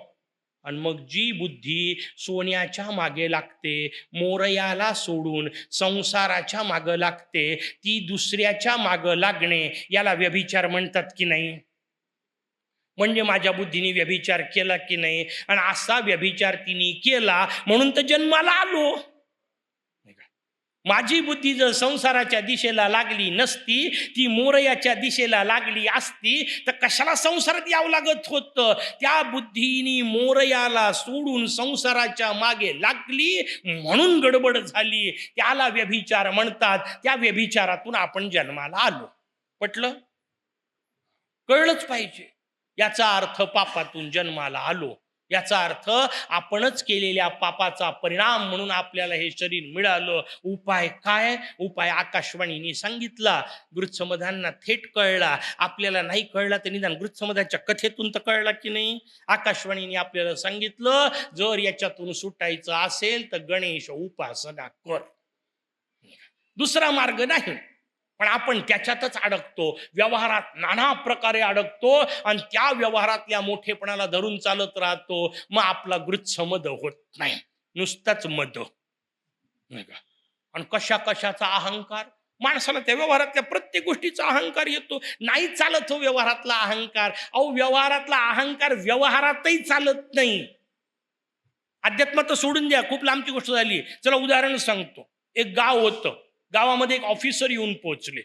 आणि मग जी बुद्धी सोन्याच्या मागे लागते, मोरयाला सोडून संसाराच्या मागे लागते, ती दुसऱ्याच्या मागे लागणे, याला व्यभिचार म्हणतात की नाही? म्हणजे माझ्या बुद्धीने व्यभिचार केला की नाही? आणि असा व्यभिचार तिने केला म्हणून तर जन्माला आलो. माझी बुद्धी जर संसाराच्या दिशेला लागली नसती, ती मोरयाच्या दिशेला लागली असती, तर कशाला संसारात यावं लागत होतं? त्या बुद्धीनी मोरयाला सोडून संसाराच्या मागे लागली म्हणून गडबड झाली. त्याला व्यभिचार म्हणतात. त्या व्यभिचारातून आपण जन्माला आलो. पटलं? कळलंच पाहिजे. याचा अर्थ पापातून जन्माला आलो, याचा अर्थ आपणच केलेल्या पापाचा परिणाम म्हणून आपल्याला हे शरीर मिळालं. उपाय काय? उपाय आकाशवाणीने सांगितला. गृत्समधांना थेट कळला. आपल्याला नाही कळला तर निदान गृत्समधाच्या कथेतून तर कळला की नाही? आकाशवाणीने आपल्याला सांगितलं, जर याच्यातून सुटायचं असेल तर गणेश उपासना कर. दुसरा मार्ग नाही. पण आपण त्याच्यातच अडकतो, व्यवहारात नाना प्रकारे अडकतो आणि त्या व्यवहारातल्या मोठेपणाला धरून चालत राहतो. मग आपला गृत्समद होत नाही, नुसताच मद. आणि कशा कशाचा अहंकार? माणसाला त्या व्यवहारातल्या प्रत्येक गोष्टीचा अहंकार येतो. नाही चालत हो व्यवहारातला अहंकार. अहो, व्यवहारातला अहंकार व्यवहारातही चालत नाही. अध्यात्मात सोडून द्या, खूप लांबची गोष्ट झाली. चला उदाहरण सांगतो. एक गाव होतं. गावामध्ये एक ऑफिसर येऊन पोहोचले.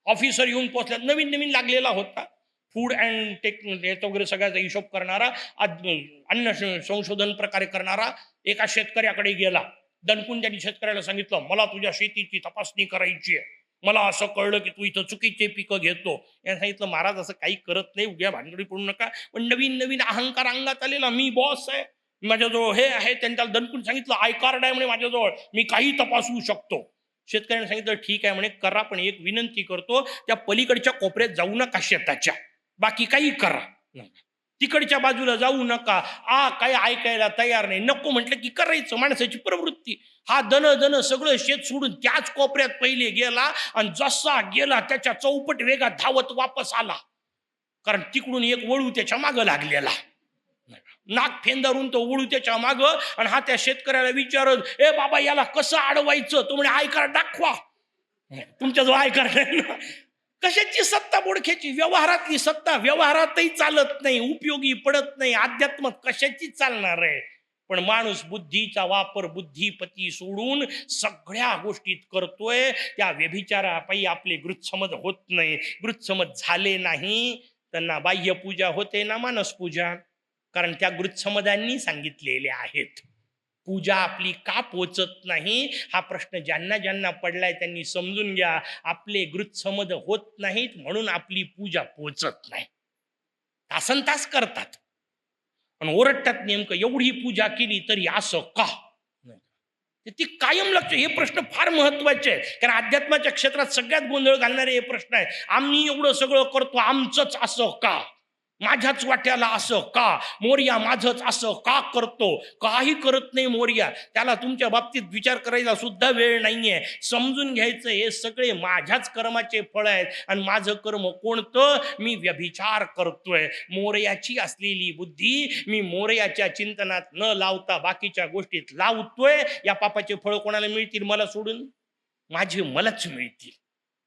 ऑफिसर येऊन पोहोचल्या, नवीन नवीन लागलेला होता. फूड अँड टेक वगैरे सगळ्याचा हिशोब करणारा, अन्न संशोधन प्रकारे करणारा एका शेतकऱ्याकडे गेला. दणकून त्यांनी शेतकऱ्याला सांगितलं, मला तुझ्या शेतीची तपासणी करायची आहे. मला असं कळलं की तू इथं चुकीचे पिकं घेतो. याने सांगितलं, महाराज असं काही करत नाही, उद्या भानगडी पडू नका. पण नवीन नवीन अहंकार अंगात आलेला, मी बॉस आहे, माझ्याजवळ हे आहे. त्यांनी दणकून सांगितलं, आय कार्ड आहे म्हणे माझ्याजवळ, मी काही तपासू शकतो. शेतकऱ्याने सांगितलं, ठीक आहे म्हणे, करा, पण एक विनंती करतो, त्या पलीकडच्या कोपऱ्यात जाऊ नका शेताच्या, बाकी काही करा, तिकडच्या बाजूला जाऊ नका. काही ऐकायला तयार नाही. नको म्हटलं की करायचं, माणसाची प्रवृत्ती. हा दन सगळं शेत सोडून त्याच कोपऱ्यात पहिले गेला आणि जसा गेला त्याच्या चौपट वेगात धावत वापस आला. कारण तिकडून एक वळू त्याच्या मागं लागलेला. नाक फेंदारून तो वळू त्याच्या मागं. आणि हा त्या शेतकऱ्याला विचारत, ए बाबा, याला कसं अडवायचं? तो म्हणे, आय कार्ड दाखवा. तुमच्याजवळ आय कार्ड आहे ना? कशाची सत्ता बोडख्याची? व्यवहारातली सत्ता व्यवहारातही चालत नाही, उपयोगी पडत नाही. अध्यात्म कशाची चालणार आहे? पण माणूस बुद्धीचा वापर, बुद्धिपती सोडून सगळ्या गोष्टीत करतोय. त्या व्यभिचारापायी आपले गृत्समद होत नाही. गृत्समद झाले नाही तर ना बाह्यपूजा होते ना मानसपूजा. कारण त्या गृत्समदांनी सांगितलेले आहेत. पूजा आपली का पोचत नाही हा प्रश्न ज्यांना ज्यांना पडलाय त्यांनी समजून घ्या. आपले गृत्समद होत नाहीत म्हणून आपली पूजा पोचत नाही. तासन तास करतात आणि ओरडतात, नेमकं एवढी पूजा केली तरी असं का? ती कायम लक्ष. हे प्रश्न फार महत्वाचे आहेत, कारण अध्यात्माच्या क्षेत्रात सगळ्यात गोंधळ घालणारे हे प्रश्न आहे. आम्ही एवढं सगळं करतो, आमचंच असं का? माझ्याच वाट्याला असं का? मोरया माझंच असं का करतो? काही करत नाही मोरया. त्याला तुमच्या बाबतीत विचार करायला सुद्धा वेळ नाहीये. समजून घ्यायचं, हे सगळे माझ्याच कर्माचे फळ आहेत. आणि माझं कर्म कोणतं? मी व्यभिचार करतोय. मोरयाची असलेली बुद्धी मी मोरयाच्या चिंतनात न लावता बाकीच्या गोष्टीत लावतोय. या पापाचे फळ कोणाला मिळतील? मला सोडून माझे मलाच मिळतील.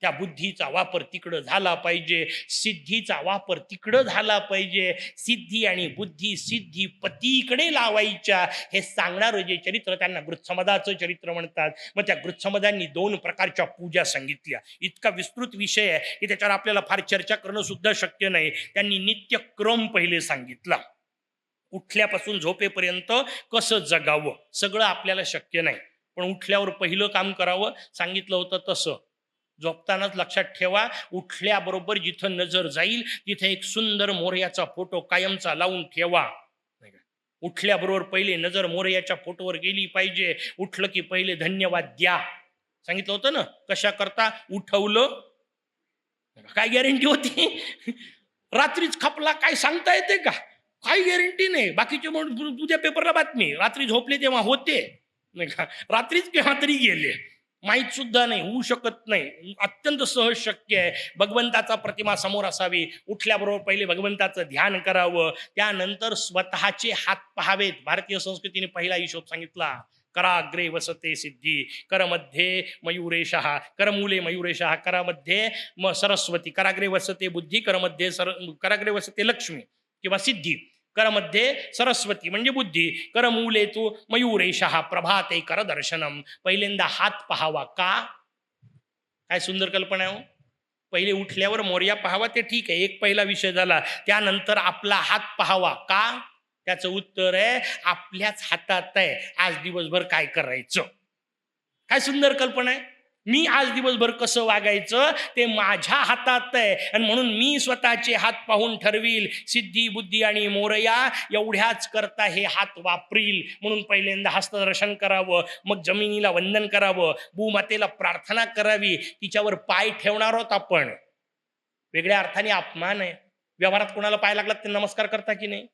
त्या बुद्धीचा वापर तिकडं झाला पाहिजे, सिद्धीचा वापर तिकडं झाला पाहिजे. सिद्धी आणि बुद्धी सिद्धी पतीकडे लावायच्या हे सांगणारं जे चरित्र त्यांना गृत्समदाचं चरित्र म्हणतात. मग त्या गृत्समदांनी 2 प्रकारच्या पूजा सांगितल्या. इतका विस्तृत विषय आहे की त्याच्यावर आपल्याला फार चर्चा करणं सुद्धा शक्य नाही. त्यांनी नित्यक्रम पहिले सांगितला. उठल्यापासून झोपेपर्यंत कसं जगावं सगळं आपल्याला शक्य नाही, पण उठल्यावर पहिलं काम करावं सांगितलं होतं तसं. झोपतानाच लक्षात ठेवा, उठल्याबरोबर जिथं नजर जाईल तिथे एक सुंदर मोरयाचा फोटो कायमचा लावून ठेवा. उठल्याबरोबर पहिले नजर मोरयाच्या फोटोवर गेली पाहिजे. उठलं की पहिले धन्यवाद द्या. सांगितलं होतं ना, कशा करता उठवलं, काय गॅरंटी होती? रात्रीच खपला, काय सांगता येते का? काही गॅरंटी नाही. बाकीचे म्हणून तुझ्या पेपरला बातमी, रात्री झोपले तेव्हा होते, नाही का, रात्रीच केव्हा तरी गेले, माहीत सुद्धा नाही, होऊ शकत नाही, अत्यंत सहज शक्य आहे. भगवंताचा प्रतिमा समोर असावी, उठल्याबरोबर पहिले भगवंताचं ध्यान करावं, त्यानंतर स्वतःचे हात पहावेत. भारतीय संस्कृतीने पहिला हिशोब सांगितला, कराग्रे वसते सिद्धी, करमध्ये मयुरेशः, करमूले मयुरेशः, करामध्ये सरस्वती, कराग्रे वसते बुद्धी, करमध्ये कराग्रे वसते लक्ष्मी किंवा सिद्धी, करमध्ये सरस्वती म्हणजे बुद्धी, करमूले तू मयुरेशः, प्रभाते कर दर्शनम. पहिल्यांदा हात पहावा. का? काय सुंदर कल्पना आहे हो. पहिले उठल्यावर मोर्या पहावा ते ठीक आहे, एक पहिला विषय झाला. त्यानंतर आपला हात पहावा. का? त्याचं उत्तर आहे, आपल्याच हातात आहे आज दिवसभर काय करायचं. काय सुंदर कल्पना आहे. मी आज दिवसभर कसं वागायचं ते माझ्या हातात आहे, आणि म्हणून मी स्वतःचे हात पाहून ठरवील. सिद्धी, बुद्धी आणि मोरया एवढ्याच करता हे हात वापरील. म्हणून पहिल्यांदा हस्तदर्शन करावं, मग जमिनीला वंदन करावं, भूमातेला प्रार्थना करावी, तिच्यावर पाय ठेवणार आहोत आपण. वेगळ्या अर्थाने अपमान आहे. व्यवहारात कोणाला पाय लागला ते नमस्कार करता की नाही?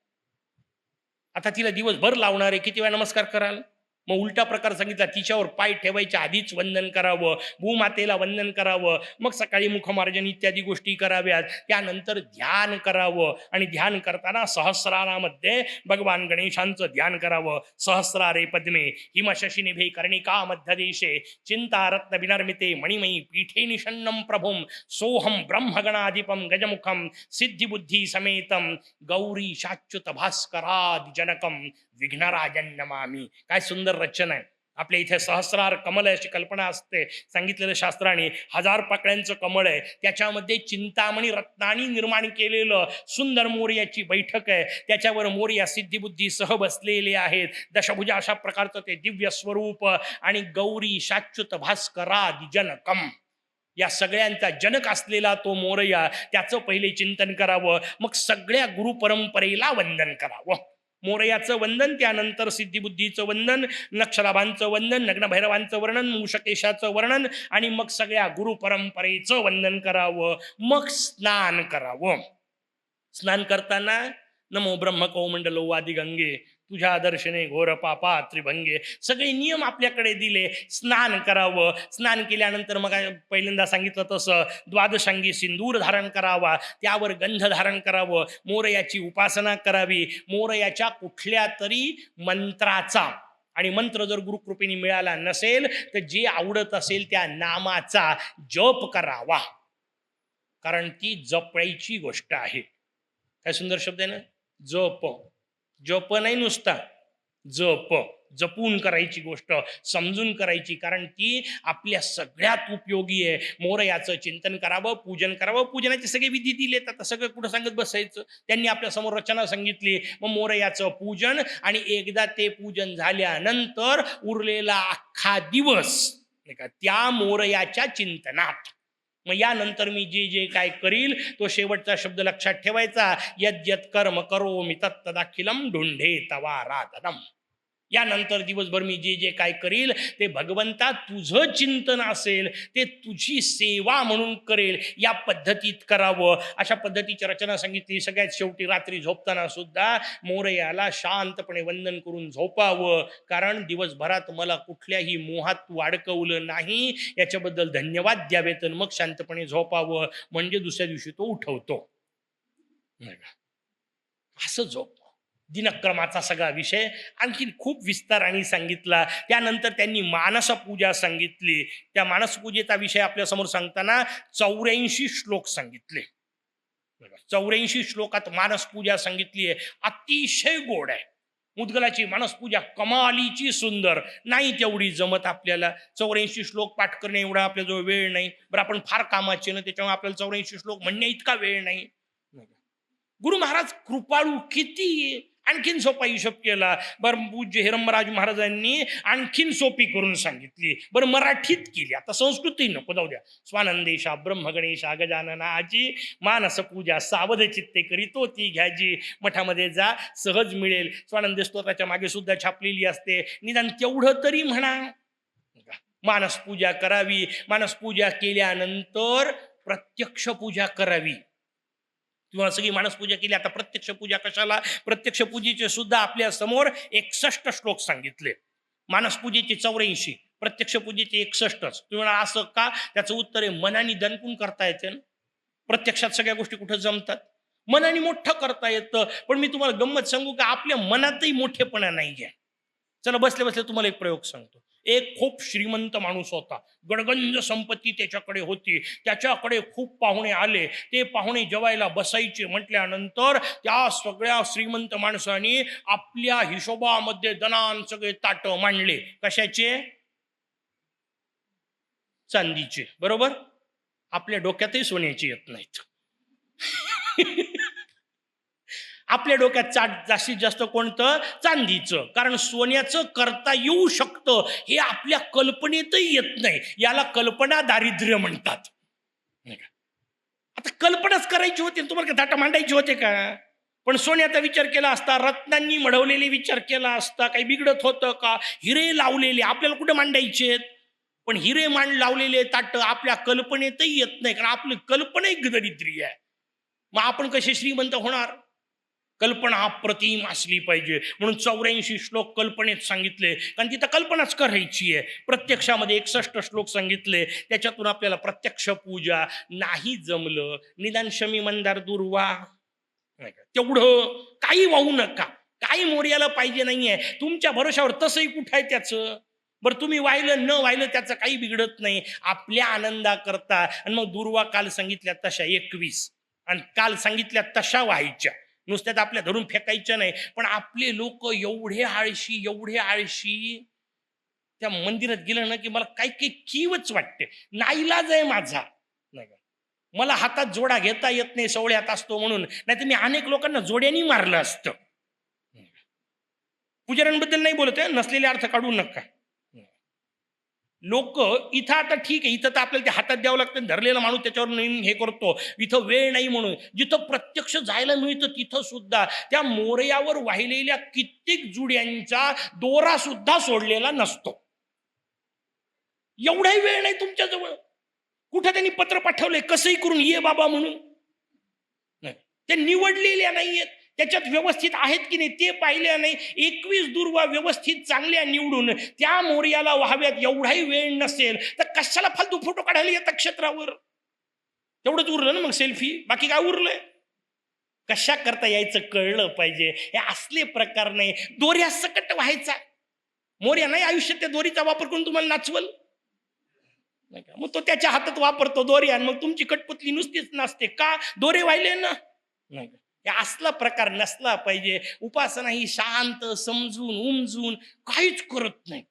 आता तिला दिवसभर लावणार आहे, किती वेळा नमस्कार कराल? मग उलटा प्रकार सांगितला, तिच्यावर पाय ठेवायच्या आधीच वंदन करावं, भूमातेला वंदन करावं, मग सकाळी मुखमार्जन इत्यादी गोष्टी कराव्यात, त्यानंतर ध्यान करावं. आणि ध्यान करताना सहस्रारामध्ये भगवान गणेशांचं ध्यान करावं. सहस्रारे पद्मे हिमशशिनिभे कर्णिका मध्यदेशे चिंता रत्न विनर्मिते मणिमयी पीठे निषन्नम प्रभुम सोहम ब्रह्मगणाधिपम गजमुखम सिद्धिबुद्धी समेतम गौरी शाच्युत भास्करादि जनकम विघ्नराजन नमामि. काय सुंदर रचना आहे. आपल्या इथे सहस्रार कमल अशी कल्पना असते. सांगितलेलं शास्त्राने 1000 पाकळ्यांचं कमळ आहे, त्याच्यामध्ये चिंतामणी रत्नानी निर्माण केलेलं सुंदर मोरयाची बैठक आहे. त्याच्यावर मोरया सिद्धिबुद्धी सह बसलेले आहेत. दशभुजा अशा प्रकारचं ते दिव्य स्वरूप. आणि गौरी शाच्युत भास्करादि जनकम, या सगळ्यांचा जनक असलेला तो मोरया, त्याचं पहिले चिंतन करावं, मग सगळ्या गुरु परंपरेला वंदन करावं. मोरयाचं वंदन, त्यानंतर सिद्धिबुद्धीचं वंदन, नक्षलाभांचं वंदन, नग्नभैरवांचं वर्णन, मूषकेशाचं वर्णन, आणि मग सगळ्या गुरु परंपरेचं वंदन करावं. मग स्नान करावं. स्नान करताना नमो ब्रह्म कौमंडलो वादी गंगे तुझ्या दर्शने घोर पापा त्रिभंगे, सगळे नियम आपल्याकडे दिले. स्नान करावं. स्नान केल्यानंतर मग पहिल्यांदा सांगितलं तसं द्वादशांगी सिंदूर धारण करावा, त्यावर गंध धारण करावं, मोरयाची उपासना करावी, मोरयाच्या कुठल्या तरी मंत्राचा, आणि मंत्र जर गुरुकृपेने मिळाला नसेल तर जे आवडत असेल त्या नामाचा जप करावा, कारण ती जपायची गोष्ट आहे. काय सुंदर शब्द आहे ना, जप. जप नाही नुसता, जप, जपून करायची गोष्ट, समजून करायची, कारण ती आपल्या सगळ्यात उपयोगी आहे. मोरयाचं चिंतन करावं, पूजन करावं. पूजनाचे सगळे विधी दिलेत, आता सगळं कुठं सांगत बसायचं. त्यांनी आपल्या समोर रचना सांगितली. मग मोरयाचं पूजन, आणि एकदा ते पूजन झाल्यानंतर उरलेला अख्खा दिवस नाही का त्या मोरयाच्या चिंतनात. मग यानंतर मी जे जे काय करील तो शेवटचा शब्द लक्षात ठेवायचा, यद्यत कर्म करो मी तत्तदाखिलम ढुंढे तवा राधनम. यानंतर दिवसभर मी जे जे काय करील ते भगवंता तुझं चिंतन असेल, ते तुझी सेवा म्हणून करेल, या पद्धतीत करावं. अशा पद्धतीची रचना सांगितली. सगळ्यात शेवटी रात्री झोपताना सुद्धा मोरयाला शांतपणे वंदन करून झोपावं, कारण दिवसभरात मला कुठल्याही मोहात तू अडकवलं नाही, याच्याबद्दल धन्यवाद द्यावेत, मग शांतपणे झोपावं, म्हणजे दुसऱ्या दिवशी तो उठवतो. असं झोप. दिनक्रमाचा सगळा विषय आणखी खूप विस्ताराने सांगितला. त्यानंतर त्यांनी मानसपूजा सांगितली. त्या मानसपूजेचा विषय आपल्या समोर सांगताना 84 श्लोक सांगितले. 84 श्लोकात मानसपूजा सांगितली आहे. अतिशय गोड आहे. मुद्गलाची मानसपूजा कमालीची सुंदर. नाही तेवढी जमत आपल्याला. 84 श्लोक पाठ करणे एवढा आपल्याजवळ वेळ नाही. बरं, आपण फार कामाचे ना, त्याच्यामुळे आपल्याला 84 श्लोक म्हणण्या इतका वेळ नाही. गुरु महाराज कृपाळू किती, आणखीन सोपा हिशोब केला. बरं, पूज्य हिरंबराज महाराजांनी आणखीन सोपी करून सांगितली. बरं, मराठीत केली. आता संस्कृती नको, जाऊ द्या. स्वानंदेशा ब्रह्मगणेशा गजाननाची मानस पूजा सावध चित्ते करीतो ती घ्याजी. मठामध्ये जा, सहज मिळेल. स्वानंद स्तोत्राच्या मागे सुद्धा छापलेली असते. निदान तेवढं तरी म्हणा. मानस पूजा करावी. मानस पूजा केल्यानंतर प्रत्यक्ष पूजा करावी. तुम्हाला सगळी मानस पूजा केली, आता प्रत्यक्ष पूजा कशाला? प्रत्यक्ष पूजेचे सुद्धा आपल्या समोर 61 श्लोक सांगितले. मानस पूजेचे 84, प्रत्यक्ष पूजेचे 61च. तुम्हाला असं का? त्याचं उत्तर आहे मनाने दणकून करता येते ना. प्रत्यक्षात सगळ्या गोष्टी कुठं जमतात? मनाने मोठं करता येतं. पण मी तुम्हाला गंमत सांगू का, आपल्या मनातही मोठेपणा नाहीये. चला बसले बसले तुम्हाला एक प्रयोग सांगतो. एक खूप श्रीमंत माणूस होता, गडगंज संपत्ती त्याच्याकडे होती. त्याच्याकडे खूप पाहुणे आले. ते पाहुणे जेवायला बसायचे म्हटल्यानंतर त्या सगळ्या श्रीमंत माणसाने आपल्या हिशोबामध्ये दणान सगळे ताट मांडले. कशाचे? चांदीचे. बरोबर? आपल्या डोक्यातही सोन्याची येत नाहीत. आपल्या डोक्यात जास्तीत जास्त कोणतं? चांदीचं. कारण सोन्याचं करता येऊ शकतं हे आपल्या कल्पनेतही येत नाही. याला कल्पना दारिद्र्य म्हणतात. आता कल्पनाच करायची होती, तुम्हाला धाटा मांडायचे होते का? पण सोन्याचा विचार केला असता, रत्नांनी मढवलेले विचार केला असता, काही बिघडत होतं का? हिरे लावलेले आपल्याला कुठे मांडायचे? पण हिरे लावलेले ताट आपल्या कल्पनेतही येत नाही, कारण आपली कल्पना एक दरिद्री आहे. मग आपण कसे श्रीमंत होणार? कल्पना अप्रतिम असली पाहिजे. म्हणून 84 श्लोक कल्पनेत सांगितले, कारण तिथं कल्पनाच करायची आहे. प्रत्यक्षामध्ये 61 श्लोक सांगितले. त्याच्यातून आपल्याला प्रत्यक्ष पूजा नाही जमलं, निदान शमी मंदार दुर्वा तेवढं काही वाहू नका. काही मोर्याला पाहिजे नाहीये तुमच्या भरोशावर. तसंही कुठं आहे त्याचं? बरं तुम्ही वाहिलं न वाहिलं त्याचं काही बिघडत नाही, आपल्या आनंदा करता. आणि मग दुर्वा काल सांगितल्या तशा 21, आणि काल सांगितल्या तशा व्हायच्या. नुसत्यात आपल्या धरून फेकायच्या नाही. पण आपले लोक एवढे आळशी, त्या मंदिरात गेलं ना की मला काही कीवच वाटते. नाईलाज आहे माझा. नाही का, मला हातात जोडा घेता येत नाही, सवळ्यात असतो म्हणून. नाही तर मी अनेक लोकांना जोड्यानी मारलं असतं. पुजाऱ्यांबद्दल नाही बोलत आहे, नसलेले अर्थ काढू नका. लोक इथं आता ठीक आहे, इथं तर आपल्याला ते हातात द्यावं लागतं, धरलेला माणूस त्याच्यावर हे करतो. इथं वेळ नाही म्हणून जिथं प्रत्यक्ष जायला मिळतं तिथं सुद्धा त्या मोरयावर वाहिलेल्या कित्येक जुड्यांचा दोरा सुद्धा सोडलेला नसतो. एवढाही वेळ नाही तुमच्याजवळ. कुठं त्यांनी पत्र पाठवलंय कसंही करून ये बाबा म्हणून? नाही, ते निवडलेल्या नाहीयेत. त्याच्यात व्यवस्थित आहेत की नाही ते पाहिल्या नाही. 21 दुर्वा व्यवस्थित चांगल्या निवडून त्या मोर्याला व्हाव्यात एवढाही वेळ नसेल तर कशाला फालतू फोटो काढायला येतात क्षेत्रावर? तेवढंच उरलं ना मग सेल्फी, बाकी काय उरलंय? कशा करता यायचं कळलं पाहिजे. हे असले प्रकार नाही. दोऱ्या सकट व्हायचा मोर्या नाही आयुष्यात त्या दोरीचा वापर करून तुम्हाला नाचवल नाही का? मग तो त्याच्या हातात वापरतो दोरी, आणि मग तुमची कटपुतली नुसतीच नसते का? दोरे वाहिले ना. नाही का, असला प्रकार नसला पाहिजे. उपासना ही शांत समजून उमजून काहीच करत नाही.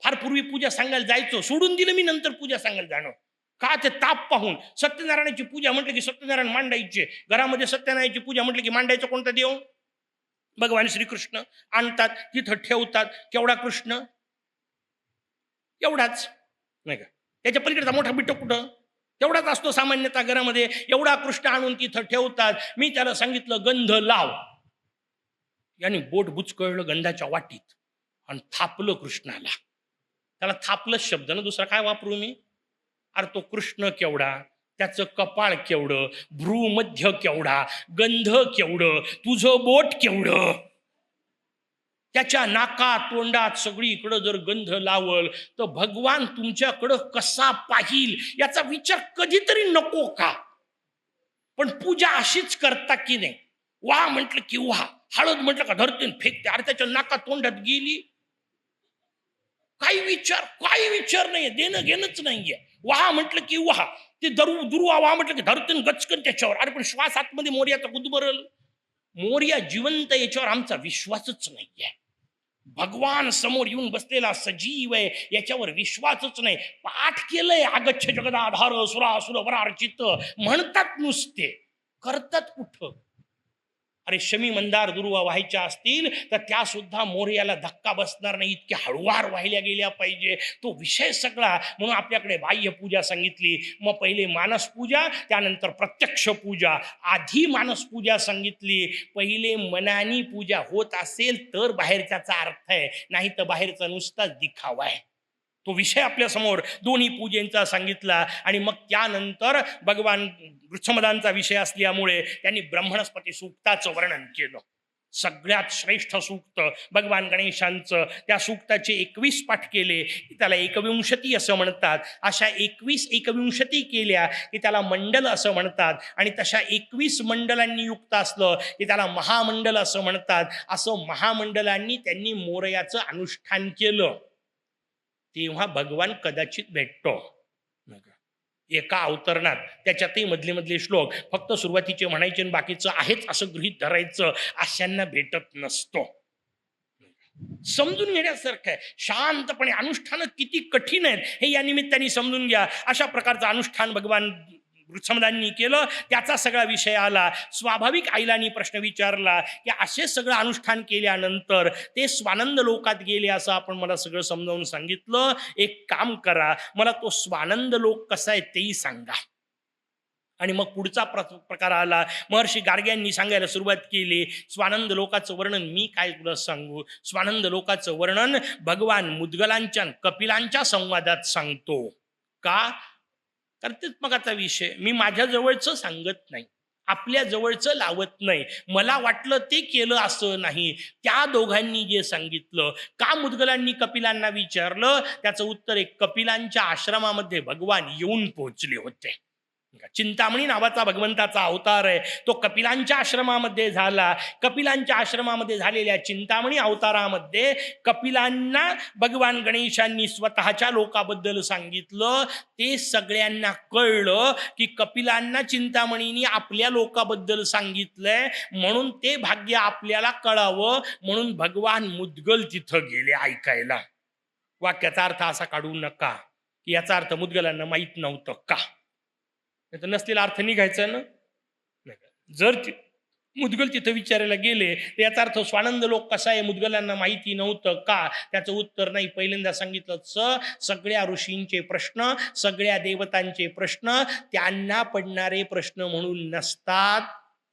फार पूर्वी पूजा सांगायला जायचो, सोडून दिलं मी नंतर पूजा सांगायला जाणं. का? ते ताप पाहून. सत्यनारायणाची पूजा म्हटलं की सत्यनारायण मांडायचे. घरामध्ये सत्यनारायणाची पूजा म्हटलं की मांडायचं कोणता देव? भगवान श्रीकृष्ण. आणतात तिथं ठेवतात. केवढा कृष्ण? एवढाच. नाही का, त्याच्या पलीकडचा मोठा बिट्ट कुठं? तेवढाच असतो सामान्यतः घरामध्ये. एवढा कृष्ण आणून तिथं ठेवतात. मी त्याला सांगितलं गंध लाव. याने बोट बुचकळलं गंधाच्या वाटीत आणि थापलं कृष्णाला. त्याला थापलंच शब्द ना, दुसरा काय वापरू मी? अरे तो कृष्ण केवढा, त्याचं कपाळ केवढं, भ्रूमध्य केवढा, गंध केवढं, तुझं बोट केवढं. त्याच्या नाकात तोंडात सगळीकडं जर गंध लावल तर भगवान तुमच्याकडं कसा पाहिल याचा विचार कधीतरी नको का? पण पूजा अशीच करता की नाही? वा म्हटलं की वा, हळद म्हटलं का धरतीन फेकते. अरे त्याच्या नाकात तोंडात गेली, काही विचार नाहीये, देणं घेणंच नाहीये. वाहा म्हटलं की वाहा, ते दुर्वा वाहा म्हटलं की धरतीन गचकन त्याच्यावर. अरे पण श्वास आतमध्ये मोर्याचा गुदमरल. मोर्या जिवंत याच्यावर आमचा विश्वासच नाहीये. भगवान समोर येऊन बसलेला सजीव आहे याच्यावर विश्वासच नाही. पाठ केलंय आगच्छ जगदाधार सुरासुर वरार्चित म्हणतात नुसते, करतात कुठं? अरे शमी मंदार दुर्वा व्हायच्या असतील तर त्या सुद्धा मोर्याला धक्का बसणार नाही, इतक्या हळुवार वाहिल्या गेल्या पाहिजे. तो विषय सगळा. म्हणून आपल्याकडे बाह्य पूजा सांगितली, मग पहिले मानस पूजा, त्यानंतर प्रत्यक्ष पूजा. आधी मानस पूजा सांगितली. पहिले मनानी पूजा होत असेल तर बाहेरच्याचा अर्थ आहे, नाही तर बाहेरचा नुसताच दिखावा आहे. तो विषय आपल्या समोर दोन्ही पूजेंचा सांगितला. आणि मग त्यानंतर भगवान वृक्षमदांचा विषय असल्यामुळे त्यांनी ब्रह्मणस्पती सूक्ताचं वर्णन केलं. सगळ्यात श्रेष्ठ सूक्त भगवान गणेशांचं. त्या सूक्ताचे 21 पाठ केले की त्याला एकविंशती असं म्हणतात. अशा 21 एकविंशती केल्या की त्याला मंडल असं म्हणतात. आणि तशा 21 मंडलांनी युक्त असलं की त्याला महामंडल असं म्हणतात. असं महामंडलांनी त्यांनी मोरयाचं अनुष्ठान केलं तेव्हा भगवान कदाचित भेटतो. एका अवतरणात त्याच्यातही मधले मधले श्लोक फक्त सुरुवातीचे म्हणायचे आणि बाकीचं आहेच असं गृहीत धरायचं अशांना भेटत नसतो. समजून घेण्यासारखं आहे. शांतपणे अनुष्ठान किती कठीण आहेत हे या निमित्ताने समजून घ्या. अशा प्रकारचं अनुष्ठान भगवान वृक्षमदांनी केलं. त्याचा सगळा विषय आला. स्वाभाविक आईलानी प्रश्न विचारला की असे सगळं अनुष्ठान केल्यानंतर ते स्वानंद लोकात गेले असं आपण मला सगळं समजावून सांगितलं. एक काम करा, मला तो स्वानंद लोक कसा आहे तेही सांगा. आणि मग पुढचा प्रकार आला. महर्षी गार्ग्यांनी सांगायला सुरुवात केली. स्वानंद लोकाचं वर्णन मी काय तुला सांगू. स्वानंद लोकाचं वर्णन भगवान मुद्गलांच्या कपिलांच्या संवादात सांगतो. का तर तेच मगाचा विषय. मी माझ्या जवळचं सांगत नाही, आपल्या जवळचं लावत नाही. मला वाटलं ते केलं असं नाही. त्या दोघांनी जे सांगितलं. का मुद्गलांनी कपिलांना विचारलं त्याचं उत्तर एक, कपिलांच्या आश्रमामध्ये भगवान येऊन पोहोचले होते. चिंतामणी नावाचा भगवंताचा अवतार आहे. तो कपिलांच्या आश्रमामध्ये झाला. कपिलांच्या आश्रमामध्ये झालेल्या चिंतामणी अवतारामध्ये कपिलांना भगवान गणेशांनी स्वतःच्या लोकाबद्दल सांगितलं. ते सगळ्यांना कळलं की कपिलांना चिंतामणीनी आपल्या लोकाबद्दल सांगितलंय म्हणून ते भाग्य आपल्याला कळावं म्हणून भगवान मुद्गल तिथं गेले ऐकायला. वाक्याचा अर्थ असा काढू नका की याचा अर्थ मुद्गलांना माहीत नव्हतं का. तर नसलेला अर्थ निघायचा ना. जर मुद्गल तिथं विचारायला गेले तर याचा अर्थ स्वानंद लोक कसा आहे मुद्गलांना माहिती नव्हतं का. त्याचं उत्तर नाही. पहिल्यांदा सांगितलं सगळ्या ऋषींचे प्रश्न, सगळ्या देवतांचे प्रश्न त्यांना पडणारे प्रश्न म्हणून नसतात,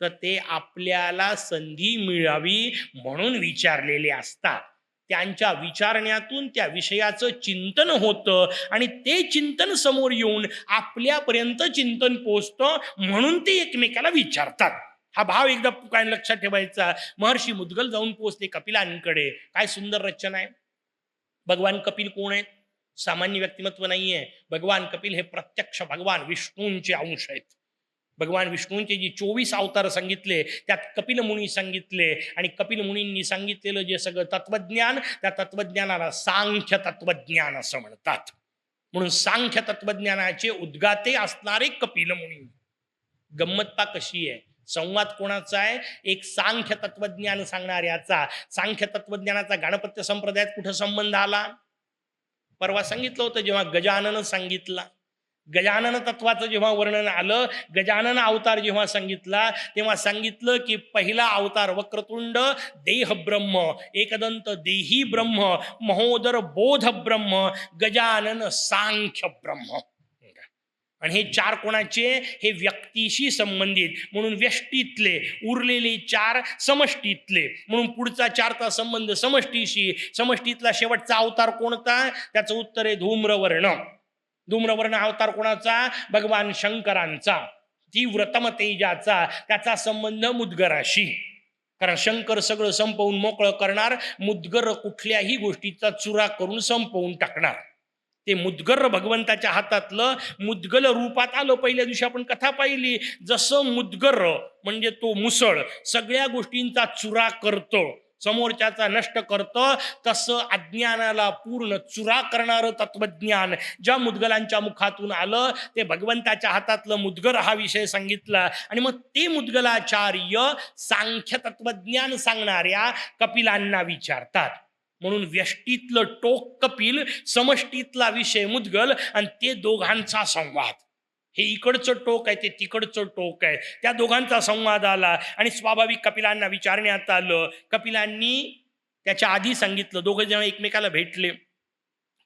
तर ते आपल्याला संधी मिळावी म्हणून विचारलेले असतात. त्यांच्या विचारण्यातून त्या विषयाचं चिंतन होतं आणि ते चिंतन समोर येऊन आपल्यापर्यंत चिंतन पोचतं म्हणून ते एकमेकाला विचारतात. हा भाव एकदा काय लक्षात ठेवायचा. महर्षी मुद्गल जाऊन पोचले कपिलांकडे. काय सुंदर रचना आहे. भगवान कपिल कोण आहेत? सामान्य व्यक्तिमत्व नाहीये. भगवान कपिल हे प्रत्यक्ष भगवान विष्णूंचे अंश आहेत. भगवान विष्णूंचे जी 24 अवतार सांगितले त्यात कपिल मुनी सांगितले. आणि कपिल मुनींनी सांगितलेलं जे सगळं तत्वज्ञान, त्या तत्वज्ञानाला सांख्य तत्वज्ञान असं म्हणतात. म्हणून सांख्य तत्वज्ञानाचे उद्गाते असणारे कपिल मुनी. गंमत पा कशी आहे. संवाद कोणाचा आहे? एक सांख्य तत्वज्ञान सांगणाऱ्याचा. सांख्य तत्वज्ञानाचा गाणपत्य संप्रदायात कुठं संबंध आला? परवा सांगितलं होतं जेव्हा गजानन सांगितला. गजानन तत्वाचं जेव्हा वर्णन आलं, गजानन अवतार जेव्हा सांगितला तेव्हा सांगितलं की पहिला अवतार वक्रतुंड देह ब्रह्म, एकदंत देही ब्रह्म, महोदर बोध ब्रह्म, गजानन सांख्य ब्रह्म. आणि हे चार कोणाचे? हे व्यक्तीशी संबंधित. म्हणून व्यष्टीतले. उरलेले चार समष्टीतले. म्हणून पुढचा चारचा संबंध समष्टीशी. समष्टीतला शेवटचा अवतार कोणता? त्याचं उत्तर आहे धूम्रवर्ण. धूम्रवर्ण अवतार कोणाचा? भगवान शंकरांचा. तीव्रतम तेजाचा. त्याचा संबंध मुद्गराशी. कारण शंकर सगळं संपवून मोकळं करणार, मुद्गर कुठल्याही गोष्टीचा चुरा करून संपवून टाकणार. ते मुद्गर भगवंताच्या हातातलं मुद्गल रूपात आलं. पहिल्या दिवशी आपण कथा पाहिली. जसं मुद्गर म्हणजे तो मुसळ सगळ्या गोष्टींचा चुरा करतो, समोरच्याचा नष्ट करतं, तसं अज्ञानाला पूर्ण चुरा करणारं तत्वज्ञान ज्या मुद्गलांच्या मुखातून आलं ते भगवंताच्या हातातलं मुद्गर हा विषय सांगितला. आणि मग ते मुद्गलाचार्य सांख्य तत्वज्ञान सांगणाऱ्या कपिलांना विचारतात. म्हणून व्यष्टीतलं टोक कपिल, समष्टीतला विषय मुद्गल आणि ते दोघांचा संवाद. हे इकडचं टोक आहे, ते तिकडचं टोक आहे. त्या दोघांचा संवाद आला आणि स्वाभाविक कपिलांना विचारण्यात आलं. कपिलांनी त्याच्या आधी सांगितलं. दोघं जण एकमेकाला भेटले.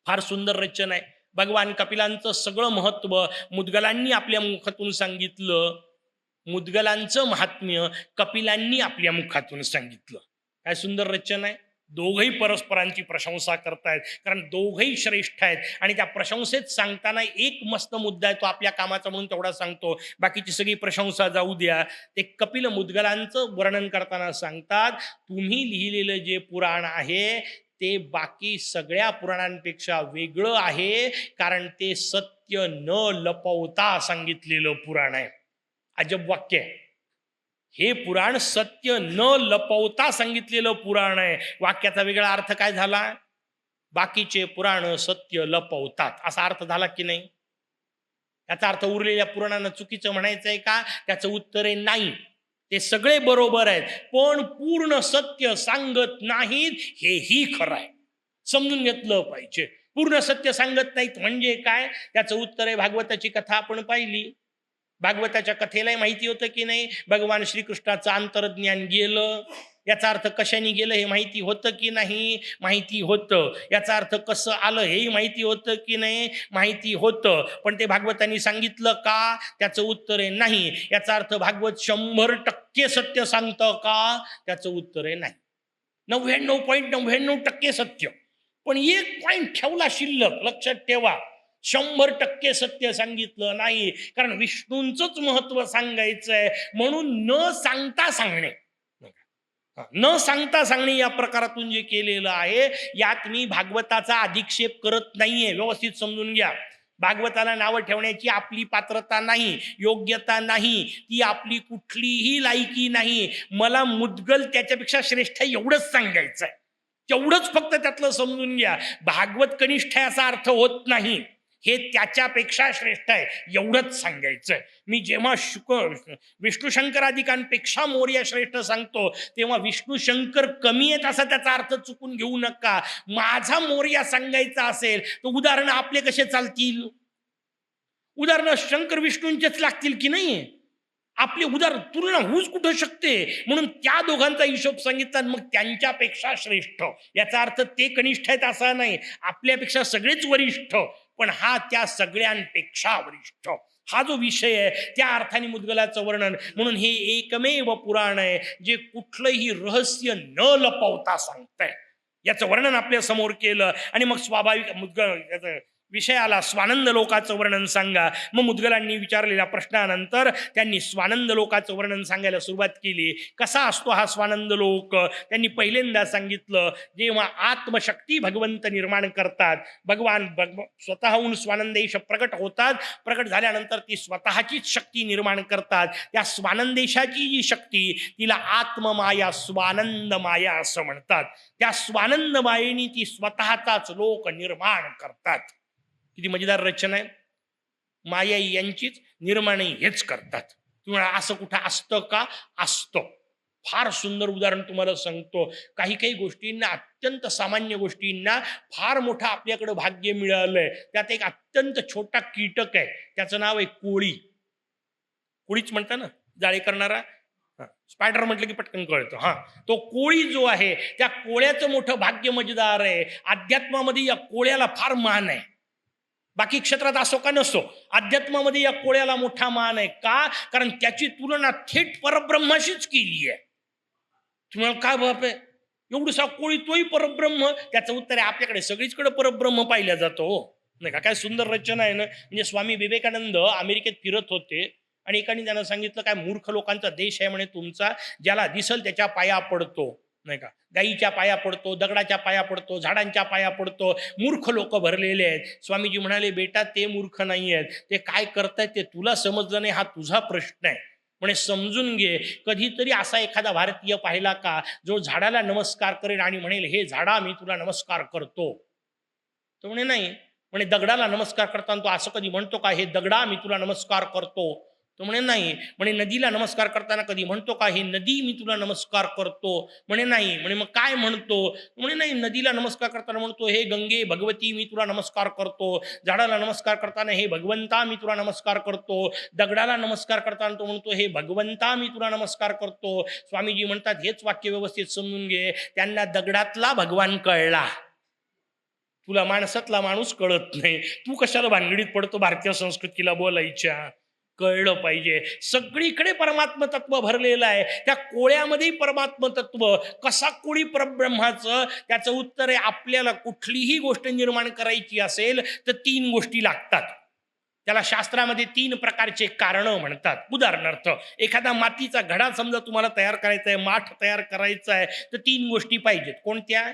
फार सुंदर रचना आहे. भगवान कपिलांचं सगळं महत्व मुद्गलांनी आपल्या मुखातून सांगितलं. मुद्गलांचं महात्म्य कपिलांनी आपल्या मुखातून सांगितलं. काय सुंदर रचना आहे. दोघही परस्परांची प्रशंसा करतायत, कारण दोघही श्रेष्ठ आहेत. आणि त्या प्रशंसेत सांगताना एक मस्त मुद्दा आहे, तो आपल्या कामाचा म्हणून तेवढा सांगतो, बाकीची सगळी प्रशंसा जाऊ द्या. ते कपिल मुद्गलांचं वर्णन करताना सांगतात, तुम्ही लिहिलेलं जे पुराण आहे ते बाकी सगळ्या पुराणांपेक्षा वेगळं आहे, कारण ते सत्य न लपवता सांगितलेलं पुराण आहे. अजब वाक्य आहे. हे पुराण सत्य न लपवता सांगितलेलं पुराण आहे. वाक्याचा वेगळा अर्थ काय झाला? बाकीचे पुराण सत्य लपवतात, असा अर्थ झाला की नाही? याचा अर्थ उरलेल्या पुराणांना चुकीचं म्हणायचंय का? त्याचं उत्तर आहे नाही. ते सगळे बरोबर आहेत, पण पूर्ण सत्य सांगत नाहीत, हेही खरं आहे. समजून घेतलं पाहिजे. पूर्ण सत्य सांगत नाहीत म्हणजे काय? त्याचं उत्तर आहे, भागवताची कथा आपण पाहिली. भागवताच्या कथेलाही माहिती होतं की नाही भगवान श्रीकृष्णाचं अंतर्ज्ञान गेलं. याचा अर्थ कशाने गेलं हे माहिती होतं की नाही? माहिती होतं. याचा अर्थ कसं आलं हेही माहिती होतं की नाही? माहिती होतं. पण ते भागवतांनी सांगितलं का? त्याचं उत्तर आहे नाही. याचा अर्थ भागवत 100% सत्य सांगतं का? त्याचं उत्तर आहे नाही. 99.99% सत्य. पण एक पॉइंट ठेवला शिल्लक. लक्षात ठेवा, 100% सत्य सांगितलं नाही, कारण विष्णूंचंच महत्व सांगायचंय म्हणून न सांगता सांगणे. न सांगता सांगणे या प्रकारातून जे केलेलं आहे, यात मी भागवताचा अधिक्षेप करत नाहीये. व्यवस्थित समजून घ्या. भागवताला नावं ठेवण्याची आपली पात्रता नाही, योग्यता नाही, ती आपली कुठलीही लायकी नाही. मला मुद्गल त्याच्यापेक्षा श्रेष्ठ एवढंच सांगायचंय. तेवढंच फक्त त्यातलं समजून घ्या. भागवत कनिष्ठ आहे असा अर्थ होत नाही. हे त्याच्यापेक्षा श्रेष्ठ आहे एवढंच सांगायचंय. मी जेव्हा विष्णू शंकराधिकांपेक्षा मोर्या श्रेष्ठ सांगतो, तेव्हा विष्णू शंकर कमी आहेत असा त्याचा अर्थ चुकून घेऊ नका. माझा मोर्या सांगायचा असेल तर उदाहरण आपले कसे चालतील? उदाहरण शंकर विष्णूंचेच लागतील की नाही? आपली तुलना होऊच कुठं शकते? म्हणून त्या दोघांचा हिशोब सांगितला, मग त्यांच्यापेक्षा श्रेष्ठ. याचा अर्थ ते कनिष्ठ आहेत असा नाही, आपल्यापेक्षा सगळेच वरिष्ठ, पण हा त्या सगळ्यांपेक्षा वरिष्ठ. हा जो विषय आहे त्या अर्थाने मुद्गलाचं वर्णन. म्हणून हे एकमेव पुराण आहे जे कुठलंही रहस्य न लपवता सांगतंय. याचं वर्णन आपल्या समोर केलं. आणि मग स्वाभाविक मुद्गल विषय आला, स्वानंद लोकाचं वर्णन सांगा. मग मुद्गलांनी विचारलेल्या प्रश्नानंतर त्यांनी स्वानंद लोकाचं वर्णन सांगायला सुरुवात केली. कसा असतो हा स्वानंद लोक? त्यांनी पहिल्यांदा सांगितलं, जेव्हा आत्मशक्ती भगवंत निर्माण करतात, भगवान स्वतःहून स्वानंदेश प्रकट होतात. प्रकट झाल्यानंतर ती स्वतःचीच शक्ती निर्माण करतात. त्या स्वानंदेशाची जी शक्ती, तिला आत्ममाया, स्वानंद माया असं म्हणतात. त्या स्वानंद मायेने ती स्वतःचाच लोक निर्माण करतात. किती मजेदार रचना आहे. माया यांचीच, निर्माण हेच करतात. तुम्हाला असं कुठं असतं का? असतं. फार सुंदर उदाहरण तुम्हाला सांगतो. काही काही गोष्टींना, अत्यंत सामान्य गोष्टींना फार मोठं आपल्याकडं भाग्य मिळालंय. त्यात एक अत्यंत छोटा कीटक आहे, त्याचं नाव आहे कोळी. कोळीच म्हणता ना, जाळी करणारा. स्पायडर म्हटलं की पटकन कळतं. तो कोळी जो आहे, त्या कोळ्याचं मोठं भाग्य मजेदार आहे. अध्यात्मामध्ये या कोळ्याला फार मान आहे. बाकी क्षेत्रात असो का नसो, अध्यात्मामध्ये या कोळ्याला मोठा मान आहे. का? कारण त्याची तुलना थेट परब्रह्माशीच केली आहे. तुम्हाला काय बाप आहे, एवढसा कोळी तोही परब्रह्म? त्याचं उत्तर आहे, आपल्याकडे सगळीचकडे परब्रह्म पाहिला जातो, नाही का? काय सुंदर रचना आहे ना. म्हणजे स्वामी विवेकानंद अमेरिकेत फिरत होते आणि एकाने त्यांना सांगितलं, काय मूर्ख लोकांचा देश आहे म्हणे तुमचा, ज्याला दिसल त्याच्या पाया पडतो, नाही का? गाईच्या पाया पडतो, दगडाच्या पाया पडतो, झाडांच्या पाया पडतो. मूर्ख लोक भरलेले आहेत. स्वामीजी म्हणाले, बेटा ते मूर्ख नाही आहेत, ते काय करतायत ते तुला समजलं नाही, हा तुझा प्रश्न आहे. म्हणे समजून घे. कधीतरी असा एखादा भारतीय पाहिला का जो झाडाला नमस्कार करेल आणि म्हणेल, हे झाडा मी तुला नमस्कार करतो? तो म्हणे नाही. म्हणे दगडाला नमस्कार करताना तो असं कधी म्हणतो का, हे दगडा मी तुला नमस्कार करतो? तो म्हणे नाही. म्हणे नदीला नमस्कार करताना कधी म्हणतो का, हे नदी मी तुला नमस्कार करतो? म्हणे नाही. म्हणे मग काय म्हणतो? म्हणे नाही, नदीला नमस्कार करताना म्हणतो, हे गंगे भगवती मी तुला नमस्कार करतो. झाडाला नमस्कार करताना, हे भगवंता मी तुला नमस्कार करतो. दगडाला नमस्कार करताना तो म्हणतो, हे भगवंता मी तुला नमस्कार करतो. स्वामीजी म्हणतात, हेच वाक्य व्यवस्थित समजून घे. त्यांना दगडातला भगवान कळला, तुला माणसातला माणूस कळत नाही. तू कशाला भानगडीत पडतो भारतीय संस्कृतीला बोलायच्या? कळलं पाहिजे. सगळीकडे परमात्म तत्व भरलेलं आहे. त्या कोळ्यामध्येही परमात्म तत्व कसा कोळी परब्रह्माचं, त्याचं उत्तर आहे आपल्याला कुठलीही गोष्ट निर्माण करायची असेल तर 3 गोष्टी लागतात. त्याला शास्त्रामध्ये 3 प्रकारचे कारण म्हणतात. उदाहरणार्थ एखादा मातीचा घडा समजा तुम्हाला तयार करायचा आहे, माठ तयार करायचा आहे, तर 3 गोष्टी पाहिजेत. कोणत्या?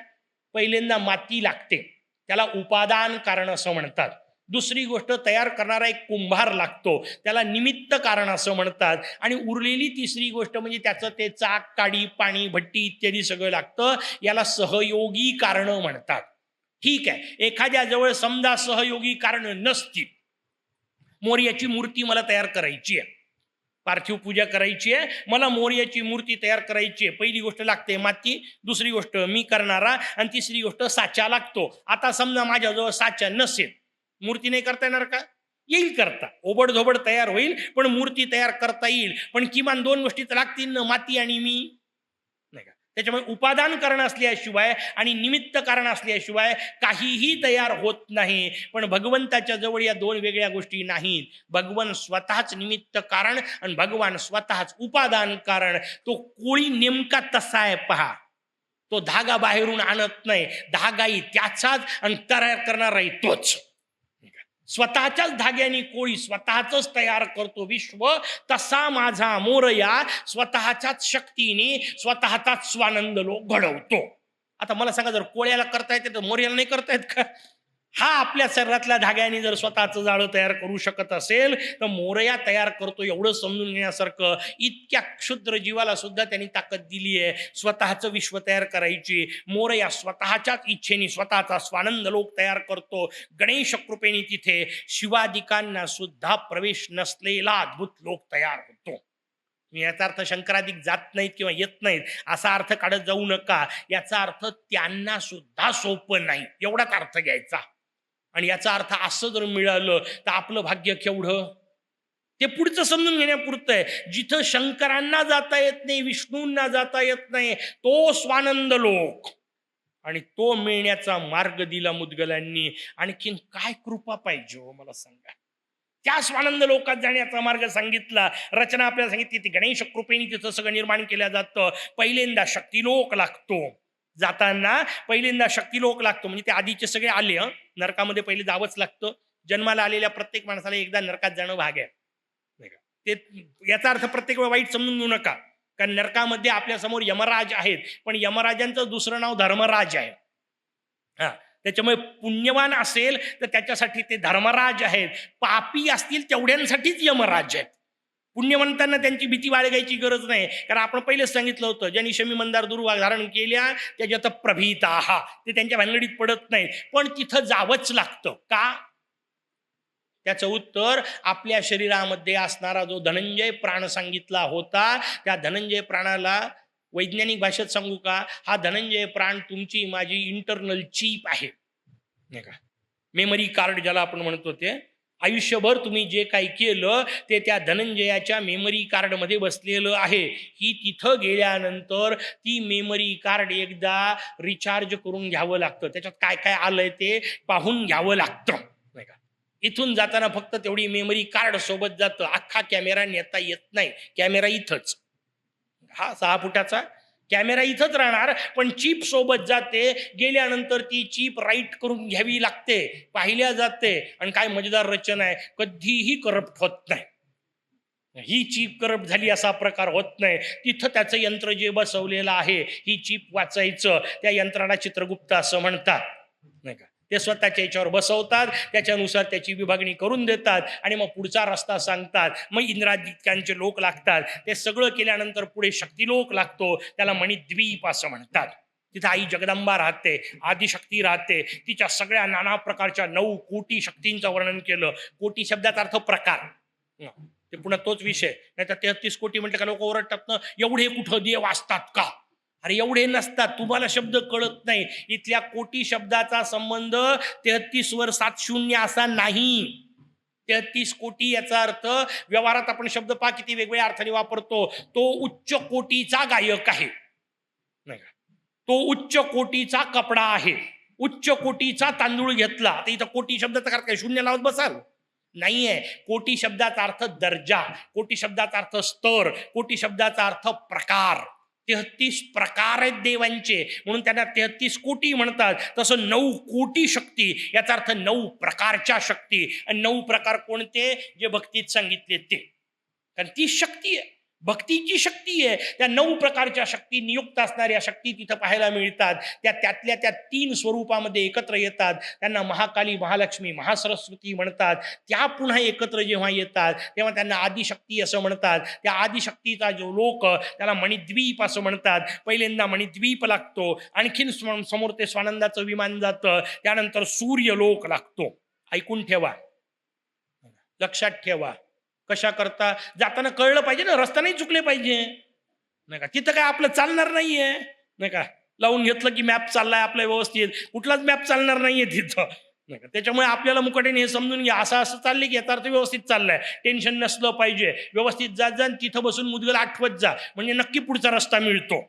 पहिल्यांदा माती लागते, त्याला उपादान कारण असं म्हणतात. दुसरी गोष्ट तयार करणारा एक कुंभार लागतो, त्याला निमित्त कारण असं म्हणतात. आणि उरलेली तिसरी गोष्ट म्हणजे त्याचं ते चाक, काडी, पाणी, भट्टी इत्यादी सगळं लागतं, याला सहयोगी कारण म्हणतात. ठीक आहे, एखाद्याजवळ समजा सहयोगी कारण नसतील, मोर्याची मूर्ती मला तयार करायची आहे, पार्थिव पूजा करायची आहे, मला मोर्याची मूर्ती तयार करायची आहे. पहिली गोष्ट लागते माती, दुसरी गोष्ट मी करणारा, आणि तिसरी गोष्ट साचा लागतो. आता समजा माझ्याजवळ साचा नसेल, मूर्ती नाही करता येणार का? येईल करता, ओबडधोबड तयार होईल, पण मूर्ती तयार करता येईल. पण किमान 2 गोष्टी तर लागतील ना, माती आणि मी, नाही का? त्याच्यामुळे उपादान कारण असल्याशिवाय आणि निमित्त कारण असल्याशिवाय काहीही तयार होत नाही. पण भगवंताच्या जवळ या 2 वेगळ्या गोष्टी नाहीत. भगवान स्वतःच निमित्त कारण आणि भगवान स्वतःच उपादान कारण. तो कोळी नेमका तसा आहे पहा. तो धागा बाहेरून आणत नाही, धागाही त्याचाच आणि तयार करणाराही तोच. स्वतःच्याच धाग्याने कोळी स्वतःच तयार करतो विश्व. तसा माझा मोरया स्वतःच्याच शक्तीने स्वतःचाच स्वानंद लोक घडवतो. आता मला सांगा, जर कोळ्याला करता येते तर मोरयाला नाही करता येत का? हा आपल्या शरीरातल्या धाग्याने जर स्वतःचं जाळं तयार करू शकत असेल तर मोरया तयार करतो, एवढं समजून घेण्यासारखं. इतक्या क्षुद्र जीवाला सुद्धा त्यांनी ताकद दिली आहे स्वतःचं विश्व तयार करायची. मोरया स्वतःच्याच इच्छेने स्वतःचा स्वानंद लोक तयार करतो. गणेश कृपेने तिथे शिवादिकांना सुद्धा प्रवेश नसलेला अद्भुत लोक तयार होतो. याचा अर्थ शंकराधिक जात नाहीत किंवा येत नाहीत असा अर्थ काढत जाऊ नका. याचा अर्थ त्यांना सुद्धा सोपं नाही, एवढाच अर्थ घ्यायचा. आणि याचा अर्थ असं जर मिळालं तर आपलं भाग्य केवढं. ते पुढचं समजून घेण्यापुरतं आहे. जिथं शंकरांना जाता येत नाही, विष्णूंना जाता येत नाही, तो स्वानंद लोक आणि तो मिळण्याचा मार्ग दिला मुद्गलांनी. आणखीन काय कृपा पाहिजे हो मला सांगा. त्या स्वानंद लोकात जाण्याचा मार्ग सांगितला. रचना आपल्याला सांगितली, ती गणेश कृपेने तिथं सगळं निर्माण केलं जातं. पहिल्यांदा शक्तिलोक लागतो. जाताना पहिल्यांदा शक्तिलोक लागतो, म्हणजे ते आधीचे सगळे आले. नरकामध्ये पहिले जावंच लागतं. जन्माला आलेल्या प्रत्येक माणसाला एकदा नरकात जाणं भाग आहे, नाही का? ते याचा अर्थ प्रत्येक वेळा वाईट समजून घेऊ नका. कारण नरकामध्ये आपल्या समोर यमराज आहेत, पण यमराजांचं दुसरं नाव धर्मराज आहे. हा, त्याच्यामुळे पुण्यवान असेल तर त्याच्यासाठी ते धर्मराज आहेत, पापी असतील तेवढ्यांसाठीच यमराज आहेत. पुण्यवंतांना त्यांची भीती बाळगायची गरज नाही, कारण आपण पहिलेच सांगितलं होतं, ज्यांनी शमी मंदार दुर्वा धारण केल्या त्याच्यात प्रभीता, ते त्यांच्या भानगडीत पडत नाही. पण तिथं जावंच लागतं का? त्याचं उत्तर आपल्या शरीरामध्ये असणारा जो धनंजय प्राण सांगितला होता, त्या धनंजय प्राणाला वैज्ञानिक भाषेत सांगू का, हा धनंजय प्राण तुमची माझी इंटरनल चीप आहे, नाही का? मेमरी कार्ड ज्याला आपण म्हणतो ते. आयुष्यभर तुम्ही जे काही केलं ते त्या धनंजयाच्या मेमरी कार्डमध्ये बसलेलं आहे. ही तिथं गेल्यानंतर ती मेमरी कार्ड एकदा रिचार्ज करून घ्यावं लागतं. त्याच्यात काय काय आलंय ते पाहून घ्यावं लागतं, नाही का? इथून जाताना फक्त तेवढी मेमरी कार्ड सोबत जातं, अख्खा कॅमेरा नेता येत नाही. कॅमेरा इथंच, हा 6 फुटाचा कॅमेरा इथंच राहणार, पण चिप सोबत जाते. गेल्यानंतर ती चिप राईट करून घ्यावी लागते, पाहिल्या जाते. आणि काय मजेदार रचना आहे, कधीही करप्ट होत नाही. ही चिप करप्ट झाली असा प्रकार होत नाही. तिथं त्याचं यंत्र जे बसवलेलं आहे, ही चिप वाचायचं, त्या यंत्राला चित्रगुप्त असं म्हणतात, नाही का? ते स्वतःच्या याच्यावर बसवतात, त्याच्यानुसार त्याची विभागणी करून देतात आणि मग पुढचा रस्ता सांगतात. मग इंद्रादित्यांचे लोक लागतात. ते सगळं केल्यानंतर पुढे शक्तिलोक लागतो, त्याला मणिद्वीप असं म्हणतात. तिथं आई जगदंबा राहते, आदिशक्ती राहते. तिच्या सगळ्या नाना प्रकारच्या 9 कोटी शक्तींचं वर्णन केलं. कोटी शब्दाचा अर्थ प्रकार, ते पुन्हा तोच विषय. नाही तर 33 कोटी म्हटलं का लोक ओरडतात ना, एवढे कुठं देव असतात का? अरे एवढे नसतात, तुम्हाला शब्द कळत नाही. इथल्या कोटी शब्दाचा संबंध 33 वर 7 शून्य असा नाही. 33 कोटी याचा अर्थ व्यवहारात आपण शब्द पहा किती वेगवेगळ्या अर्थाने वापरतो. तो उच्च कोटीचा गायक आहे, नाही का? तो उच्च कोटीचा कपडा आहे, उच्च कोटीचा तांदूळ घेतला. आता इथं कोटी शब्दाचा काय शून्य लावत बसाल? नाहीये. कोटी शब्दाचा अर्थ दर्जा, कोटी शब्दाचा अर्थ स्तर, कोटी शब्दाचा अर्थ प्रकार. 33 प्रकार आहेत देवांचे, म्हणून त्यांना 33 कोटी म्हणतात. तसं 9 कोटी शक्ती, याचा अर्थ 9 प्रकारच्या शक्ती. आणि 9 प्रकार कोणते? जे भक्तीत सांगितले ते. कारण ती शक्ती आहे, भक्तीची शक्ती आहे. त्या 9 प्रकारच्या शक्ती नियुक्त असणाऱ्या शक्ती तिथं पाहायला मिळतात. त्यातल्या त्या 3 स्वरूपामध्ये एकत्र येतात. त्यांना महाकाली, महालक्ष्मी, महासरस्वती म्हणतात. त्या पुन्हा एकत्र जेव्हा येतात तेव्हा त्यांना आदिशक्ती असं म्हणतात. त्या आदिशक्तीचा जो लोक त्याला मणिद्वीप असं म्हणतात. पहिल्यांदा मणिद्वीप लागतो, आणखीन समोर ते स्वानंदाचं विमान जातं, त्यानंतर सूर्यलोक लागतो. ऐकून ठेवा, लक्षात ठेवा. कशा करता? जाताना कळलं पाहिजे ना, रस्ता नाही चुकले पाहिजे, नाही का? तिथं काय आपलं चालणार नाहीये, नाही का? लावून घेतलं की मॅप चाललाय आपला व्यवस्थित, कुठलाच मॅप चालणार नाहीये तिथं, नाही का? त्याच्यामुळे आपल्याला मुकाट्याने हे समजून घ्या, असं असं चाललंय की याचा अर्थ व्यवस्थित चाललाय. टेन्शन नसलं पाहिजे, व्यवस्थित जात जा, तिथं बसून मुदगल आठवत जा, म्हणजे नक्की पुढचा रस्ता मिळतो.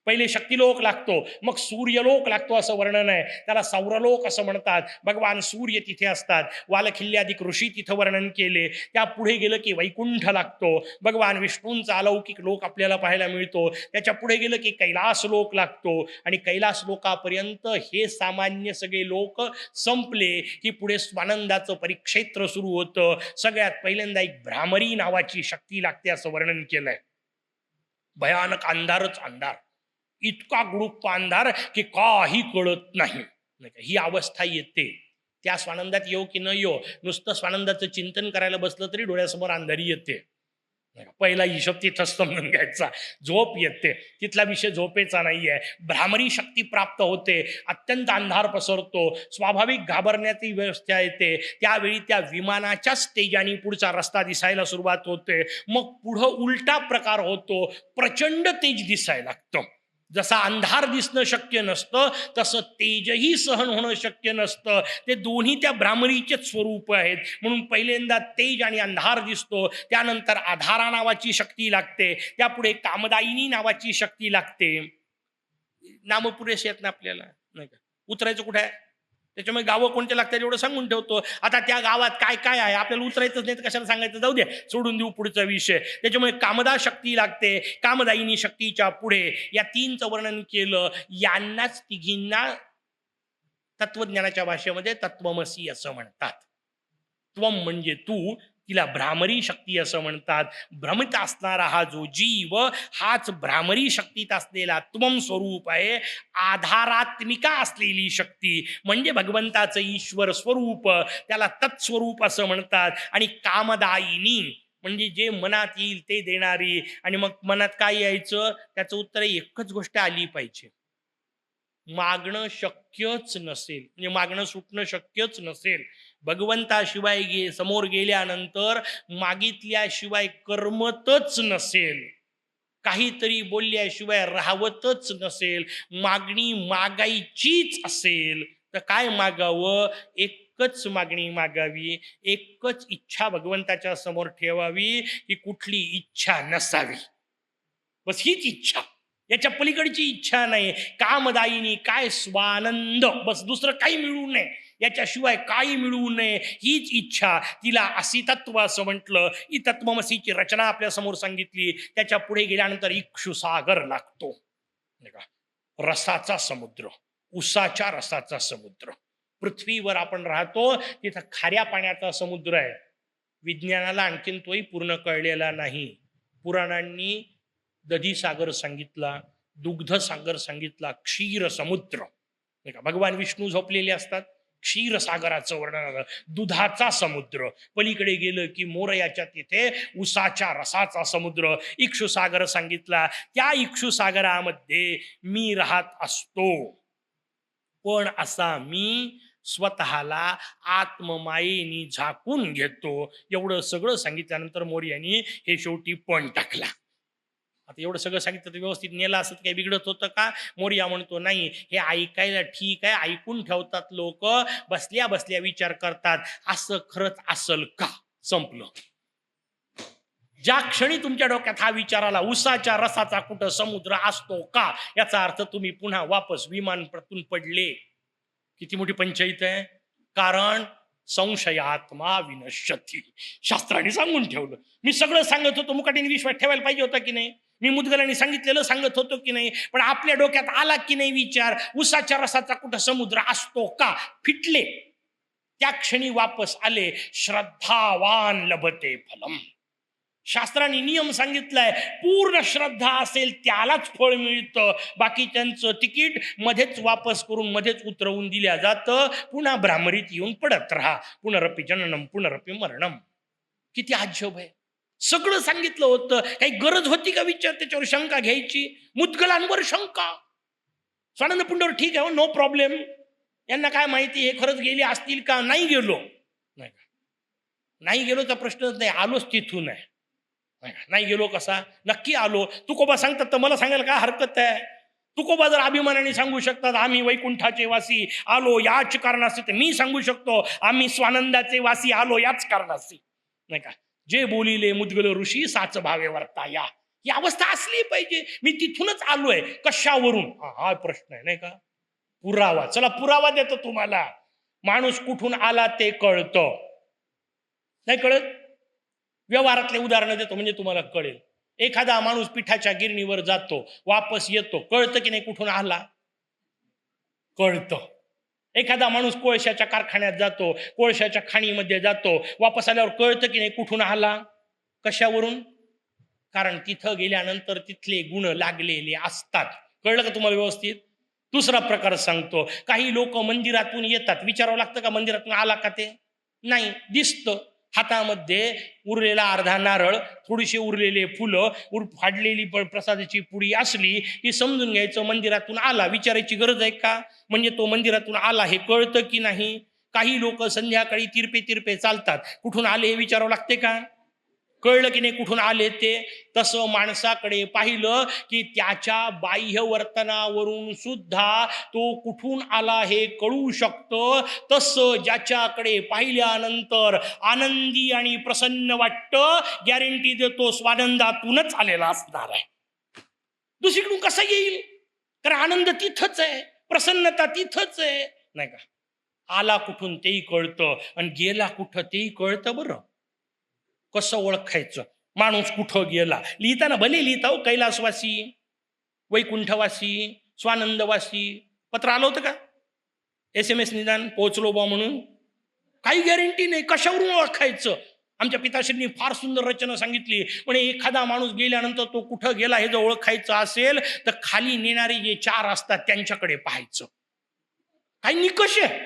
पहिले शक्तिलोक लागतो, मग सूर्यलोक लागतो असं वर्णन आहे. त्याला सौरलोक असं म्हणतात. भगवान सूर्य तिथे असतात. वालखिल्यादिक ऋषी तिथं वर्णन केले. त्या पुढे गेलं की वैकुंठ लागतो. भगवान विष्णूंचा अलौकिक लोक आपल्याला पाहायला मिळतो. त्याच्या पुढे गेलं की कैलास लोक लागतो. आणि कैलास लोकापर्यंत हे सामान्य सगळे लोक संपले की पुढे स्वानंदाचं परिक्षेत्र सुरू होतं. सगळ्यात पहिल्यांदा एक भ्रामरी नावाची शक्ती लागते असं वर्णन केलंय. भयानक अंधारच अंधार, इतका गुडुप्पा अंधार की काही कळत नाही, ही अवस्था येते. त्या स्वानंदात येऊ की न येऊ, नुसतं स्वानंदाचं चिंतन करायला बसलं तरी डोळ्यासमोर अंधारी येते. पहिला हिशोब तिथंच समजून घ्यायचा. झोप येते, तिथला विषय झोपेचा नाहीये. भ्रामरी शक्ती प्राप्त होते, अत्यंत अंधार पसरतो, स्वाभाविक घाबरण्याची व्यवस्था येते. त्यावेळी त्या विमानाच्याच तेजाने पुढचा रस्ता दिसायला सुरुवात होते. मग पुढं उलटा प्रकार होतो, प्रचंड तेज दिसायला लागतं. जसा अंधार दिसणं शक्य नसतं तसं तेजही सहन होणं शक्य नसतं. ते दोन्ही त्या भ्रामरीचेच स्वरूप आहेत. म्हणून पहिल्यांदा तेज आणि अंधार दिसतो, त्यानंतर आधारा नावाची शक्ती लागते, त्यापुढे कामदायिनी नावाची शक्ती लागते. नाम पुरेसे आहेत ना आपल्याला, नाही का? उतरायचं कुठे आहे? त्याच्यामुळे गावं कोणते लागतात एवढं सांगून ठेवतो. आता त्या गावात काय काय आहे आपल्याला उतरायचंच नाही तर कशाला सांगायचं, जाऊ दे, सोडून देऊ पुढचा विषय. त्याच्यामुळे कामदा शक्ती लागते. कामदायिनी शक्तीच्या पुढे या 3चं वर्णन केलं. यांनाच तिघींना तत्वज्ञानाच्या भाषेमध्ये तत्वमसी असं म्हणतात. त्वम म्हणजे तू, तिला भ्रामरी शक्ती असं म्हणतात. भ्रमित असणारा हा जो जीव, हाच भ्रामरी शक्तीत असलेला त्वम स्वरूप आहे. आधारात्मिका असलेली शक्ती म्हणजे भगवंताचं ईश्वर स्वरूप, त्याला तत्स्वरूप असं म्हणतात. आणि कामदायिनी म्हणजे जे मनात येईल ते देणारी. आणि मग मनात काय यायचं, त्याचं उत्तर एकच गोष्ट आली पाहिजे, मागणं शक्यच नसेल, म्हणजे मागणं सुटणं शक्यच नसेल. भगवंताशिवाय समोर गेल्यानंतर मागितल्याशिवाय कर्मतच नसेल, काहीतरी बोलल्याशिवाय राहवतच नसेल, मागणी मागायचीच असेल तर काय मागावं? एकच मागणी मागावी, एकच इच्छा भगवंताच्या समोर ठेवावी की कुठली इच्छा नसावी. बस हीच इच्छा, याच्या पलीकडची इच्छा नाही. कामदायिनी काय? स्वानंद, बस दुसरं काही मिळू नये, याच्याशिवाय काही मिळवू नये, हीच इच्छा. तिला असी तत्व असं म्हटलं. ही तत्वमसीची रचना आपल्या समोर सांगितली. त्याच्या पुढे गेल्यानंतर इक्षुसागर लागतो, रसाचा समुद्र, उसाच्या रसाचा समुद्र. पृथ्वीवर आपण राहतो तिथं खाऱ्या पाण्याचा समुद्र आहे. विज्ञानाला आणखीन तोही पूर्ण कळलेला नाही. पुराणांनी दधी सागर सांगितला, दुग्ध सागर सांगितला, क्षीर समुद्र. भगवान विष्णू झोपलेले असतात, क्षीरसागराचं वर्णन आलं, दुधाचा समुद्र. पलीकडे गेलं की मोरयाच्या तिथे उसाच्या रसाचा समुद्र, इक्षुसागर सांगितला. त्या इक्षुसागरामध्ये मी राहत असतो, पण असा मी स्वतःला आत्ममायेनी झाकून घेतो. एवढं सगळं सांगितल्यानंतर मोरयानी हे शेवटी पण टाकला. आता एवढं सगळं सांगितलं तर व्यवस्थित नेलं असत काही बिघडत होतं का? मोरया म्हणतो नाही, हे ऐकायला ठीक आहे, ऐकून ठेवतात लोक, बसल्या बसल्या विचार करतात, असं खरंच असल का? संपलं. ज्या क्षणी तुमच्या डोक्यात हा विचार आला, उसाच्या रसाचा कुठं समुद्र असतो का, याचा अर्थ तुम्ही पुन्हा वापस विमानातून पडले. किती मोठी पंचायत आहे. कारण संशयात्मा विनश्यती. शास्त्राने सांगून ठेवलं. मी सगळं सांगत होतो, मुकाटीने विश्वास ठेवायला पाहिजे होता की नाही? मी मुद्गलांनी सांगितलेलं सांगत होतो की नाही? पण आपल्या डोक्यात आला की नाही विचार, उसाच्या रसाचा कुठं समुद्र असतो का? फिटले, त्या क्षणी वापस आले. श्रद्धावान लभते फलम. शास्त्राने नियम सांगितलाय, पूर्ण श्रद्धा असेल त्यालाच फळ मिळतं. बाकीच्यांचं तिकीट मध्येच वापस करून मध्येच उतरवून दिल्या जातं. पुन्हा भ्रामरीत येऊन पडत राहा. पुनरपि जननम पुनरपि मरणम. किती आजब आहे. सगळं सांगितलं होतं. काही गरज होती का विचार त्याच्यावर शंका घ्यायची? मुद्गलांवर शंका. स्वानंद पुंडवर ठीक आहे, नो प्रॉब्लेम. यांना काय माहिती हे खरंच गेले असतील का? नाही गेलो. नाही गेलो तर प्रश्नच नाही. आलोच तिथून आहे. नाही गेलो कसा? नक्की आलो. तुकोबा सांगतात तर मला सांगायला काय हरकत आहे? तुकोबा जर अभिमानाने सांगू शकतात आम्ही वैकुंठाचे वासी आलो याच कारणाशी, तर मी सांगू शकतो आम्ही स्वानंदाचे वासी आलो याच कारणाशी. नाही का? जे बोलिले मुद्गल ऋषी साच भावे वर्ताया. ही अवस्था असली पाहिजे. मी तिथूनच आलोय. कशावरून? हा प्रश्न आहे, नाही का? पुरावा. चला पुरावा देतो तुम्हाला. माणूस कुठून आला ते कळतं. नाही कळत? व्यवहारातले उदाहरण देतो म्हणजे तुम्हाला कळेल. एखादा माणूस पिठाच्या गिरणीवर जातो, वापस येतो, कळतं की नाही कुठून आला? कळतं. एखादा माणूस कोळशाच्या कारखान्यात जातो, कोळशाच्या खाणीमध्ये जातो, वापस आल्यावर कळतं की नाही कुठून आला? कशावरून? कारण तिथं गेल्यानंतर तिथले गुण लागलेले असतात. कळलं का तुम्हाला व्यवस्थित? दुसरा प्रकार सांगतो. काही लोक मंदिरातून येतात, विचारावं लागतं का मंदिरातून आला का ते? नाही, दिसतं. हातामध्ये उरलेला अर्धा नारळ, थोडीशी उरलेले फुलं, फाडलेली प्रसादाची पुडी असली की समजून घ्यायचं मंदिरातून आला. विचारायची गरज आहे का? म्हणजे तो मंदिरातून आला हे कळतं की नाही? काही लोक संध्याकाळी तिरपे तिरपे चालतात, कुठून आले हे विचारावं लागते का? कळलं की नाही कुठून आले ते? तसं माणसाकडे पाहिलं की त्याच्या बाह्य वर्तनावरून सुद्धा तो कुठून आला हे कळू शकतं. तसं ज्याच्याकडे पाहिल्यानंतर आनंदी आणि प्रसन्न वाटतं, गॅरंटी देतो स्वानंदातूनच आलेला असणार आहे. दुसरीकडून कसं येईल? कारण आनंद तिथंच आहे, प्रसन्नता तिथंच आहे. नाही का? आला कुठून तेही कळतं आणि गेला कुठं तेही कळतं. बरं, कसं ओळखायचं माणूस कुठं गेला? लिहिताना भले लिहिता हो, कैलासवासी, वैकुंठवासी, स्वानंदवासी. पत्र आलं होतं का? SMS निदान पोहोचलो बा म्हणून? काही गॅरंटी नाही. कशावरून ओळखायचं? आमच्या पिताश्रींनी फार सुंदर रचना सांगितली. म्हणजे एखादा माणूस गेल्यानंतर तो कुठं गेला हे जर ओळखायचं असेल तर खाली नेणारे जे 4 असतात त्यांच्याकडे पाहायचं. काही निकष आहे.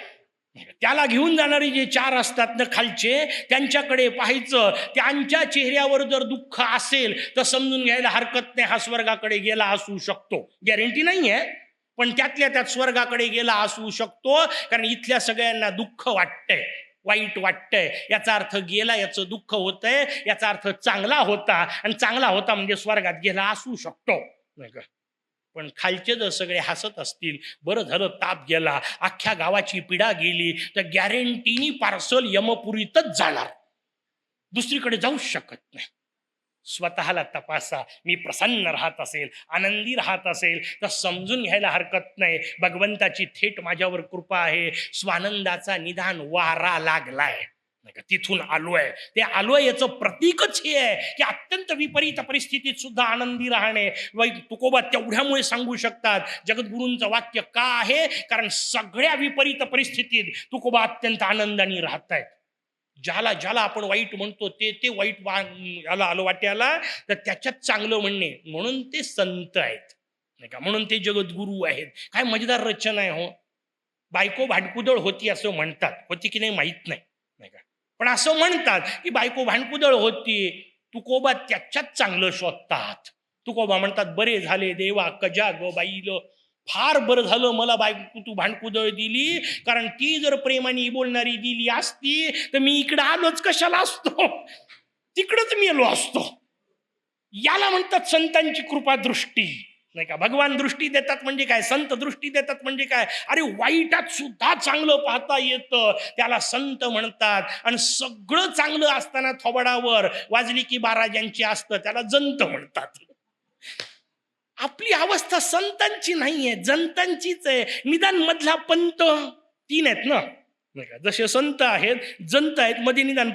त्याला घेऊन जाणारे जे 4 असतात ना खालचे, त्यांच्याकडे पाहायचं. त्यांच्या चेहऱ्यावर जर दुःख असेल तर समजून घ्यायला हरकत नाही हा स्वर्गाकडे गेला असू शकतो. गॅरंटी नाही आहे, पण त्यातल्या त्यात स्वर्गाकडे गेला असू शकतो. कारण इथल्या सगळ्यांना दुःख वाटतंय, वाईट वाटतंय. याचा अर्थ गेला याचं दुःख होतंय, याचा अर्थ चांगला होता, आणि चांगला होता म्हणजे स्वर्गात गेला असू शकतो. नाही का? पण खालचे जर सगळे हसत असतील, बरं झालं ताप गेला, अख्ख्या गावाची पिढा गेली, तर गॅरंटीनी पार्सल यमपुरीतच जाणार, दुसरीकडे जाऊच शकत नाही. स्वतःला तपासा. मी प्रसन्न राहत असेल, आनंदी राहत असेल तर समजून घ्यायला हरकत नाही भगवंताची थेट माझ्यावर कृपा आहे. स्वानंदाचा निदान वारा लागलाय, तिथून आलोय. ते आलोय याचं प्रतीकच हे आहे की अत्यंत विपरीत परिस्थितीत सुद्धा आनंदी राहणे. तुकोबा तेवढ्यामुळे सांगू शकतात. जगद्गुरूंचं वाक्य का आहे? कारण सगळ्या विपरीत परिस्थितीत तुकोबा अत्यंत आनंदाने राहत आहेत. ज्याला ज्याला आपण वाईट म्हणतो ते ते वाईट याला आलं वाट्याला, तर त्याच्यात चांगलं म्हणणे, म्हणून ते संत आहेत, नाही का? म्हणून ते जगद्गुरू आहेत. काय मजेदार रचना आहे हो. बायको भांडकुदळ होती असं म्हणतात, होती की नाही माहित नाही, नाही का? पण असं म्हणतात की बायको भांडकुदळ होती. तुकोबा त्याच्यात चांगलं शोधतात. तुकोबा म्हणतात, बरे झाले देवा कजा ग बाईल, फार बरं झालं मला बायको तू भांडकुदळ दिली. कारण ती जर प्रेमाने बोलणारी दिली असती तर मी इकडे आलोच कशाला असतो, तिकडच मी आलो असतो. याला म्हणतात संतांची कृपा दृष्टी, नाही का? भगवान दृष्टी देतात म्हणजे काय? संत दृष्टी देतात म्हणजे काय? अरे वाईटात सुद्धा चांगलं पाहता येतं, त्याला संत म्हणतात. आणि सगळं चांगलं असताना थोबाडावर वाजली की 12 ज्यांची असतं त्याला जंत म्हणतात. आपली अवस्था संतांची नाहीये, जंतांचीच आहे. निदान मधला पंत 3 आहेत ना, नाही का? जसे संत आहेत, जंत आहेत, मध्ये निदान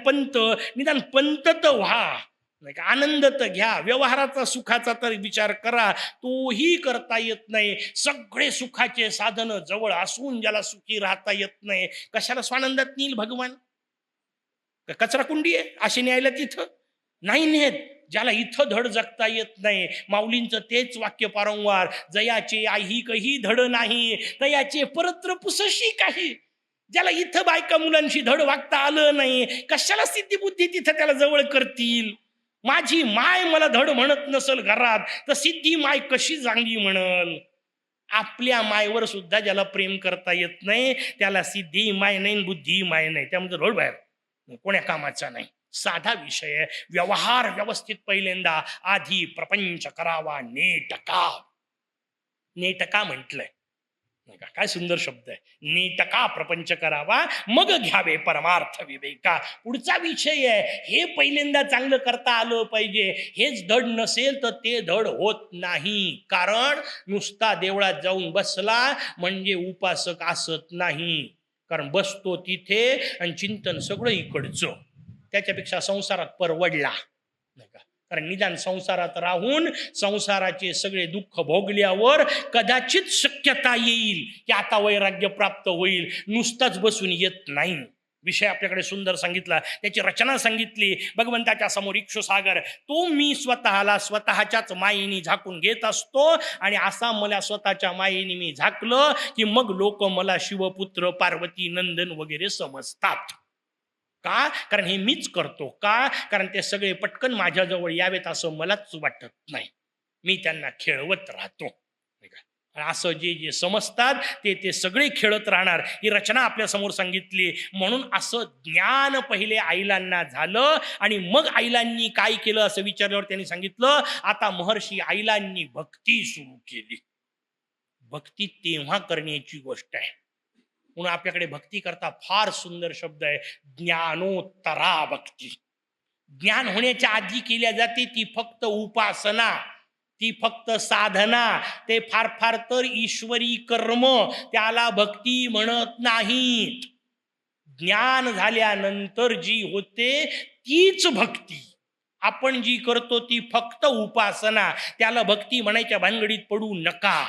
पंत तर व्हा, नाही का? आनंद तर घ्या, व्यवहाराचा सुखाचा तर विचार करा, तोही करता येत नाही. सगळे सुखाचे साधन जवळ असून ज्याला सुखी राहता येत नाही, कशाला स्वानंदात नेईल भगवान? कचरा कुंडी आहे अशी न्यायला तिथं नाही नेत. ज्याला इथं धड जगता येत नाही, माऊलींचं तेच वाक्य वारंवार, जयाचे ऐहिकही धड नाही तयाचे परत्र पुसशी काही. ज्याला इथं बायका मुलांशी धड वागता आलं नाही, कशाला सिद्धी बुद्धी तिथं त्याला जवळ करतील? माझी माय मला धड म्हणत नसल घरात, तर सिद्धी माय कशी चांगली म्हणल? आपल्या मायवर सुद्धा ज्याला प्रेम करता येत नाही, त्याला सिद्धी माय नाही बुद्धी माय नाही, त्यामुळे धड बाहेर कोण्या कामाचा नाही. साधा विषय आहे. व्यवहार व्यवस्थित पहिल्यांदा आधी प्रपंच करावा नेटका. नेटका म्हटलंय नाही का? काय सुंदर शब्द आहे. नेटका प्रपंच करावा, मग घ्यावे परमार्थ विवेका. पुढचा विषय आहे, हे पहिल्यांदा चांगलं करता आलं पाहिजे. हेच धड नसेल तर ते धड होत नाही. कारण नुसता देवळात जाऊन बसला म्हणजे उपासक असत नाही. कारण बसतो तिथे आणि चिंतन सगळं इकडचं. त्याच्यापेक्षा संसारात परवडला नाही का? कारण निदान संसारात राहून संसाराचे सगळे दुःख भोगल्यावर कदाचित शक्यता येईल की आता वैराग्य प्राप्त होईल. नुसताच बसून येत नाही. विषय आपल्याकडे सुंदर सांगितला, त्याची रचना सांगितली. भगवंताच्या समोर इक्षुसागर, तो मी स्वतःला स्वतःच्याच मायेने झाकून घेत असतो. आणि असा मला स्वतःच्या मायेने मी झाकलं की मग लोक मला शिवपुत्र पार्वती नंदन वगैरे समजतात. का? कारण हे मीच करतो. का? कारण ते सगळे पटकन माझ्याजवळ यावेत असं मलाच वाटत नाही. मी त्यांना खेळवत राहतो. असं जे जे समजतात ते सगळे खेळत राहणार. ही रचना आपल्या समोर सांगितली. म्हणून असं ज्ञान पहिले आईलांना झालं आणि मग आईलांनी काय केलं असं विचारल्यावर त्यांनी सांगितलं, आता महर्षी आईलांनी भक्ती सुरू केली. भक्ती तेव्हा करण्याची गोष्ट आहे. म्हणून आपल्याकडे भक्ती करता फार सुंदर शब्द आहे, ज्ञानोत्तरा भक्ती. ज्ञान होण्याच्या आधी केल्या जाते ती फक्त उपासना, ती फक्त साधना, ते फार फार तर ईश्वरी कर्म, त्याला भक्ती म्हणत नाहीत. ज्ञान झाल्यानंतर जी होते तीच भक्ती. आपण जी करतो ती फक्त उपासना, त्याला भक्ती म्हणायच्या भानगडीत पडू नका.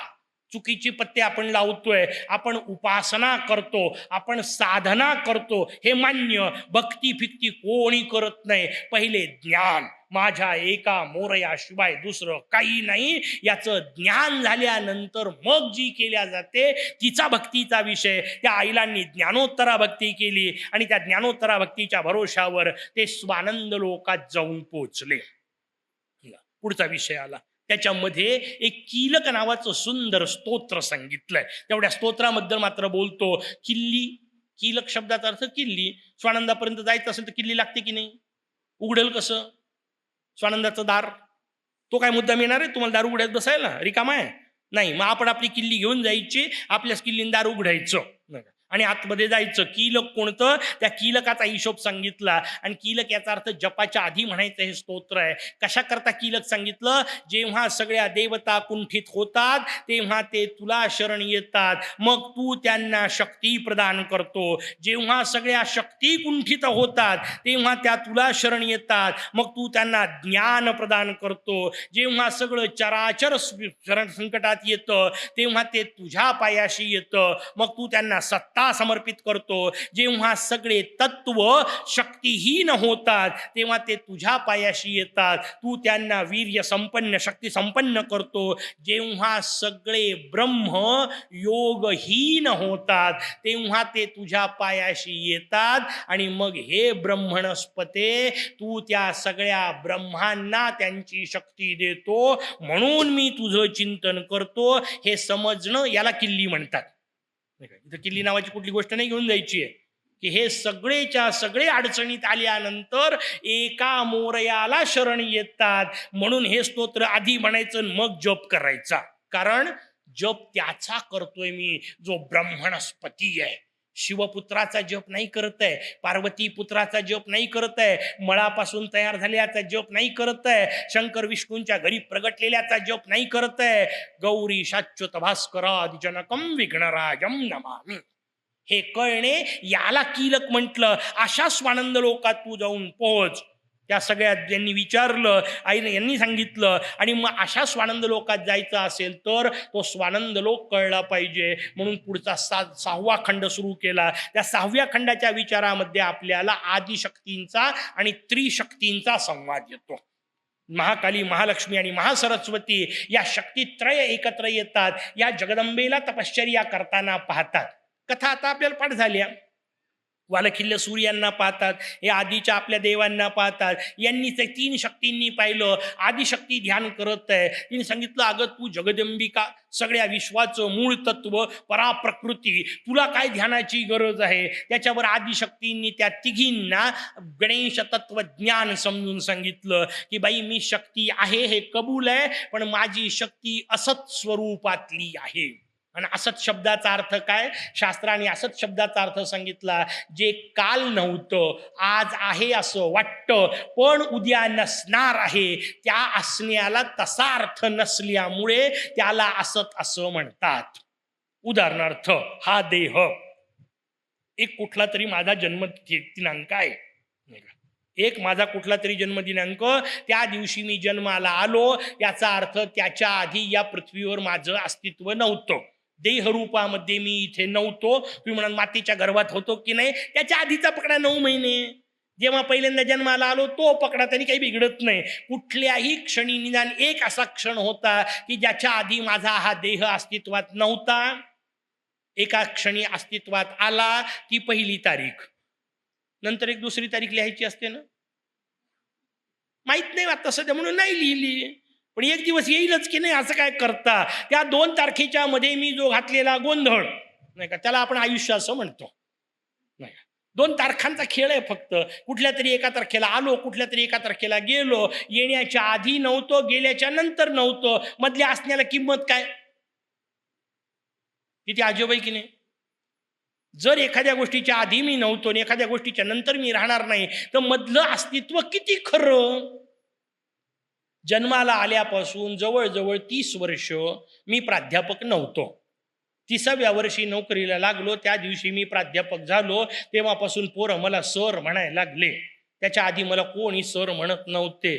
चुकीची पत्ते आपण लावतोय. आपण उपासना करतो, आपण साधना करतो, हे मान्य. भक्ती फिक्ती कोणी करत नाही. पहिले ज्ञान, माझ्या एका मोरयाशिवाय दुसरं काही नाही, याचं ज्ञान झाल्यानंतर मग जी केल्या जाते तिचा भक्तीचा विषय. त्या आईलांनी ज्ञानोत्तरा भक्ती केली आणि त्या ज्ञानोत्तरा भक्तीच्या भरोशावर ते स्वानंद लोकात जाऊन पोचले. पुढचा विषय आला, त्याच्यामध्ये एक कीलक नावाचं सुंदर स्तोत्र सांगितलंय. तेवढ्या स्तोत्राबद्दल मात्र बोलतो. किल्ली, कीलक शब्दाचा अर्थ किल्ली. स्वानंदापर्यंत जायचं असेल तर किल्ली लागते की नाही? उघडेल कसं स्वानंदाचं दार? तो काय मुद्दाम येणार आहे तुम्हाला दार उघड्यात बसायला? रिकामा आहे नाही. मग आपण आपली किल्ली घेऊन जायची, आपल्याच किल्लीने दार उघडायचं आणि आतमध्ये जायचं. कीलक कोणतं? त्या कीलकाचा हिशोब सांगितला. आणि कीलक याचा अर्थ जपाच्या आधी म्हणायचं हे स्तोत्र आहे. कशा करता कीलक सांगितलं? जेव्हा सगळ्या देवता कुंठित होतात तेव्हा ते तुला शरण येतात, मग तू त्यांना शक्ती प्रदान करतो. जेव्हा सगळ्या शक्ती कुंठित होतात तेव्हा त्या तुला शरण येतात, मग तू त्यांना ज्ञान प्रदान करतो. जेव्हा सगळं चराचर संकटात येतं तेव्हा ते तुझ्या पायाशी येतं, मग तू त्यांना सत्ता समर्पित करतो. जेव्हा सगळे तत्व शक्तिहीन होतात तेव्हा ते तुझ्या पायाशी येतात, तू त्यांना वीर्य संपन्न शक्ती संपन्न करतो. जेव्हा सगळे ब्रह्म योगहीन होतात तेव्हा ते तुझ्या पायाशी येतात आणि मग हे ब्रह्मणस्पते तू त्या सगळ्या ब्रह्मांना त्यांची शक्ती देतो. म्हणून मी तुझं चिंतन करतो. हे समजणं याला किल्ली म्हणतात. इथं किल्ली नावाची कुठली गोष्ट नाही घेऊन जायची आहे की हे सगळेच्या सगळे अडचणीत आल्यानंतर एका मोरयाला शरण येतात. म्हणून हे स्तोत्र आधी म्हणायचं मग जप करायचा. कारण जप त्याचा करतोय मी जो ब्रह्मणस्पती आहे. शिवपुत्राचा जप नाही करत आहे, पार्वती पुत्राचा जप नाही करत आहे, मळापासून तयार झाल्याचा जप नाही करत आहे, शंकर विष्णूंच्या घरी प्रगटलेल्याचा जप नाही करत आहे. गौरी शाच्युत भास्करादि जनकम विघ्नराजम नमामि. हे कळणे याला कीलक म्हटलं. अशा स्वानंद लोकात तू जाऊन पोहोच. त्या सगळ्या ज्यांनी विचारलं, आईने यांनी सांगितलं. आणि मग अशा स्वानंद लोकात जायचं असेल तर तो स्वानंद लोक कळला पाहिजे. म्हणून पुढचा 6वा खंड सुरू केला. त्या 6व्या खंडाच्या विचारामध्ये आपल्याला आदिशक्तींचा आणि त्रिशक्तींचा संवाद येतो. महाकाली, महालक्ष्मी आणि महासरस्वती या शक्तित्रय एकत्र येतात. या जगदंबेला तपश्चर्या करताना पाहतात. कथा आता आपल्याला पाठ झाल्या. वालखिल्य सूर्यांना पाहतात, हे आधीच्या आपल्या देवांना पाहतात. यांनी ते 3 शक्तींनी पाहिलं. आदिशक्ती ध्यान करत आहे. तिने सांगितलं, अगं तू जगदंबिका, सगळ्या विश्वाचं मूळ तत्व, पराप्रकृती, तुला काय ध्यानाची गरज आहे. त्याच्यावर आदिशक्तींनी त्या तिघींना गणेश तत्वज्ञान समजून सांगितलं की बाई मी शक्ती आहे हे कबूल आहे, पण माझी शक्ती असत स्वरूपातली आहे. आणि असत शब्दाचा अर्थ काय? शास्त्राने असत शब्दाचा अर्थ सांगितला, जे काल नव्हतं आज आहे असं वाटतं, पण उद्या नसणार आहे, त्या असण्याला तसा अर्थ नसल्यामुळे त्याला असत असं म्हणतात. उदाहरणार्थ, हा देह एक कुठला तरी माझा जन्म दिनांक आहे. एक माझा कुठला तरी जन्मदिनांक, त्या दिवशी मी जन्माला आलो, याचा अर्थ त्याच्या आधी या पृथ्वीवर माझं अस्तित्व नव्हतं. देहरूपामध्ये मी इथे नव्हतो. तुम्ही म्हणाल मातीच्या गर्भात होतो की नाही, त्याच्या आधीचा पकडा 9 महिने, जेव्हा पहिल्यांदा जन्माला आलो तो पकडा, तरी काही बिघडत नाही. कुठल्याही क्षणी निदान एक असा क्षण होता की ज्याच्या आधी माझा हा देह अस्तित्वात नव्हता. एका क्षणी अस्तित्वात आला, ती 1ली तारीख. नंतर एक 2री तारीख लिहायची असते ना, माहित नाही आता सध्या म्हणून नाही लिहिली, पण एक दिवस येईलच की नाही. असं काय करता, त्या 2 तारखेच्या मध्ये मी जो घातलेला गोंधळ नाही का, त्याला आपण आयुष्य असं म्हणतो. नाही, 2 तारखांचा खेळ आहे फक्त. कुठल्या तरी एका तारखेला आलो, कुठल्या तरी एका तारखेला गेलो. येण्याच्या आधी नव्हतो, गेल्याच्या नंतर नव्हतो. मधल्या असण्याला किंमत काय? किती अजब आहे की नाही. जर एखाद्या गोष्टीच्या आधी मी नव्हतो आणि एखाद्या गोष्टीच्या नंतर मी राहणार नाही, तर मधलं अस्तित्व किती खरं. जन्माला आल्यापासून जवळजवळ 30 वर्ष मी प्राध्यापक नव्हतो. 30व्या वर्षी नोकरीला लागलो, त्या दिवशी मी प्राध्यापक झालो. तेव्हापासून पोरं मला सर म्हणायला लागले. त्याच्या आधी मला कोणी सर म्हणत नव्हते.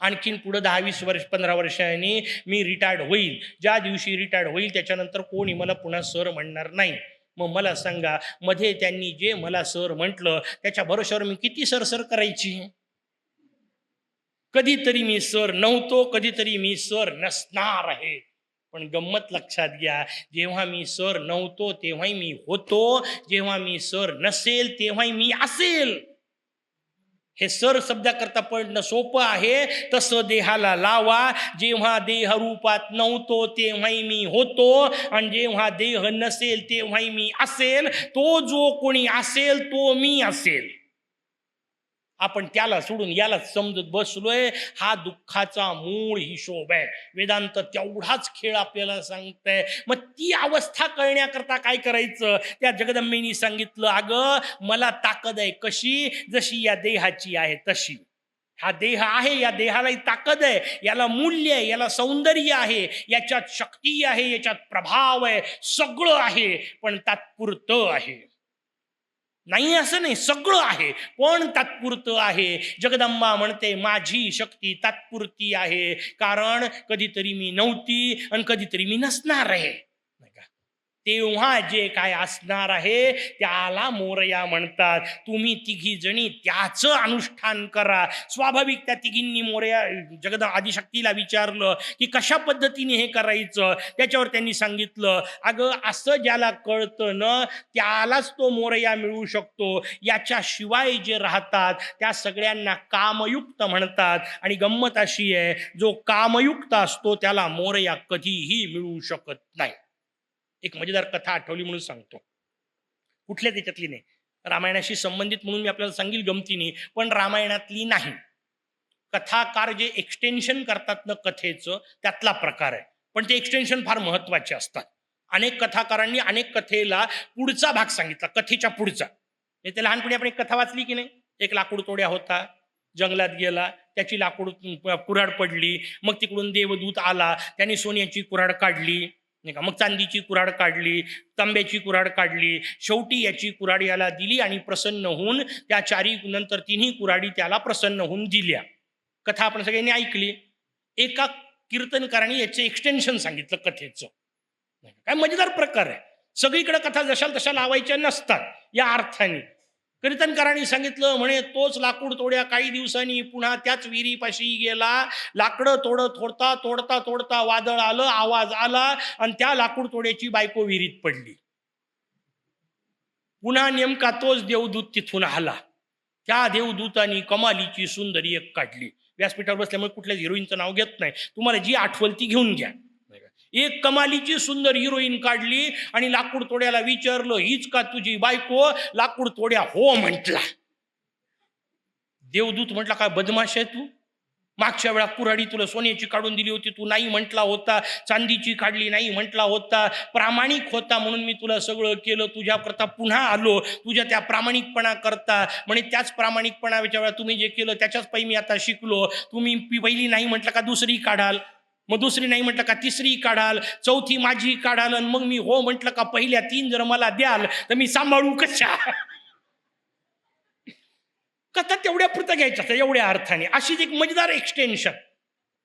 आणखीन पुढं 10-20 वर्ष 15 वर्षांनी मी रिटायर्ड होईल. ज्या दिवशी रिटायर्ड होईल त्याच्यानंतर कोणी मला पुन्हा सर म्हणणार नाही. मग मला सांगा, मध्ये त्यांनी जे मला सर म्हटलं त्याच्या भरोश्यावर मी किती सरसर करायची. कधीतरी मी सर नव्हतो, कधीतरी मी सर नसणार आहे. पण गंमत लक्षात घ्या, जेव्हा मी सर नव्हतो तेव्हाही मी होतो, जेव्हा मी सर नसेल तेव्हाही मी असेल. हे सर शब्दाकरता पडणं सोपं आहे, तसं देहाला लावा. जेव्हा देहरूपात नव्हतो तेव्हाही मी होतो, आणि जेव्हा देह नसेल तेव्हाही मी असेल. तो जो कोणी असेल तो मी असेल. आपण त्याला सोडून याला समजत बसलोय. हा दुःखाचा मूळ हिशोब आहे. वेदांत तेवढाच खेळ आपल्याला सांगतंय. मग ती अवस्था कळण्याकरता काय करायचं? त्या जगदंबेनी सांगितलं, अगं मला ताकद आहे कशी, जशी या देहाची आहे तशी. हा देह आहे, या देहालाही ताकद आहे, याला मूल्य आहे, याला सौंदर्य आहे, याच्यात शक्ती आहे, याच्यात प्रभाव आहे, सगळं आहे, पण तात्पुरतं आहे. नाही असं नाही, सगळं आहे पण तात्पुरतं आहे. जगदंबा म्हणते माझी शक्ती तात्पुरती आहे, कारण कधीतरी मी नव्हती आणि कधीतरी मी नसणार आहे. तेव्हा जे काय असणार आहे त्याला मोरया म्हणतात. तुम्ही तिघी जणी त्याचं अनुष्ठान करा. स्वाभाविक त्या तिघींनी मोरया आदिशक्तीला विचारलं की कशा पद्धतीने हे करायचं. त्याच्यावर त्यांनी सांगितलं, अगं असं ज्याला कळतं ना त्यालाच तो मोरया मिळू शकतो. याच्याशिवाय जे राहतात त्या सगळ्यांना कामयुक्त म्हणतात. आणि गंमत अशी आहे, जो कामयुक्त असतो त्याला मोरया कधीही मिळू शकत नाही. एक मजेदार कथा आठवली म्हणून सांगतो. कुठल्या त्याच्यातली नाही, रामायणाशी संबंधित म्हणून मी आपल्याला सांगेल गमतीने, पण रामायणातली नाही. कथाकार जे एक्सटेन्शन करतात ना कथेचं, त्यातला प्रकार आहे. पण ते एक्सटेन्शन फार महत्वाचे असतात. अनेक कथाकारांनी अनेक कथेला पुढचा भाग सांगितला, कथेच्या पुढचा. ते लहानपणी आपण एक कथा वाचली की नाही, एक लाकूड तोड्या होता, जंगलात गेला, त्याची लाकूड कुऱ्हाड पडली, मग तिकडून देवदूत आला, त्याने सोन्याची कुऱ्हाड काढली. नाही का. मग चांदीची कुऱ्हाड काढली, तांब्याची कुऱ्हाड काढली, शेवटी याची कुऱ्हाड याला दिली आणि प्रसन्न होऊन त्या चारी नंतर तिन्ही कुऱ्हाडी त्याला प्रसन्न होऊन दिल्या. कथा आपण सगळ्यांनी ऐकली. एका कीर्तनकाराने याचे एक्सटेन्शन सांगितलं कथेचं. काय मजेदार प्रकार आहे. सगळीकडे कथा जशाल तशा लावायच्या नसतात या अर्थाने. कीर्तनकारांनी सांगितलं म्हणे तोच लाकूड तोड्या काही दिवसांनी पुन्हा त्याच विहिरीपाशी गेला. लाकडं तोडता तोडता तोडता वादळ आलं, आवाज आला आणि त्या लाकूड तोड्याची बायको विहिरीत पडली. पुन्हा नेमका तोच देवदूत तिथून आला. त्या देवदूतानी कमालीची सुंदरी एक काढली. व्यासपीठावर बसल्यामुळे कुठल्याच हिरोईनचं नाव घेत नाही, तुम्हाला जी आठवल ती घेऊन घ्या. एक कमालीची सुंदर हिरोईन काढली आणि लाकूड तोड्याला विचारलं हीच का तुझी बायको? लाकूड तोड्या हो म्हटला. देवदूत म्हटला काय बदमाश आहे तू? मागच्या वेळा कुऱ्हाडी तुला सोन्याची काढून दिली होती, तू नाही म्हटला होता. चांदीची काढली नाही म्हटला होता. प्रामाणिक होता म्हणून मी तुला सगळं केलं. तुझ्याकरता पुन्हा आलो तुझ्या त्या प्रामाणिकपणा करता. म्हणे त्याच प्रामाणिकपणाच्या वेळा तुम्ही जे केलं त्याच्याच पायी मी आता शिकलो. तुम्ही पहिली नाही म्हटलं का दुसरी काढाल, मग दुसरी नाही म्हटलं का तिसरी काढाल, चौथी माझी काढाल, आणि मग मी हो म्हटलं का पहिल्या 3 जर मला द्याल तर मी सांभाळू कशा? कथा तेवढ्या पुरता घ्यायच्या एवढ्या अर्थाने. अशीच एक मजेदार एक्सटेन्शन.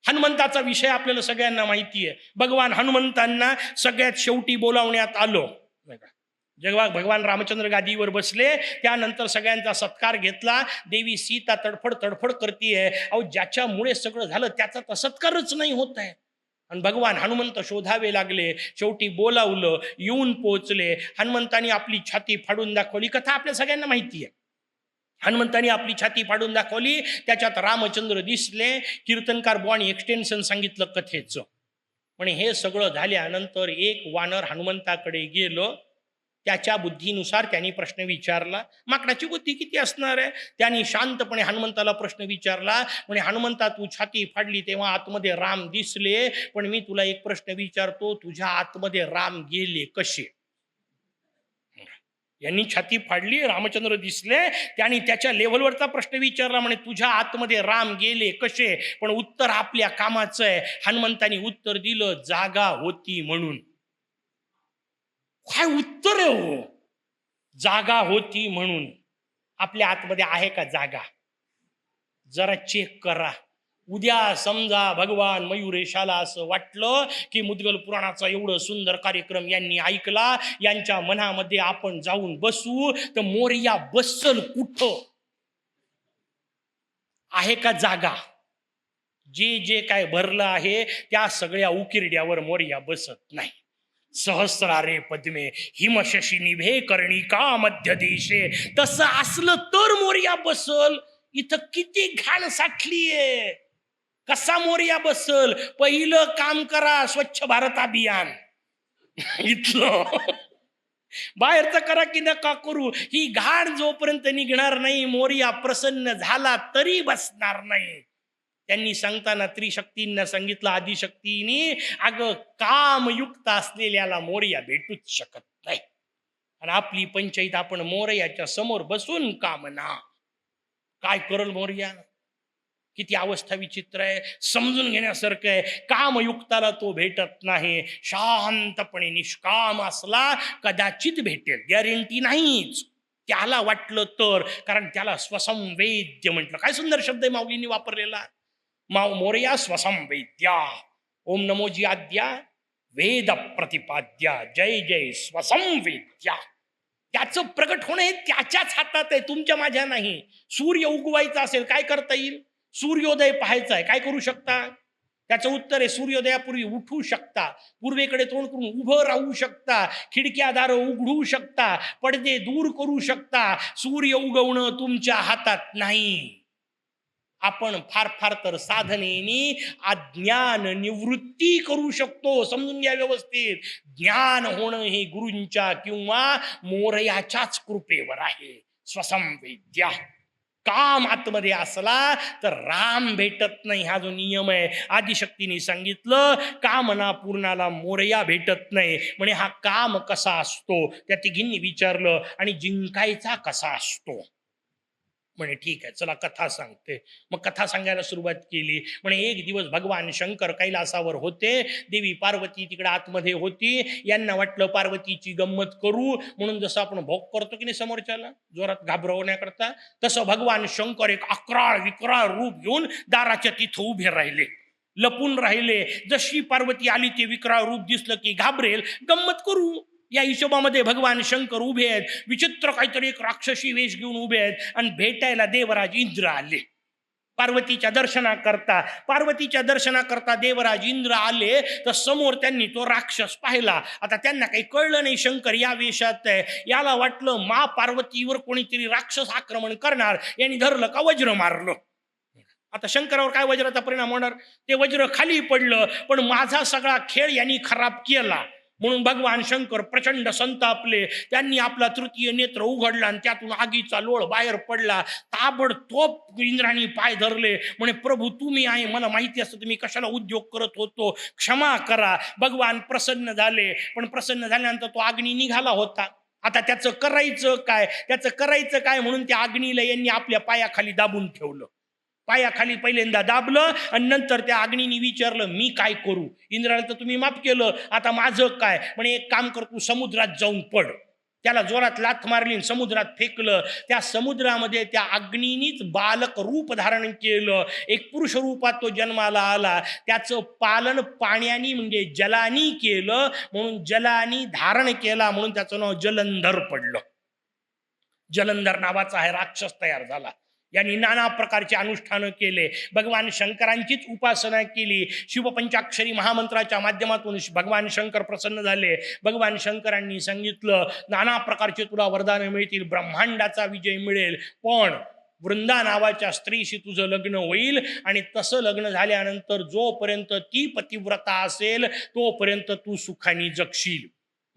हनुमंताचा विषय आपल्याला सगळ्यांना माहिती आहे. भगवान हनुमंतांना सगळ्यात शेवटी बोलावण्यात आलं. जेव्हा भगवान रामचंद्र गादीवर बसले त्यानंतर सगळ्यांचा सत्कार घेतला. देवी सीता तडफड तडफड करतीये. अहो ज्याच्यामुळे सगळं झालं त्याचा तर सत्कारच नाही होत आहे. आणि भगवान हनुमंत शोधावे लागले. शेवटी बोलावलं, येऊन पोहोचले. हनुमंतानी आपली छाती फाडून दाखवली. कथा आपल्या सगळ्यांना माहिती आहे. हनुमंतानी आपली छाती फाडून दाखवली. त्याच्यात रामचंद्र दिसले. कीर्तनकार बुवानी एक्सटेन्शन सांगितलं कथेचं. म्हणे हे सगळं झाल्यानंतर एक वानर हनुमंताकडे गेलं. त्याच्या बुद्धीनुसार त्यांनी प्रश्न विचारला. माकडाची बुद्धी किती असणार आहे? त्यांनी शांतपणे हनुमंताला प्रश्न विचारला. म्हणे हनुमंता तू छाती फाडली तेव्हा आतमध्ये राम दिसले, पण मी तुला एक प्रश्न विचारतो, तुझ्या आतमध्ये राम गेले कसे? यांनी छाती फाडली, रामचंद्र दिसले, त्यांनी त्याच्या लेव्हलवरचा प्रश्न विचारला. म्हणे तुझ्या आतमध्ये राम गेले कसे? पण उत्तर आपल्या कामाचं आहे. हनुमंतानी उत्तर दिलं जागा होती म्हणून. काय उत्तर आहे हो? जागा होती म्हणून. आपल्या आतमध्ये आहे का जागा? जरा चेक करा. उद्या समजा भगवान मयुरेशाला असं वाटलं की मुद्गल पुराणाचा एवढं सुंदर कार्यक्रम यांनी ऐकला, यांच्या मनामध्ये आपण जाऊन बसू, तर मोरया बसल कुठं? आहे का जागा? जे जे काय भरलं आहे त्या सगळ्या उकिरड्यावर मोरया बसत नाही. सहस्रारे पद्मे हिमशशी निभे कर्णिका मध्य देशे. तसं असलं तर मोरया बसल. इथं किती घाण साठलीये. कसा मोरया बसल? पहिलं काम करा स्वच्छ भारत अभियान. इथलं बाहेरचं करा की नका करू. ही घाण जोपर्यंत निघणार नाही मोरया प्रसन्न झाला तरी बसणार नाही. त्यांनी सांगताना त्रिशक्तींना सांगितलं, आदिशक्तींनी अगं कामयुक्त असलेल्याला मोरया भेटूच शकत नाही. आणि आपली पंचायत आपण मोरयाच्या समोर बसून कामना काय करल मोरया? किती अवस्था विचित्र आहे. समजून घेण्यासारखं आहे. कामयुक्ताला तो भेटत नाही. शांतपणे निष्काम असला कदाचित भेटेल, गॅरंटी नाहीच. त्याला वाटलं तर, कारण त्याला स्वसंवेद्य म्हटलं. काय सुंदर शब्द आहे माऊलींनी वापरलेला. मोरया स्वसंवेद्या. ओम नमोजी आद्या वेद प्रतिपाद्या. जय जय स्वसंवेद्या. त्याचं प्रगट होणं हे त्याच्याच हातात आहे, तुमच्या माझ्या नाही. सूर्य उगवायचा असेल काय करता येईल? सूर्योदय पाहायचा आहे, काय करू शकता? त्याचं उत्तर आहे सूर्योदयापूर्वी उठू शकता, पूर्वेकडे तोंड करून उभं राहू शकता, खिडक्या दार उघडू शकता, पडदे दूर करू शकता. सूर्य उगवणं तुमच्या हातात नाही. आपण फार फार तर साधनेने अज्ञान निवृत्ती करू शकतो. समजून घ्या व्यवस्थित. ज्ञान होणं हे गुरूंच्या किंवा मोरयाच्याच कृपेवर आहे. स्वसंवेद्या. काम आतमध्ये असला तर राम भेटत नाही, हा जो नियम आहे. आदिशक्तीने सांगितलं कामना पूर्णाला मोरया भेटत नाही. म्हणे हा काम कसा असतो त्या तिघींनी विचारलं. आणि जिंकायचा कसा असतो? म्हणे ठीक आहे, चला कथा सांगते. मग कथा सांगायला सुरुवात केली. म्हणे एक दिवस भगवान शंकर कैलासावर होते, देवी पार्वती तिकडे आतमध्ये होती. यांना वाटलं पार्वतीची गंमत करू म्हणून, जसं आपण भोग करतो की नाही समोरच्याला जोरात घाबरवण्याकरता, तसं भगवान शंकर एक अक्राळ विक्राळ रूप घेऊन दाराच्या तिथं उभे राहिले, लपून राहिले. जशी पार्वती आली ते विक्राळ रूप दिसलं की घाबरेल, गंमत करू या हिशोबामध्ये भगवान शंकर उभे आहेत. विचित्र काहीतरी एक राक्षसी वेश घेऊन उभे आहेत आणि भेटायला देवराज इंद्र आले पार्वतीच्या दर्शनाकरता. पार्वतीच्या दर्शनाकरता देवराज इंद्र आले तर समोर त्यांनी तो राक्षस पाहिला. आता त्यांना काही कळलं नाही शंकर या वेशात आहे. याला वाटलं मा पार्वतीवर कोणीतरी राक्षस आक्रमण करणार, यांनी धरलं का वज्र मारलं. आता शंकरावर काय वज्राचा परिणाम होणार, ते वज्र खाली पडलं. पण माझा सगळा खेळ यांनी खराब केला म्हणून भगवान शंकर प्रचंड संतापले. त्यांनी आपला तृतीय नेत्र उघडला आणि त्यातून आगीचा लोळ बाहेर पडला. ताबडतोब इंद्राणी पाय धरले. म्हणे प्रभू तुम्ही आहे, मला माहिती असतं तुम्ही कशाला उद्योग करत होतो, क्षमा करा. भगवान प्रसन्न झाले. पण प्रसन्न झाल्यानंतर तो अग्नी निघाला होता. आता त्याचं करायचं काय म्हणून त्या अग्नीला यांनी आपल्या पायाखाली दाबून ठेवलं. पायाखाली पहिल्यांदा दाबलं आणि नंतर त्या अग्नीने विचारलं मी काय करू. इंद्राला तर तुम्ही माफ केलं, आता माझं काय. म्हणे एक काम कर, तू समुद्रात जाऊन पड. त्याला जोरात लाथ मारली, समुद्रात फेकलं. त्या समुद्रामध्ये त्या अग्नीनीच बालक रूप धारण केलं. एक पुरुष रूपात तो जन्माला आला. त्याचं पालन पाण्यानी म्हणजे जलानी केलं म्हणून जलानी धारण केला म्हणून त्याचं नाव जलंधर पडलं. जलंधर नावाचा आहे राक्षस तयार झाला. यांनी नाना प्रकारचे अनुष्ठानं केले. भगवान शंकरांचीच उपासना केली. शिवपंचाक्षरी महामंत्राच्या माध्यमातून भगवान शंकर प्रसन्न झाले. भगवान शंकरांनी सांगितलं नाना प्रकारचे तुला वरदान मिळतील, ब्रह्मांडाचा विजय मिळेल, पण वृंदा नावाच्या स्त्रीशी तुझं लग्न होईल आणि तसं लग्न झाल्यानंतर जोपर्यंत ती पतिव्रता असेल तोपर्यंत तू सुखाने जगशील.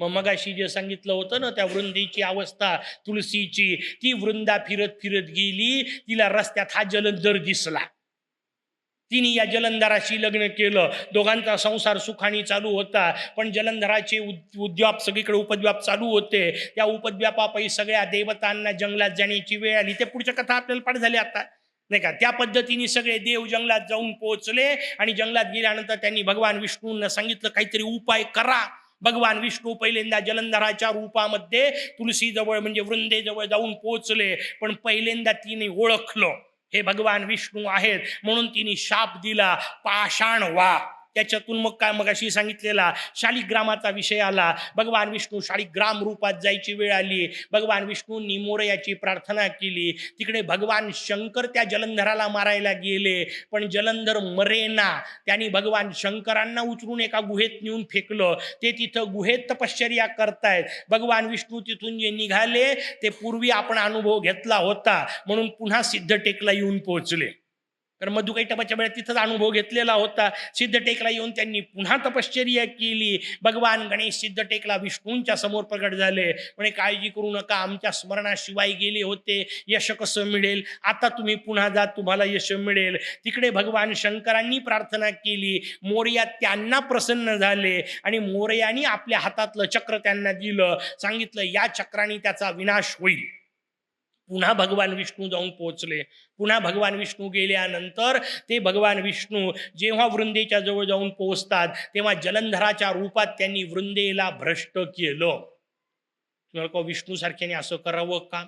मगाशी जे सांगितलं होतं ना त्या वृंदेची अवस्था तुलसीची, ती वृंदा फिरत फिरत गेली. तिला रस्त्यात हा जलंधर दिसला. तिने या जलंधराशी लग्न केलं. दोघांचा संसार सुखाने चालू होता. पण जलंधराचे उद्व्याप सगळीकडे उपद्व्याप चालू होते. त्या उपद्व्यापापैकी सगळ्या देवतांना जंगलात जाण्याची वेळ आली. ते पुढच्या कथा आपल्याला पाठ झाली आता नाही का. त्या पद्धतीने सगळे देव जंगलात जाऊन पोहोचले आणि जंगलात गेल्यानंतर त्यांनी भगवान विष्णूंना सांगितलं काहीतरी उपाय करा. भगवान विष्णू पहिल्यांदा जलंधराच्या रूपामध्ये तुलसीजवळ म्हणजे वृंदेजवळ जाऊन पोहोचले. पण पहिल्यांदा तिने ओळखलं हे भगवान विष्णू आहेत म्हणून तिने शाप दिला, पाषाण व्हा. त्याच्यातून मग काय मगाशी सांगितलेला शालिग्रामाचा विषय आला. भगवान विष्णू शालिग्राम रूपात जायची वेळ आली. भगवान विष्णूंनी मोरयाची प्रार्थना केली. तिकडे भगवान शंकर त्या जलंधराला मारायला गेले पण जलंधर मरेना. त्यांनी भगवान शंकरांना उचलून एका गुहेत नेऊन फेकलं. ते तिथं गुहेत तपश्चर्या करतायत. भगवान विष्णू तिथून जे निघाले ते पूर्वी आपण अनुभव घेतला होता म्हणून पुन्हा सिद्धटेकला येऊन पोहोचले. तर मधुकैटपाच्या वेळेत तिथंच अनुभव घेतलेला होता. सिद्धटेकला येऊन त्यांनी पुन्हा तपश्चर्या केली. भगवान गणेश सिद्धटेकला विष्णूंच्या समोर प्रगट झाले. म्हणे काळजी करू नका, आमच्या स्मरणाशिवाय गेले होते, यश कसं मिळेल, आता तुम्ही पुन्हा जा, तुम्हाला यश मिळेल. तिकडे भगवान शंकरांनी प्रार्थना केली. मोरया त्यांना प्रसन्न झाले आणि मोरयानी आपल्या हातातलं चक्र त्यांना दिलं. सांगितलं या चक्राने त्याचा विनाश होईल. पुन्हा भगवान विष्णू जाऊन पोहोचले. पुन्हा भगवान विष्णू गेल्यानंतर ते भगवान विष्णू जेव्हा वृंदेच्या जवळ जाऊन पोहोचतात तेव्हा जलंधराच्या रूपात त्यांनी वृंदेला भ्रष्ट केलं. तुम्हाला विष्णू सारख्याने असं करावं का?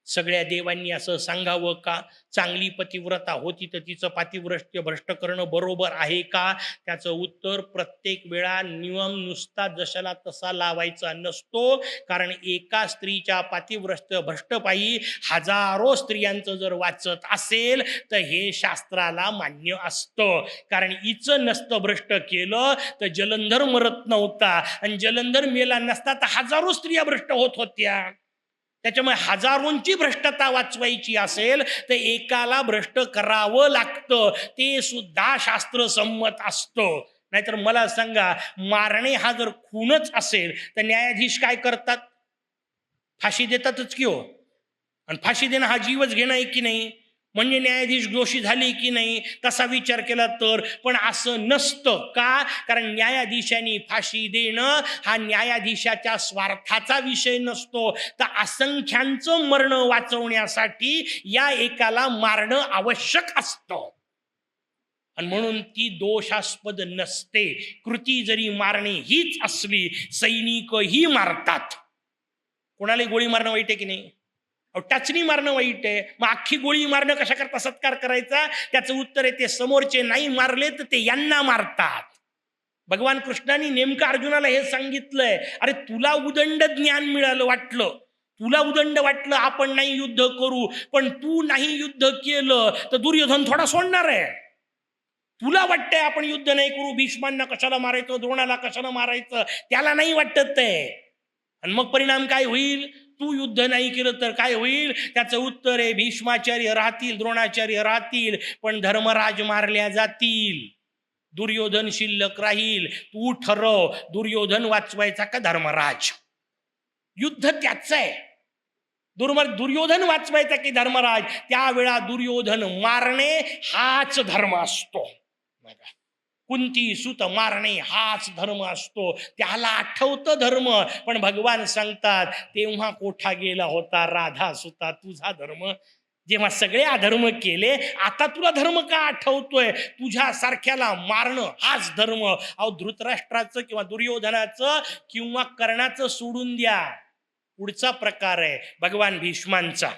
सगळ्या देवांनी असं सांगावं का? चांगली पतिव्रता होती तर तिचं पातिव्रत्य भ्रष्ट करणं बरोबर आहे का? त्याचं उत्तर प्रत्येक वेळा नियम नुसता जशाला तसा लावायचा नसतो. कारण एका स्त्रीच्या पातिव्रत्य भ्रष्टपायी हजारो स्त्रियांचं जर वाचत असेल तर हे शास्त्राला मान्य असतं. कारण हिचं नसतं भ्रष्ट केलं तर जलंधर मरत नव्हता आणि जलंधर मेला नसता तर हजारो स्त्रिया भ्रष्ट होत होत्या. त्याच्यामुळे हजारोंची भ्रष्टता वाचवायची असेल तर एकाला भ्रष्ट करावं लागतं. ते सुद्धा शास्त्रसंमत असतं. नाहीतर मला सांगा मारणे हा जर खूनच असेल तर न्यायाधीश काय करतात? फाशी देतातच की हो. आणि फाशी देणं हा जीवच घेणं आहे की नाही. म्हणजे न्यायाधीश दोषी झाले की नाही तसा विचार केला तर, पण असं नसतं. का? कारण न्यायाधीशांनी फाशी देणं हा न्यायाधीशाच्या स्वार्थाचा विषय नसतो, तर असंख्यांचं मरण वाचवण्यासाठी या एकाला मारणं आवश्यक असतं. आणि म्हणून ती दोषास्पद नसते. कृती जरी मारणे हीच असली, सैनिकही मारतात. कोणालाही गोळी मारणं वाईट आहे की नाही? टाचणी मारणं वाईट आहे. मग अख्खी गोळी मारणं कशा करता सत्कार करायचा? त्याचं उत्तर आहे ते समोरचे नाही मारले तर ते यांना मारतात. भगवान कृष्णाने नेमकं अर्जुनाला हे सांगितलंय, अरे तुला उदंड ज्ञान मिळालं वाटलं, तुला उदंड वाटलं आपण नाही युद्ध करू, पण तू नाही युद्ध केलं तर दुर्योधन थोडा सोडणार आहे. तुला वाटतंय आपण युद्ध नाही करू, भीष्मांना कशाला मारायचं, द्रोणाला कशाला मारायचं, त्याला नाही वाटत आहे. आणि मग परिणाम काय होईल? तू युद्ध नाही केलं तर काय होईल? त्याचं उत्तर आहे भीष्माचार्य राहतील, द्रोणाचार्य राहतील, पण धर्मराज मारल्या जातील, दुर्योधन शिल्लक राहील. तू ठरव, दुर्योधन वाचवायचा का धर्मराज? युद्ध त्याच आहे. दुर्योधन वाचवायचा की धर्मराज? त्यावेळा दुर्योधन मारणे हाच धर्म असतो. कुंती सुत मारणे हाच धर्म असतो. त्याला आठवतं धर्म, पण भगवान सांगतात तेव्हा कोठा गेला होता राधा सुता तुझा धर्म, जेव्हा सगळे अधर्म केले, आता तुला धर्म का आठवतोय? तुझ्या सारख्याला मारणं हाच धर्म. अहो धृतराष्ट्राचं किंवा दुर्योधनाचं किंवा कर्णाचं सोडून द्या, पुढचा प्रकार आहे भगवान भीष्मांचा.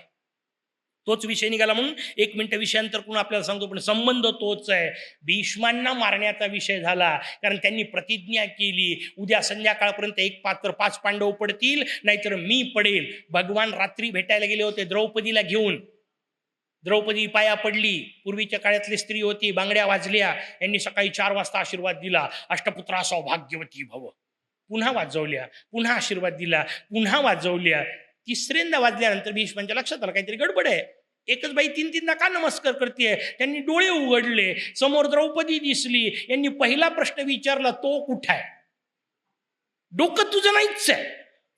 तोच विषय निघाला म्हणून 1 मिनिट विषयांतर करून आपल्याला सांगतो, पण संबंध तोच आहे. भीष्मांना मारण्याचा विषय झाला कारण त्यांनी प्रतिज्ञा केली, उद्या संध्याकाळपर्यंत एक पात्र 5 पांडव पडतील नाहीतर मी पडेल. भगवान रात्री भेटायला गेले होते द्रौपदीला घेऊन. द्रौपदी पाया पडली. पूर्वीच्या काळातली स्त्री होती, बांगड्या वाजल्या. यांनी सकाळी 4 वाजता आशीर्वाद दिला, अष्टपुत्रा सौभाग्यवती भव. पुन्हा वाजवल्या, पुन्हा आशीर्वाद दिला, पुन्हा वाजवल्या. 3ऱ्यांदा वाजल्यानंतर भीष्मांच्या लक्षात आलं काहीतरी गडबड आहे. एकच बाई 3-3दा का नमस्कार करते? त्यांनी डोळे उघडले, समोर द्रौपदी दिसली. यांनी पहिला प्रश्न विचारला, तो कुठं आहे? डोकं तुझं नाहीच आहे,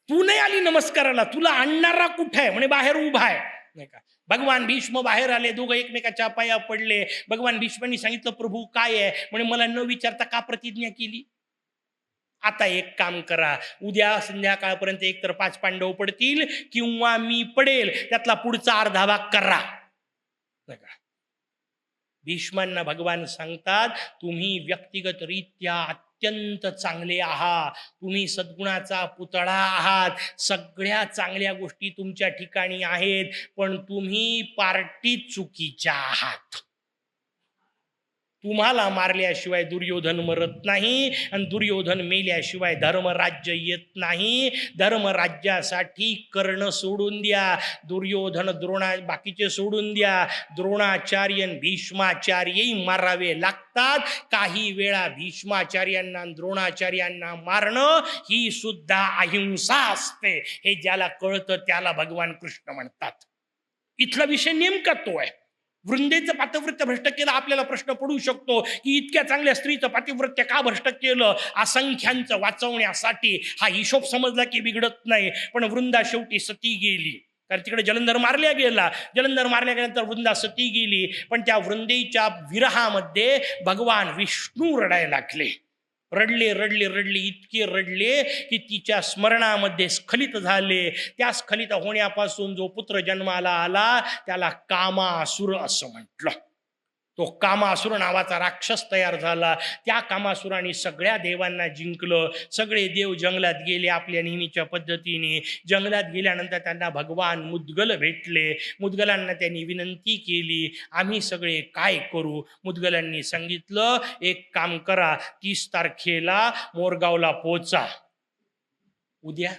तू नाही आली नमस्काराला, तुला आणणारा कुठं आहे? म्हणे बाहेर उभा आहे. नाही का? भगवान भीष्म बाहेर आले, दोघं एकमेकाच्या पाया पडले. भगवान भीष्मांनी सांगितलं, प्रभू काय आहे? म्हणे मला न विचारता का प्रतिज्ञा केली? आता एक काम करा, उद्या संध्याकाळपर्यंत एकतर 5 पांडव पडतील किंवा मी पडेल, त्यातला पुढचा अर्धा भाग करा. भीष्मांना भगवान सांगतात, तुम्ही व्यक्तिगत रित्या अत्यंत चांगले आहात, तुम्ही सद्गुणाचा पुतळा आहात, सगळ्या चांगल्या गोष्टी तुमच्या ठिकाणी आहेत, पण तुम्ही पार्टीत चुकीच्या आहात. तुम्हाला मारल्याशिवाय दुर्योधन मरत नाही आणि दुर्योधन मेल्याशिवाय धर्मराज्य येत नाही. धर्मराज्यासाठी कर्ण सोडून द्या, दुर्योधन बाकीचे सोडून द्या, द्रोणाचार्य भीष्माचार्यही मारावे लागतात. काही वेळा भीष्माचार्यांना द्रोणाचार्यांना मारणं ही सुद्धा अहिंसा असते. हे ज्याला कळतं त्याला भगवान कृष्ण म्हणतात. इथला विषय नेमका तो आहे. वृंदेचं पातिव्रत्य भ्रष्ट केलं, आपल्याला प्रश्न पडू शकतो की इतक्या चांगल्या स्त्रीचं पातिव्रत्य का भ्रष्ट केलं? असंख्यांचं वाचवण्यासाठी. हा हिशोब समजला की बिघडत नाही, पण वृंदा शेवटी सती गेली. कारण तिकडे जलंधर मारल्या गेल्यानंतर वृंदा सती गेली. पण त्या वृंदेच्या विरहामध्ये भगवान विष्णू रडायला लागले. रडले, इतके रडले की तिच्या स्मरणामध्ये स्खलित झाले. त्या स्खलित होण्यापासून जो पुत्र जन्माला आला त्याला कामासुर असं म्हटलं. तो कामासुर नावाचा राक्षस तयार झाला. त्या कामासुराने सगळ्या देवांना जिंकलं. सगळे देव जंगलात गेले आपल्या नेहमीच्या पद्धतीने. जंगलात गेल्यानंतर त्यांना भगवान मुद्गल भेटले. मुद्गलांना त्यांनी विनंती केली, आम्ही सगळे काय करू? मुद्गलांनी सांगितलं, एक काम करा, 30 तारखेला मोरगावला पोचा. उद्या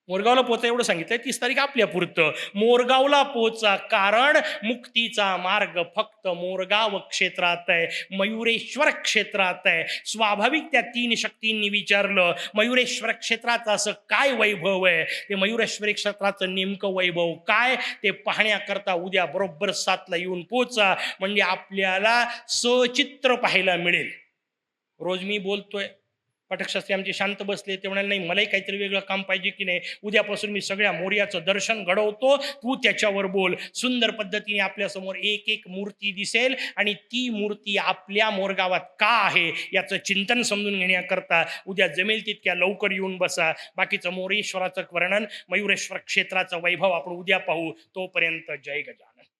मोरगावला पोचा एवढं सांगितलंय. 30 तारीख आपल्या पुरतं. मोरगावला पोचा, कारण मुक्तीचा मार्ग फक्त मोरगाव क्षेत्रात आहे, मयुरेश्वर क्षेत्रात आहे. स्वाभाविक त्या 3 शक्तींनी विचारलं, मयुरेश्वर क्षेत्राचं असं काय वैभव आहे? ते मयुरेश्वर क्षेत्राचं नेमकं वैभव काय ते पाहण्याकरता उद्या बरोबर 7ला येऊन पोचा, म्हणजे आपल्याला सचित्र पाहायला मिळेल. रोज मी बोलतोय, पाठकशास्त्री आमचे शांत बसले. ते म्हणाले, नाही मलाही काहीतरी वेगळं काम पाहिजे की नाही, उद्यापासून मी सगळ्या मोर्याचं दर्शन घडवतो, तू त्याच्यावर बोल. सुंदर पद्धतीने आपल्यासमोर एक एक मूर्ती दिसेल आणि ती मूर्ती आपल्या मोरगावात का आहे याचं चिंतन समजून घेण्याकरता उद्या जमेल तितक्या लवकर येऊन बसा. बाकीचं मोरेश्वराचं वर्णन, मयुरेश्वर क्षेत्राचं वैभव आपण उद्या पाहू. तोपर्यंत जय गजानन.